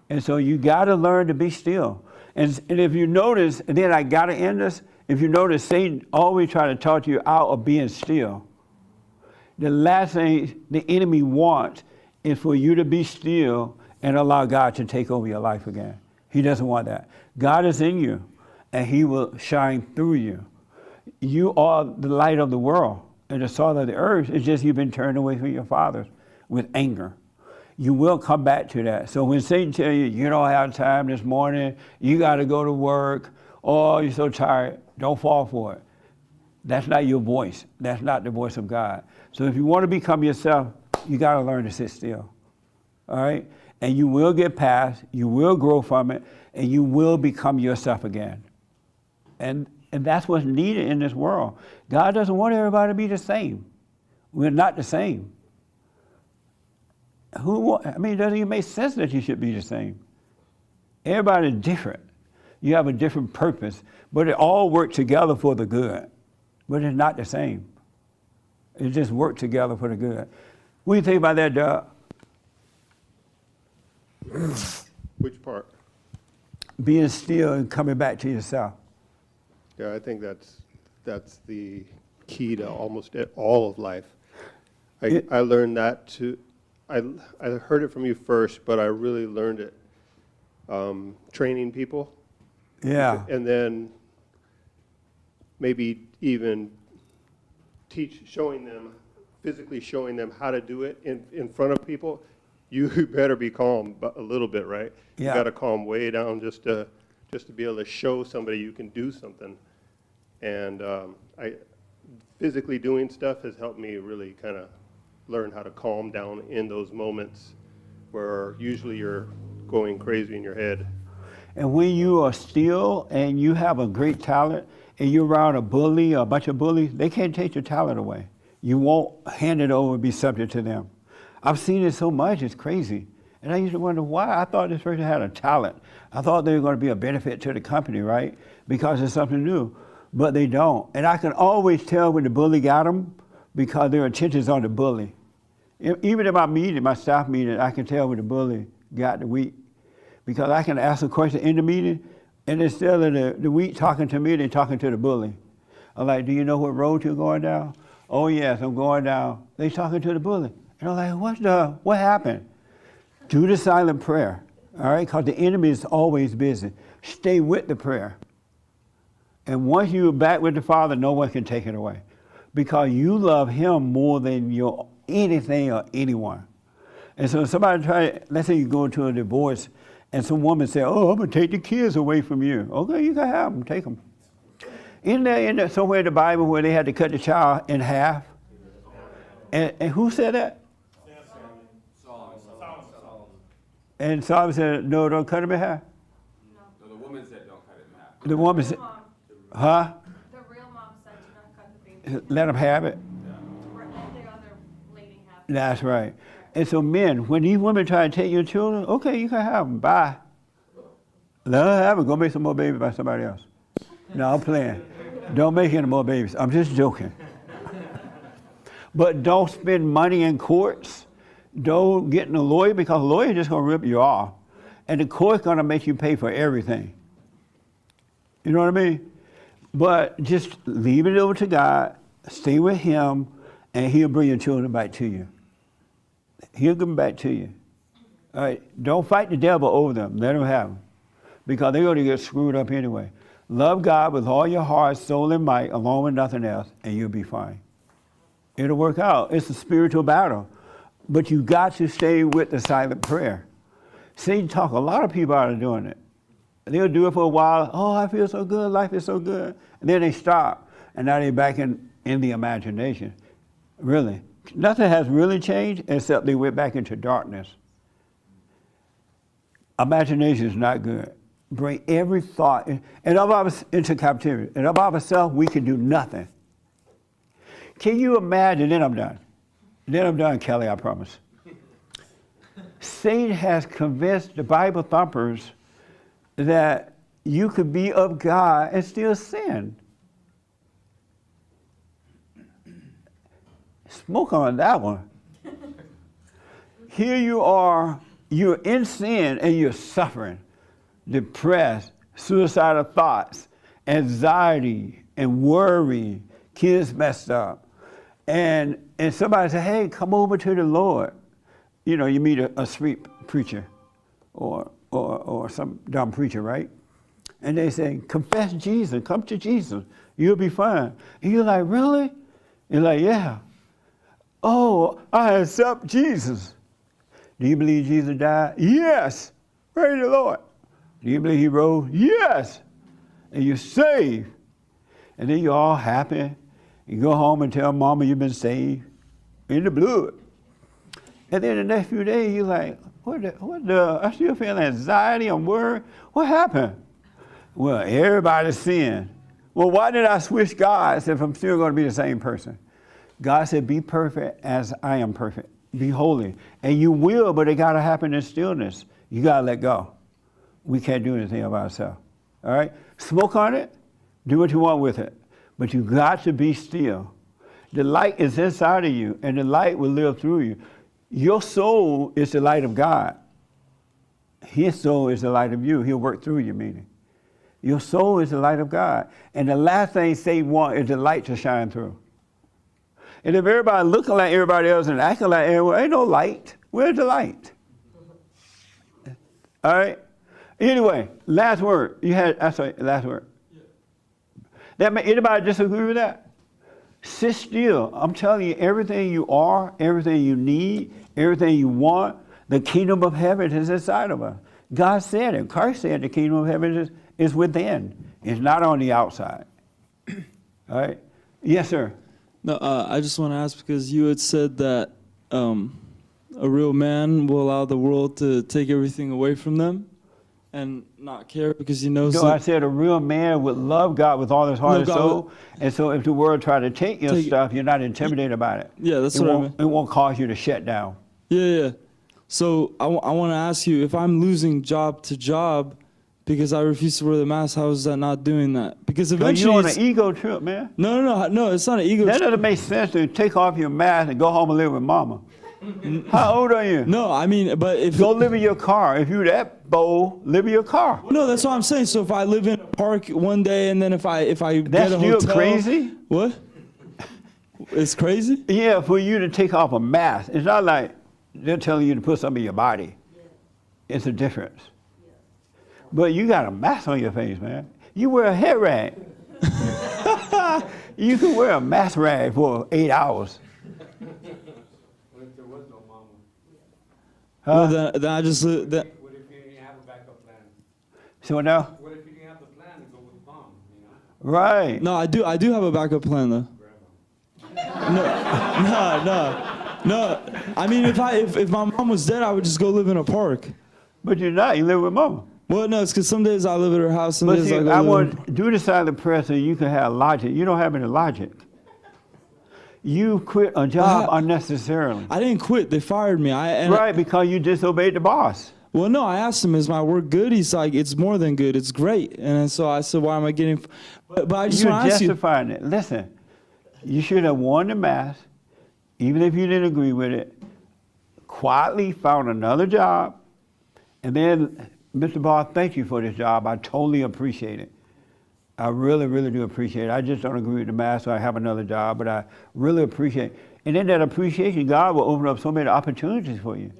Speaker 1: And so you got to learn to be still. And if you notice, and then I got to end this, if you notice, Satan always trying to talk you out of being still. The last thing the enemy wants is for you to be still and allow God to take over your life again. He doesn't want that. God is in you, and he will shine through you. You are the light of the world and the salt of the earth. It's just you've been turned away from your fathers with anger. You will come back to that. So when Satan tells you, you don't have time this morning, you got to go to work, oh, you're so tired, don't fall for it. That's not your voice. That's not the voice of God. So if you want to become yourself, you got to learn to sit still. All right? And you will get past, you will grow from it, and you will become yourself again. And that's what's needed in this world. God doesn't want everybody to be the same. We're not the same. It doesn't even make sense that you should be the same. Everybody's different. You have a different purpose, but it all works together for the good. But it's not the same. It just works together for the good. What do you think about that, Doug?
Speaker 3: Which part?
Speaker 1: Being still and coming back to yourself.
Speaker 3: Yeah, I think that's the key to almost all of life. I learned that too. I heard it from you first, but I really learned it training people.
Speaker 1: Yeah.
Speaker 3: And then maybe even physically showing them how to do it in front of people. You better be calm a little bit, right?
Speaker 1: Yeah.
Speaker 3: You got to calm way down just to be able to show somebody you can do something. And physically doing stuff has helped me really kind of learn how to calm down in those moments where usually you're going crazy in your head.
Speaker 1: And when you are still and you have a great talent and you're around a bully or a bunch of bullies, they can't take your talent away. You won't hand it over and be subject to them. I've seen it so much, it's crazy. And I used to wonder why. I thought this person had a talent. I thought they were going to be a benefit to the company, right? Because it's something new. But they don't. And I can always tell when the bully got them because their intentions on the bully. Even in my meeting, my staff meeting, I can tell when the bully got the weak. Because I can ask a question in the meeting, and instead of the weak talking to me, they're talking to the bully. I'm like, do you know what road you're going down? Oh, yes, I'm going down. They're talking to the bully. And I'm like, what happened? Do the silent prayer, all right? Because the enemy is always busy. Stay with the prayer. And once you're back with the Father, no one can take it away. Because you love him more than anything or anyone. And so somebody let's say you go into a divorce, and some woman say, oh, I'm going to take the kids away from you. Okay, you can have them, take them. Isn't there somewhere in the Bible where they had to cut the child in half? And who said that? And Solomon said, no, don't cut him in half.
Speaker 9: No, the woman said don't cut it in half.
Speaker 1: The woman said, huh?
Speaker 22: The real mom said do not cut the baby.
Speaker 1: Let him have it.
Speaker 22: The other lady have
Speaker 1: That's right. And so men, when these women try to take your children, okay, you can have them. Bye. Let her have it. Go make some more babies by somebody else. No, I'm playing. Don't make any more babies. I'm just joking. But don't spend money in courts. Don't get in a lawyer because a lawyer is just going to rip you off. And the court's going to make you pay for everything. You know what I mean? But just leave it over to God. Stay with Him, and He'll bring your children back to you. He'll give them back to you. All right? Don't fight the devil over them. Let him have them. Because they're going to get screwed up anyway. Love God with all your heart, soul, and might, along with nothing else, and you'll be fine. It'll work out. It's a spiritual battle. But you got to stay with the silent prayer. Satan talk a lot of people out of doing it. They'll do it for a while. Oh, I feel so good. Life is so good. And then they stop. And now they're back in the imagination. Really. Nothing has really changed except they went back into darkness. Imagination is not good. Bring every thought and of us into captivity. And of ourselves, we can do nothing. Can you imagine? Then I'm done. Then I'm done, Kelly, I promise. Satan has convinced the Bible thumpers that you could be of God and still sin. Smoke on that one. Here you are, you're in sin and you're suffering, depressed, suicidal thoughts, anxiety, and worry, kids messed up. And somebody said, hey, come over to the Lord. You know, you meet a street preacher or some dumb preacher, right? And they say, confess Jesus, come to Jesus, you'll be fine. And you're like, really? You're like, yeah. Oh, I accept Jesus. Do you believe Jesus died? Yes. Praise the Lord. Do you believe He rose? Yes. And you're saved. And then you're all happy. You go home and tell Mama you've been saved in the blood. And then the next few days, you're like, I still feel anxiety and worry. What happened? Well, everybody sinned. Well, why did I switch gods if I'm still going to be the same person? God said, be perfect as I am perfect. Be holy. And you will, but it got to happen in stillness. You got to let go. We can't do anything about ourselves. All right? Smoke on it. Do what you want with it. But you got to be still. The light is inside of you, and the light will live through you. Your soul is the light of God. His soul is the light of you. He'll work through you, meaning. Your soul is the light of God. And the last thing Satan wants is the light to shine through. And if everybody looking like everybody else and acting like everyone, ain't no light. Where's the light? All right? Anyway, last word. Last word. Anybody disagree with that? Sit still. I'm telling you, everything you are, everything you need, everything you want, the kingdom of heaven is inside of us. God said it. Christ said the kingdom of heaven is within. It's not on the outside. All right? Yes, sir.
Speaker 19: No, I just want to ask because you had said that a real man will allow the world to take everything away from them and not care because he knows.
Speaker 1: No, I said a real man would love God with all his heart and soul. And so if the world tried to take your stuff, you're not intimidated about it.
Speaker 19: Yeah, that's what I mean.
Speaker 1: It won't cause you to shut down.
Speaker 19: Yeah. So I want to ask you, if I'm losing job to job because I refuse to wear the mask, how is that not doing that? Because eventually
Speaker 1: you're on an ego trip, man.
Speaker 19: No, it's not an ego trip.
Speaker 1: That doesn't make sense to take off your mask and go home and live with mama. How old are you?
Speaker 19: No, I mean, but if
Speaker 1: go live in your car. If you're that bold, live in your car.
Speaker 19: No, that's what I'm saying. So if I live in a park one day and then if I get a hotel,
Speaker 1: still crazy.
Speaker 19: What? It's crazy.
Speaker 1: Yeah, for you to take off a mask, it's not like they're telling you to put something in your body. It's a difference. But you got a mask on your face, man. You wear a head rag. You can wear a mask rag for 8 hours.
Speaker 19: Well, then I just
Speaker 2: What if you didn't have a backup plan?
Speaker 1: So now?
Speaker 2: What if you didn't have the plan to go with bomb? You know?
Speaker 1: Right.
Speaker 19: No, I do have a backup plan though. No. I mean, if my mom was dead, I would just go live in a park.
Speaker 1: But you're not. You live with mama.
Speaker 19: Well, no, it's because some days I live at her house, some
Speaker 1: But
Speaker 19: days
Speaker 1: see,
Speaker 19: I go
Speaker 1: I
Speaker 19: live
Speaker 1: want do the silent prayer so you can have logic. You don't have any logic. You quit a job unnecessarily.
Speaker 19: I didn't quit. They fired me.
Speaker 1: Right, because you disobeyed the boss.
Speaker 19: Well, no, I asked him, is my work good? He's like, it's more than good. It's great. And so I said, why am I getting... But I just
Speaker 1: You're
Speaker 19: want to ask you...
Speaker 1: justifying it. Listen, you should have worn the mask, even if you didn't agree with it, quietly found another job, and then, Mr. Boss, thank you for this job. I totally appreciate it. I really, really do appreciate it. I just don't agree with the mask, so I have another job, but I really appreciate it. And in that appreciation, God will open up so many opportunities for you.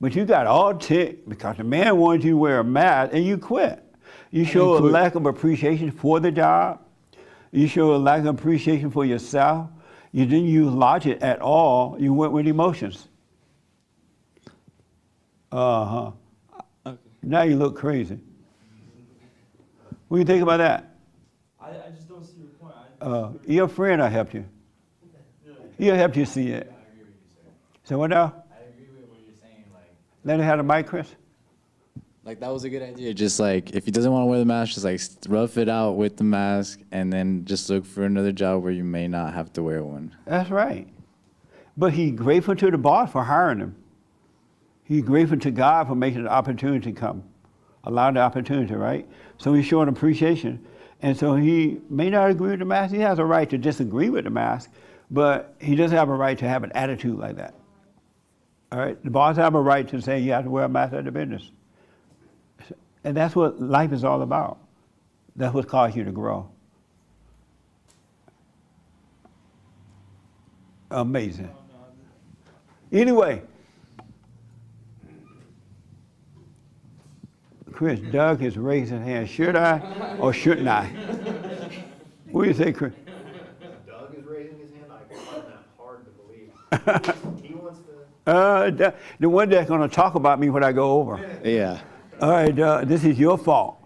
Speaker 1: But you got all ticked because the man wanted you to wear a mask, and you quit. You show a lack of appreciation for the job. You show a lack of appreciation for yourself. You didn't use logic at all. You went with emotions. Uh-huh.
Speaker 19: Okay.
Speaker 1: Now you look crazy. What do you think about that?
Speaker 19: I just don't see your point.
Speaker 1: Your friend will help you. He'll help you see it. So what now?
Speaker 20: I agree with what you're saying. Like,
Speaker 1: Let it have the mic, Chris.
Speaker 20: Like that was a good idea. Just like if he doesn't want to wear the mask, just like rough it out with the mask, and then just look for another job where you may not have to wear one.
Speaker 1: That's right. But he's grateful to the boss for hiring him. He's grateful to God for making the opportunity come, allowing the opportunity, right? So he's showing appreciation. And so he may not agree with the mask. He has a right to disagree with the mask, but he doesn't have a right to have an attitude like that. All right? The boss have a right to say you have to wear a mask at the business. And that's what life is all about. That's what caused you to grow. Amazing. Anyway, Chris, Doug has raised his hand. Should I or shouldn't I? What do you say, Chris?
Speaker 14: Doug is raising his hand. I find that hard to believe. He wants to.
Speaker 1: The one that's going to talk about me when I go over.
Speaker 14: Yeah.
Speaker 1: All right, this is your fault.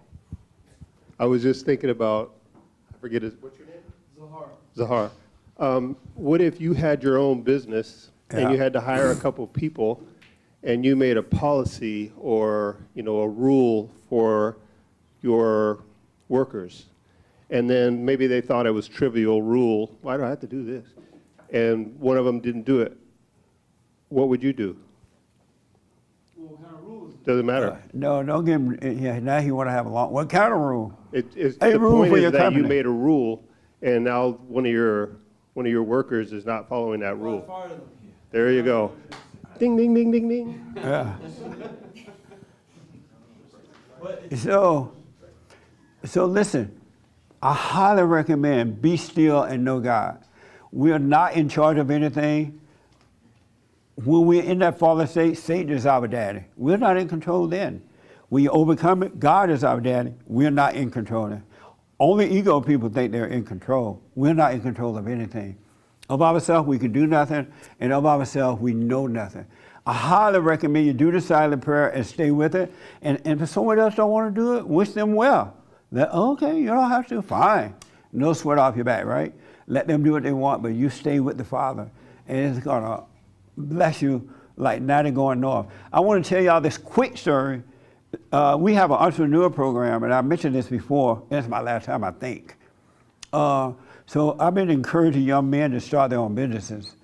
Speaker 3: I was just thinking about, I forget what's your name? Zahar. What if you had your own business and you had to hire a couple people and you made a policy or, a rule for your workers, and then maybe they thought it was trivial rule. Why do I have to do this? And one of them didn't do it. What would you do?
Speaker 19: What kind of rules?
Speaker 3: Doesn't matter.
Speaker 1: No, don't give him. Yeah, now you want to have a long. What kind of rule?
Speaker 3: It's
Speaker 1: A
Speaker 3: the
Speaker 1: rule
Speaker 3: point
Speaker 1: for
Speaker 3: is
Speaker 1: your
Speaker 3: that
Speaker 1: company.
Speaker 3: you made a rule, and now one of your workers is not following that rule. There you go. Ding, ding, ding, ding, ding.
Speaker 1: Yeah. So listen, I highly recommend be still and know God. We are not in charge of anything. When we're in that fallen state, Satan is our daddy. We're not in control then. We overcome it, God is our daddy. We're not in control then. Only ego people think they're in control. We're not in control of anything. Of ourselves, we can do nothing, and of ourselves, we know nothing. I highly recommend you do the silent prayer and stay with it. And if someone else don't want to do it, wish them well. Okay, you don't have to, fine. No sweat off your back, right? Let them do what they want, but you stay with the Father. And it's going to bless you like night and going north. I want to tell y'all this quick story. We have an entrepreneur program, and I mentioned this before. It's my last time, I think. So I've been encouraging young men to start their own businesses.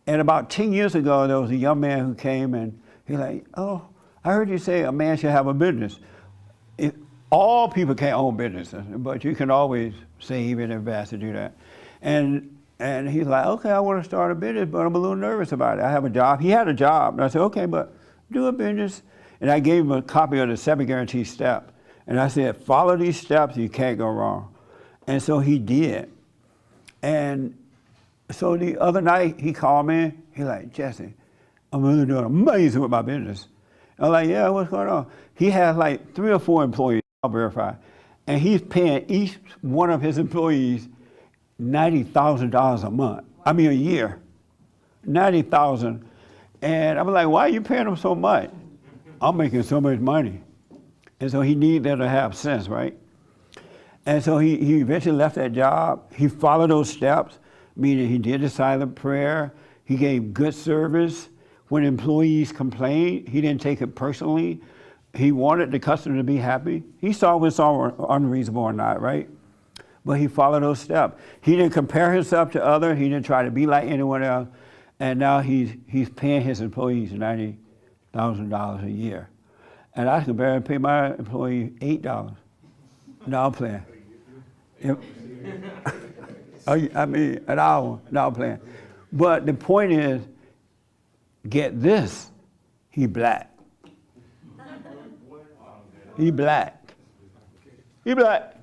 Speaker 1: And about 10 years ago, there was a young man who came and he's like, oh, I heard you say a man should have a business. All people can't own businesses, but you can always save and invest to do that. And he's like, okay, I want to start a business, but I'm a little nervous about it. I have a job. He had a job. And I said, okay, but do a business. And I gave him a copy of the 7 Guaranteed Steps. And I said, follow these steps, you can't go wrong. And so he did. And so the other night, he called me. He's like, Jesse, I'm really doing amazing with my business. I'm like, yeah, what's going on? He has like 3 or 4 employees, I'll verify. And he's paying each one of his employees $90,000 a month. I mean, a year. $90,000. And I'm like, why are you paying them so much? I'm making so much money. And so he needs them to have sense, right? And so he eventually left that job. He followed those steps. meaning he did the silent prayer, he gave good service. When employees complained, he didn't take it personally. He wanted the customer to be happy. He saw what's unreasonable or not, right? But he followed those steps. He didn't compare himself to others. He didn't try to be like anyone else. And now he's paying his employees $90,000 a year. And I can barely pay my employee $8. No, I'm playing. I mean, an hour. No, I'm playing. But the point is, get this, he black. He black. He black.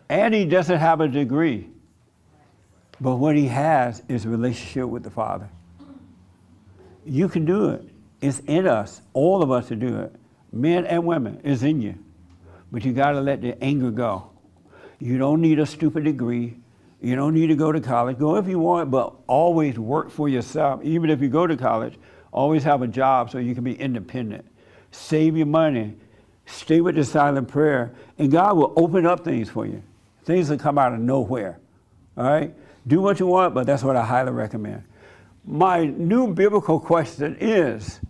Speaker 1: And he doesn't have a degree. But what he has is a relationship with the Father. You can do it. It's in us, all of us to do it. Men and women, it's in you. But you gotta let the anger go. You don't need a stupid degree. You don't need to go to college. Go if you want, but always work for yourself. Even if you go to college, always have a job so you can be independent. Save your money. Stay with the silent prayer. And God will open up things for you. Things will come out of nowhere. All right? Do what you want, but that's what I highly recommend. My new biblical question is,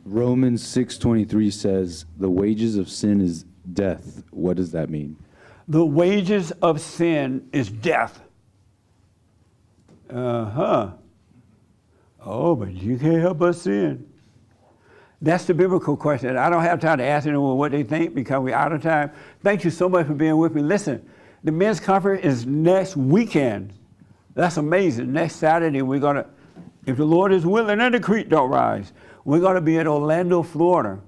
Speaker 4: Romans 6:23 says, the wages of sin is death. What does that mean?
Speaker 1: the wages of sin is death. Oh, but you can't help but sin. That's the biblical question. I don't have time to ask anyone what they think because we're out of time. Thank you so much for being with me. Listen, the men's conference is next weekend. That's amazing. Next Saturday, we're going to, if the Lord is willing and the creek don't rise, we're going to be in Orlando, Florida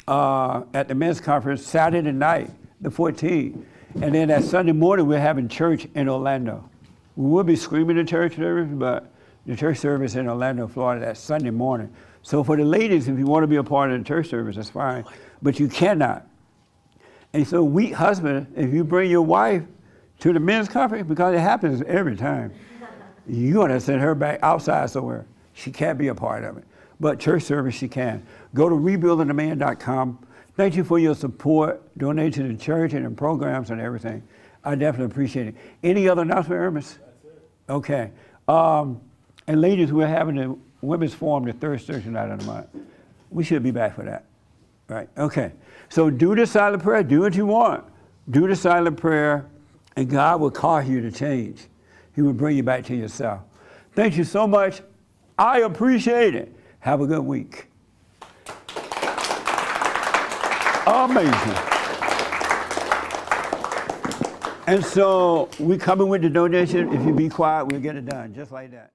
Speaker 1: at the men's conference Saturday night, the 14th. And then that Sunday morning, we're having church in Orlando. We will be screaming the church service, but the church service in Orlando, Florida, that Sunday morning. So for the ladies, if you want to be a part of the church service, that's fine, but you cannot. And so weak husband, if you bring your wife to the men's conference, because it happens every time, you're going to send her back outside somewhere. She can't be a part of it. But church service, she can. Go to rebuildingtheman.com. Thank you for your support, donate to the church and the programs and everything. I definitely appreciate it. Any other announcement, Hermes? That's it. Okay. And ladies, we're having a women's forum the third Thursday night of the month. We should be back for that. Right, okay. So do the silent prayer, do what you want. Do the silent prayer, and God will cause you to change. He will bring you back to yourself. Thank you so much. I appreciate it. Have a good week. Amazing. And so we coming with the donation. If you be quiet, we'll get it done, just like that.